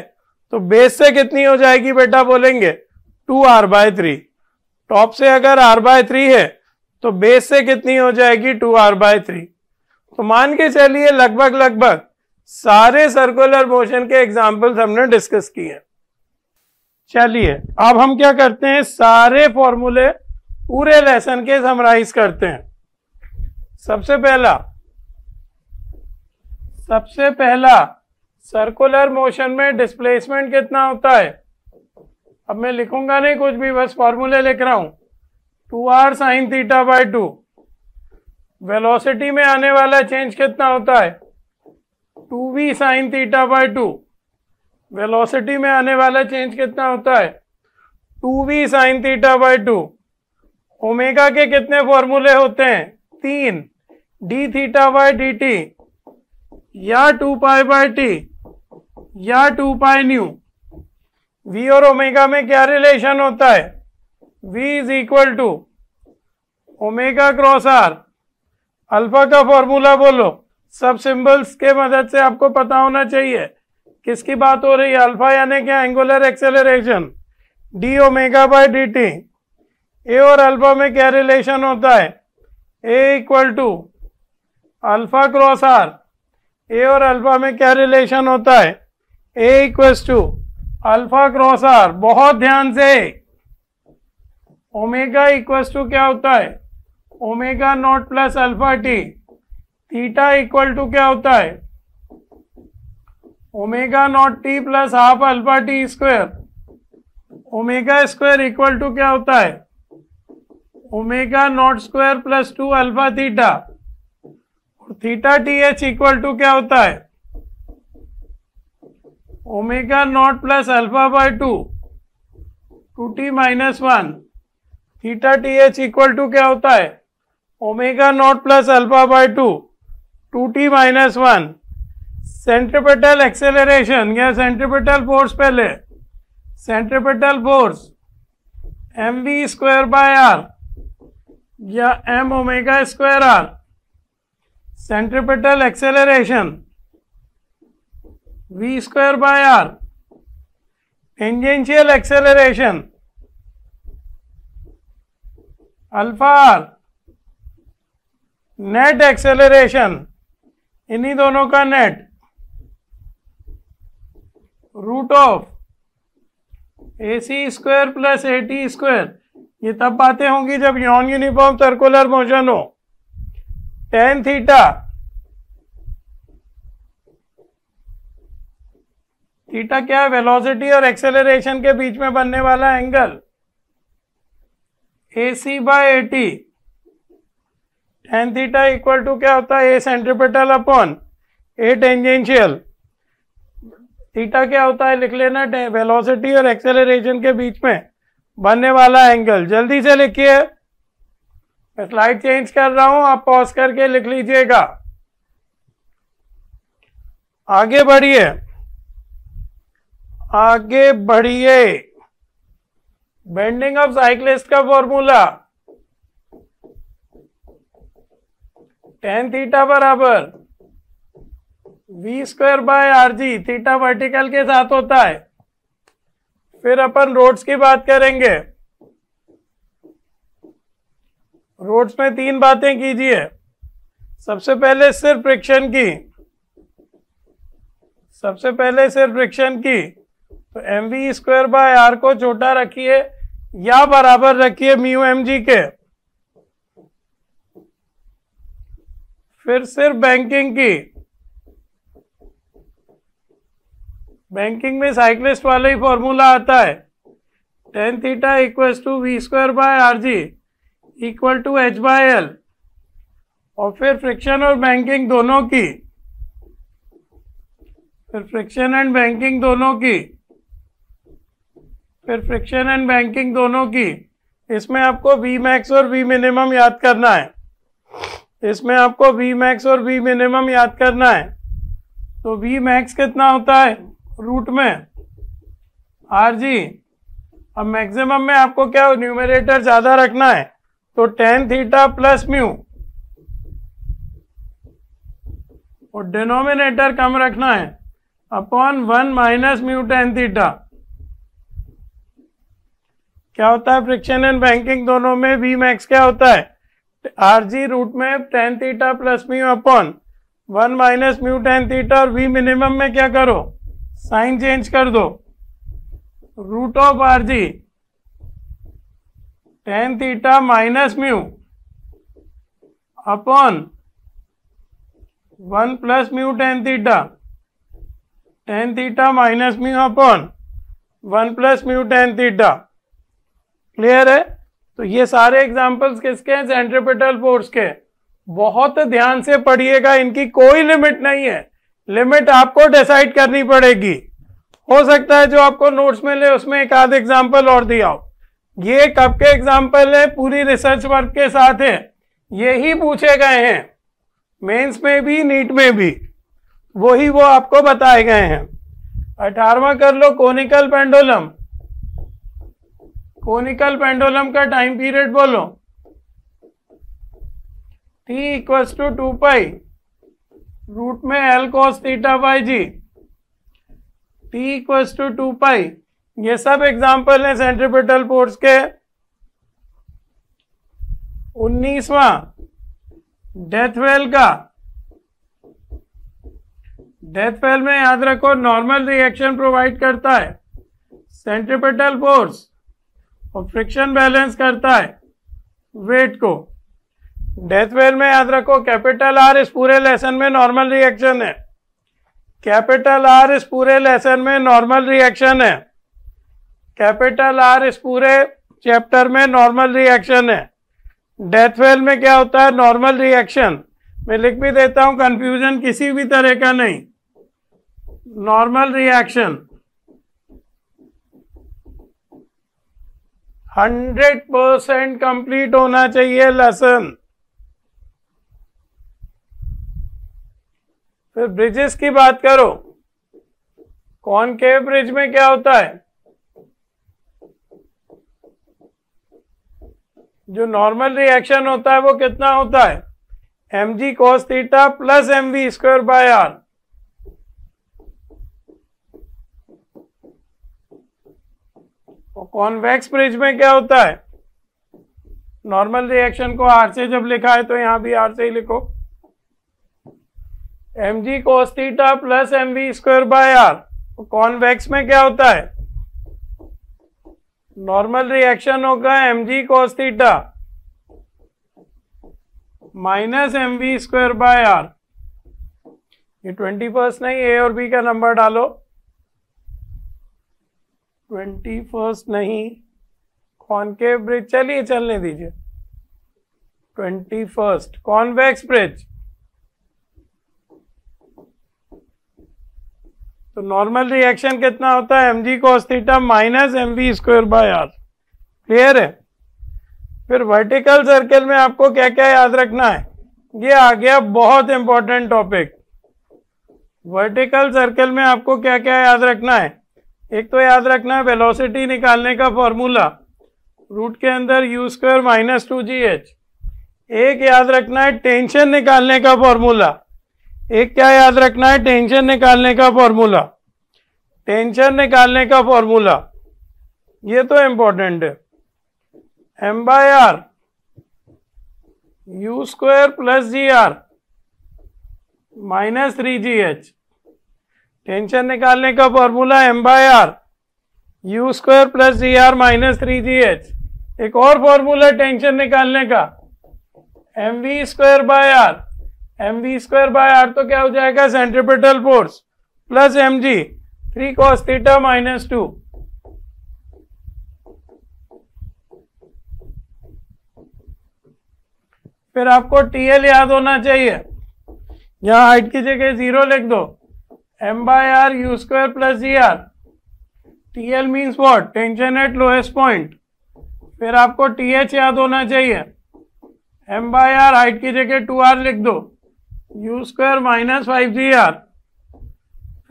तो बेस से कितनी हो जाएगी बेटा, बोलेंगे 2r/3। टॉप से अगर r/3 है तो बेस से कितनी हो जाएगी, 2r/3। तो मान के चलिए लगभग सारे सर्कुलर मोशन के एग्जाम्पल्स हमने डिस्कस किए। चलिए अब हम क्या करते हैं, सारे फॉर्मूले पूरे लेसन के समराइज करते हैं। सबसे पहला सर्कुलर मोशन में डिस्प्लेसमेंट कितना होता है। अब मैं लिखूंगा नहीं कुछ भी, बस फॉर्मूले लिख रहा हूं। 2r sin θ/2। वेलोसिटी में आने वाला चेंज कितना होता है, 2v sin θ/2। वेलोसिटी में आने वाला चेंज कितना होता है, 2v sin θ/2। ओमेगा के कितने फॉर्मूले होते हैं, 3, dθ/dt या 2π/t या 2π/ν। v और ओमेगा में क्या रिलेशन होता है, v is equal to omega cross r। Alpha का फॉर्मूला बोलो, सब सिंबल्स के मदद से आपको पता होना चाहिए किसकी बात हो रही है। अल्फा यानी क्या, एंगुलर एक्सेलरेशन, d⍵/dt। ए और अल्फा में क्या रिलेशन होता है, A equal to alpha cross r। A और अल्फा में क्या रिलेशन होता है, A equals to alpha cross r। बहुत ध्यान से, ओमेगा इक्वल्स टू क्या होता है, omega naught plus alpha T. Theta equal to क्या होता है, omega naught T plus half alpha T square. Omega square equal to क्या होता है, omega naught square plus 2 alpha theta. और theta T H equal to क्या होता है, omega naught plus alpha by 2 2t - 1। Theta T H equal to क्या होता है, omega naught plus alpha by 2 2t - 1। Centripetal acceleration या सेंट्रीपिटल फोर्स, पहले centripetal force mv²/r या m⍵²r। Centripetal acceleration v²/r। Tangential acceleration alpha r। Net acceleration, इन्हीं दोनों का net, root of AC² + AT²। ये तब बातें होंगी जब नॉन यूनिफॉर्म सर्कुलर मोशन हो। tan थीटा, थीटा क्या है? वेलोसिटी और एक्सेलरेशन के बीच में बनने वाला angle. AC by AT, tan theta equal to क्या होता है? A centripetal upon A tangential. Theta क्या होता है? लिख लेना, वेलोसिटी और एक्सेलरेशन के बीच में बनने वाला एंगल। जल्दी से लिखिए, मैं स्लाइड चेंज कर रहा हूं, आप पॉज करके लिख लीजिएगा। आगे बढ़िए, आगे बढ़िए। बेंडिंग ऑफ साइक्लिस्ट का फॉर्मूला tan थीटा बराबर v² by RG, theta vertical के साथ होता है। फिर अपन रोड्स की बात करेंगे। रोड्स में 3 बातें कीजिए। सबसे पहले सिर्फ फ्रिक्शन की, सबसे पहले सिर्फ फ्रिक्शन की, तो mv² बाय R को छोटा रखिए या बराबर रखिए म्यू mg के। फिर सिर्फ बैंकिंग की, बैंकिंग में साइक्लिस्ट वाला ही फॉर्मूला आता है, tan theta equal to v² by RG equal to h by L। और फिर फ्रिक्शन और बैंकिंग दोनों की, फिर फ्रिक्शन एंड बैंकिंग दोनों की, फिर फ्रिक्शन एंड बैंकिंग दोनों की। इसमें आपको Vmax और Vminimum याद करना है, इसमें आपको Vmax और Vminimum याद करना है। तो Vmax कितना होता है रूट में? RG। अब मैक्सिमम में आपको क्या न्यूमरेटर ज्यादा रखना है, तो tan थीटा प्लस म्यू, और डिनोमिनेटर कम रखना है, upon 1 minus mu tan theta. क्या होता है फ्रिक्शन एंड बैंकिंग दोनों में? Vmax क्या होता है? RG रूट में tan theta plus mu upon 1 minus mu tan theta. और Vminimum में क्या करो? साइन चेंज कर दो, root of RG tan theta minus mu upon 1 plus mu tan theta, tan theta minus mu upon 1 plus mu tan theta. Clear है? तो ये सारे एग्जांपल्स किसके हैं? सेंट्रीपिटल फोर्स के। बहुत ध्यान से पढ़िएगा, इनकी कोई लिमिट नहीं है, लिमिट आपको डिसाइड करनी पड़ेगी। हो सकता है जो आपको नोट्स में ले उसमें एक आध एग्जांपल और दिया हो। ये कब के एग्जांपल है? पूरी रिसर्च वर्क के साथ है, यही पूछे गए हैं मेंस में भी, नीट में भी, वही वो आपको बताए गए हैं। 18वां कर लो, कोनिकल पेंडुलम। कोनिकल पेंडुलम का टाइम पीरियड बोलो। t equals to 2 pi root में L cos theta by G, t equals to 2 pi. ये सब एग्जाम्पल हैं सेंट्रीपिटल फोर्स के। 19वां डेथ वेल का। डेथ वेल में याद रखो नॉर्मल रिएक्शन प्रोवाइड करता है सेंट्रीपिटल फोर्स और फ्रिक्शन बैलेंस करता है वेट को। डेथ वेल में याद रखो कैपिटल R इस पूरे लेसन में नॉर्मल रिएक्शन है, कैपिटल R इस पूरे लेसन में नॉर्मल रिएक्शन है, कैपिटल R इस पूरे चैप्टर में नॉर्मल रिएक्शन है। डेथ वेल में क्या होता है? Normal reaction. मैं लिख भी देता हूं, कंफ्यूजन किसी भी तरह का नहीं। नॉर्मल रिएक्शन 100% कंप्लीट होना चाहिए लेसन। फिर ब्रिजेस की बात करो। कॉनकेव ब्रिज में क्या होता है? जो नॉर्मल रिएक्शन होता है वो कितना होता है? mg cos theta plus mv² by R। और कॉन्वेक्स ब्रिज में क्या होता है? नॉर्मल रिएक्शन को R से जब लिखा है तो यहां भी R से ही लिखो, mg cos theta plus mv² by R। Convex में क्या होता है? नॉर्मल रिएक्शन होगा M ji cos theta minus M we square by are. ये 21 नहीं, ए और बी का नंबर डालो। 21 नहीं, कॉनकेव ब्रिज चलिए चलने दीजिए। 21 कॉन्वेक्स ब्रिज। तो नॉर्मल रिएक्शन कितना होता है, M G cos theta minus M we square by R. Clear है। फिर वर्टिकल सर्कल में आपको क्या क्या याद रखना है, ये आ गया बहुत इंपॉर्टेंट टॉपिक। वर्टिकल सर्कल में आपको क्या क्या याद रखना है, एक तो याद रखना है वेलोसिटी निकालने का फॉर्मूला, रूट के अंदर यू स्क्वायर माइनस 2gh। एक याद रखना है टेंशन निकालने का फॉर्मूला। एक क्या याद रखना है, टेंशन निकालने का फॉर्मूला। टेंशन निकालने का फॉर्मूला ये तो इंपॉर्टेंट है, M by R U square plus G R minus 3gh। Tension निकालने का formula M by R U square plus G R minus 3gh। एक और फॉर्मूला टेंशन निकालने का, M we square by are. M we square by R तो क्या हो जाएगा, centripetal force plus M G 3 cos theta minus 2। फिर आपको टीएल याद होना चाहिए, यहां हाइट की जगह 0 लिख दो, M by R U square plus G R. TL means what, tension at lowest point. फिर आपको टीएच याद होना चाहिए, एम बाय आर हाइट की जगह 2r लिख दो, यू स्क्वायर माइनस 5gr।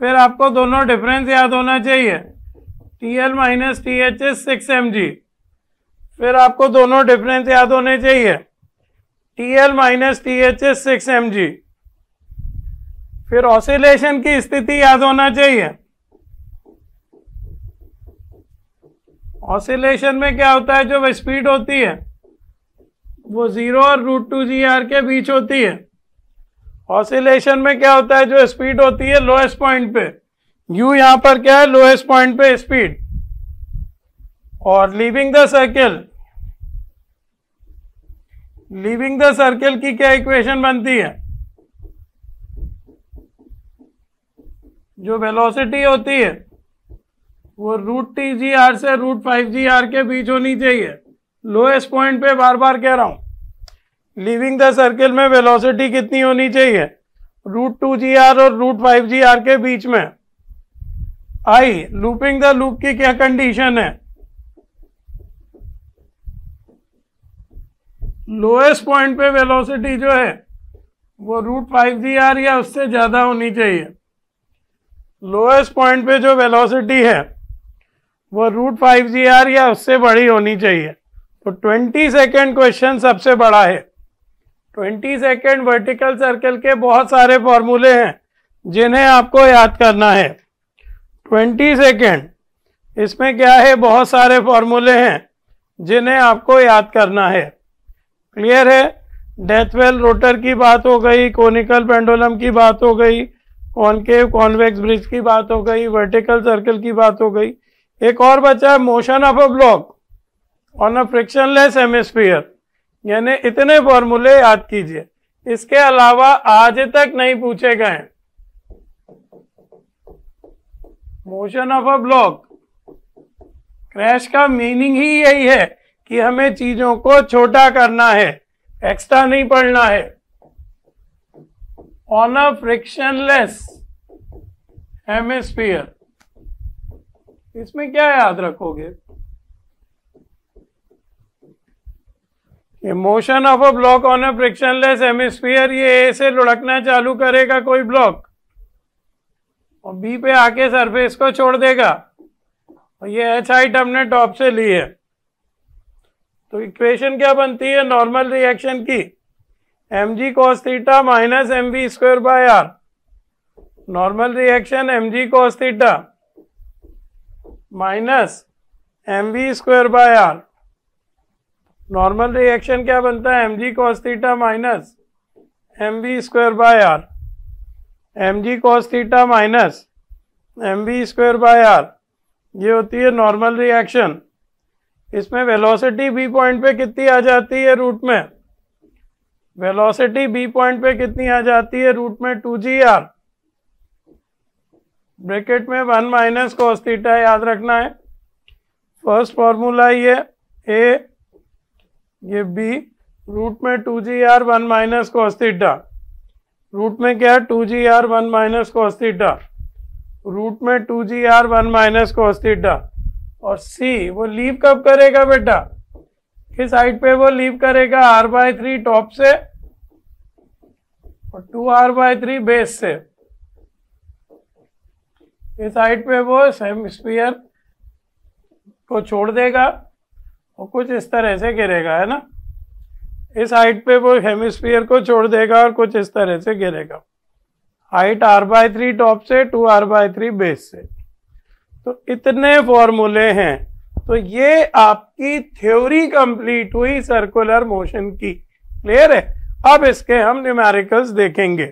फिर आपको दोनों डिफरेंस याद होना चाहिए, TL minus TH is 6mg। फिर आपको दोनों डिफरेंस याद होने चाहिए, TL minus TH is 6mg। फिर ऑसिलेशन की स्थिति याद होना चाहिए। ऑसिलेशन में क्या होता है, जो स्पीड होती है वो 0 और √2gr के बीच होती है। ऑसिलेशन में क्या होता है, जो स्पीड होती है लोएस्ट पॉइंट पे, u यहां पर क्या है, लोएस्ट पॉइंट पे स्पीड। और leaving the circle, leaving the circle की क्या इक्वेशन बनती है, जो वेलोसिटी होती है वो √2gr से √5gr के बीच होनी चाहिए, लोएस्ट पॉइंट पे। बार बार कह रहा हूं, लीविंग द सर्किल में वेलोसिटी कितनी होनी चाहिए, √2gr और √5gr के बीच में। आई लूपिंग द लूप की क्या कंडीशन है, लोएस्ट पॉइंट पे वेलोसिटी जो है वो √5gr या उससे ज्यादा होनी चाहिए। लोएस्ट पॉइंट पे जो वेलोसिटी है वो √5gr या उससे बड़ी होनी चाहिए। तो 20 सेकेंड क्वेश्चन सबसे बड़ा है। 20 सेकेंड वर्टिकल सर्कल के बहुत सारे फॉर्मूले हैं जिन्हें आपको याद करना है। 20 सेकेंड, इसमें क्या है, बहुत सारे फॉर्मूले हैं जिन्हें आपको याद करना है। क्लियर है। डेथवेल रोटर की बात हो गई, कोनिकल पेंडुलम की बात हो गई, कॉनकेव कॉन्वेक्स ब्रिज की बात हो गई, वर्टिकल सर्कल की बात हो गई। एक और बचा है motion of a block on a frictionless hemisphere. यानी इतने फॉर्मूले याद कीजिए, इसके अलावा आज तक नहीं पूछे गए। Motion of a block, crash का मीनिंग ही यही है कि हमें चीजों को छोटा करना है, एक्स्ट्रा नहीं पढ़ना है। ऑन अ फ्रिक्शनलेस हेमिस्फीयर, इसमें क्या याद रखोगे, motion of a block on a frictionless hemisphere. ये ए से लुढ़कना चालू करेगा कोई ब्लॉक और बी पे आके सरफेस को छोड़ देगा, और ये एच हाइट हमने टॉप से ली है। तो इक्वेशन क्या बनती है नॉर्मल रिएक्शन की, M ji cos theta minus M we square by are. Normal reaction M ji cos theta minus M we square by are. Normal reaction क्या बनता है, M G cos theta minus M we square by are. M G cos theta minus M we square by are, ये होती है normal reaction. इसमें velocity B point पे कितनी आ जाती है रूट में, वेलोसिटी बी पॉइंट पे कितनी आ जाती है रूट में 2gr, ब्रैकेट में 1 माइनस कॉस थीटा याद रखना है। फर्स्ट फॉर्मूला ये ए, ये बी, रूट में 2gr 1 minus cos theta, root में क्या है 2gr 1 minus cos theta, root में 2gr 1 माइनस कॉस थीटा। और सी वो लीव कब करेगा बेटा, किस साइड पे वो लीव करेगा, r/3 टॉप से और 2r/3 बेस से। इस साइड पे वो हेमिस्फीयर को छोड़ देगा और कुछ इस तरह से गिरेगा, है ना। इस हाइट पे वो हेमिस्फीयर को छोड़ देगा और कुछ इस तरह से गिरेगा, हाइट r/3 टॉप से 2r/3 बेस से। तो इतने फॉर्मूले हैं। तो ये आपकी थ्योरी कंप्लीट हुई सर्कुलर मोशन की। क्लियर है। अब इसके हम न्यूमेरिकल्स देखेंगे।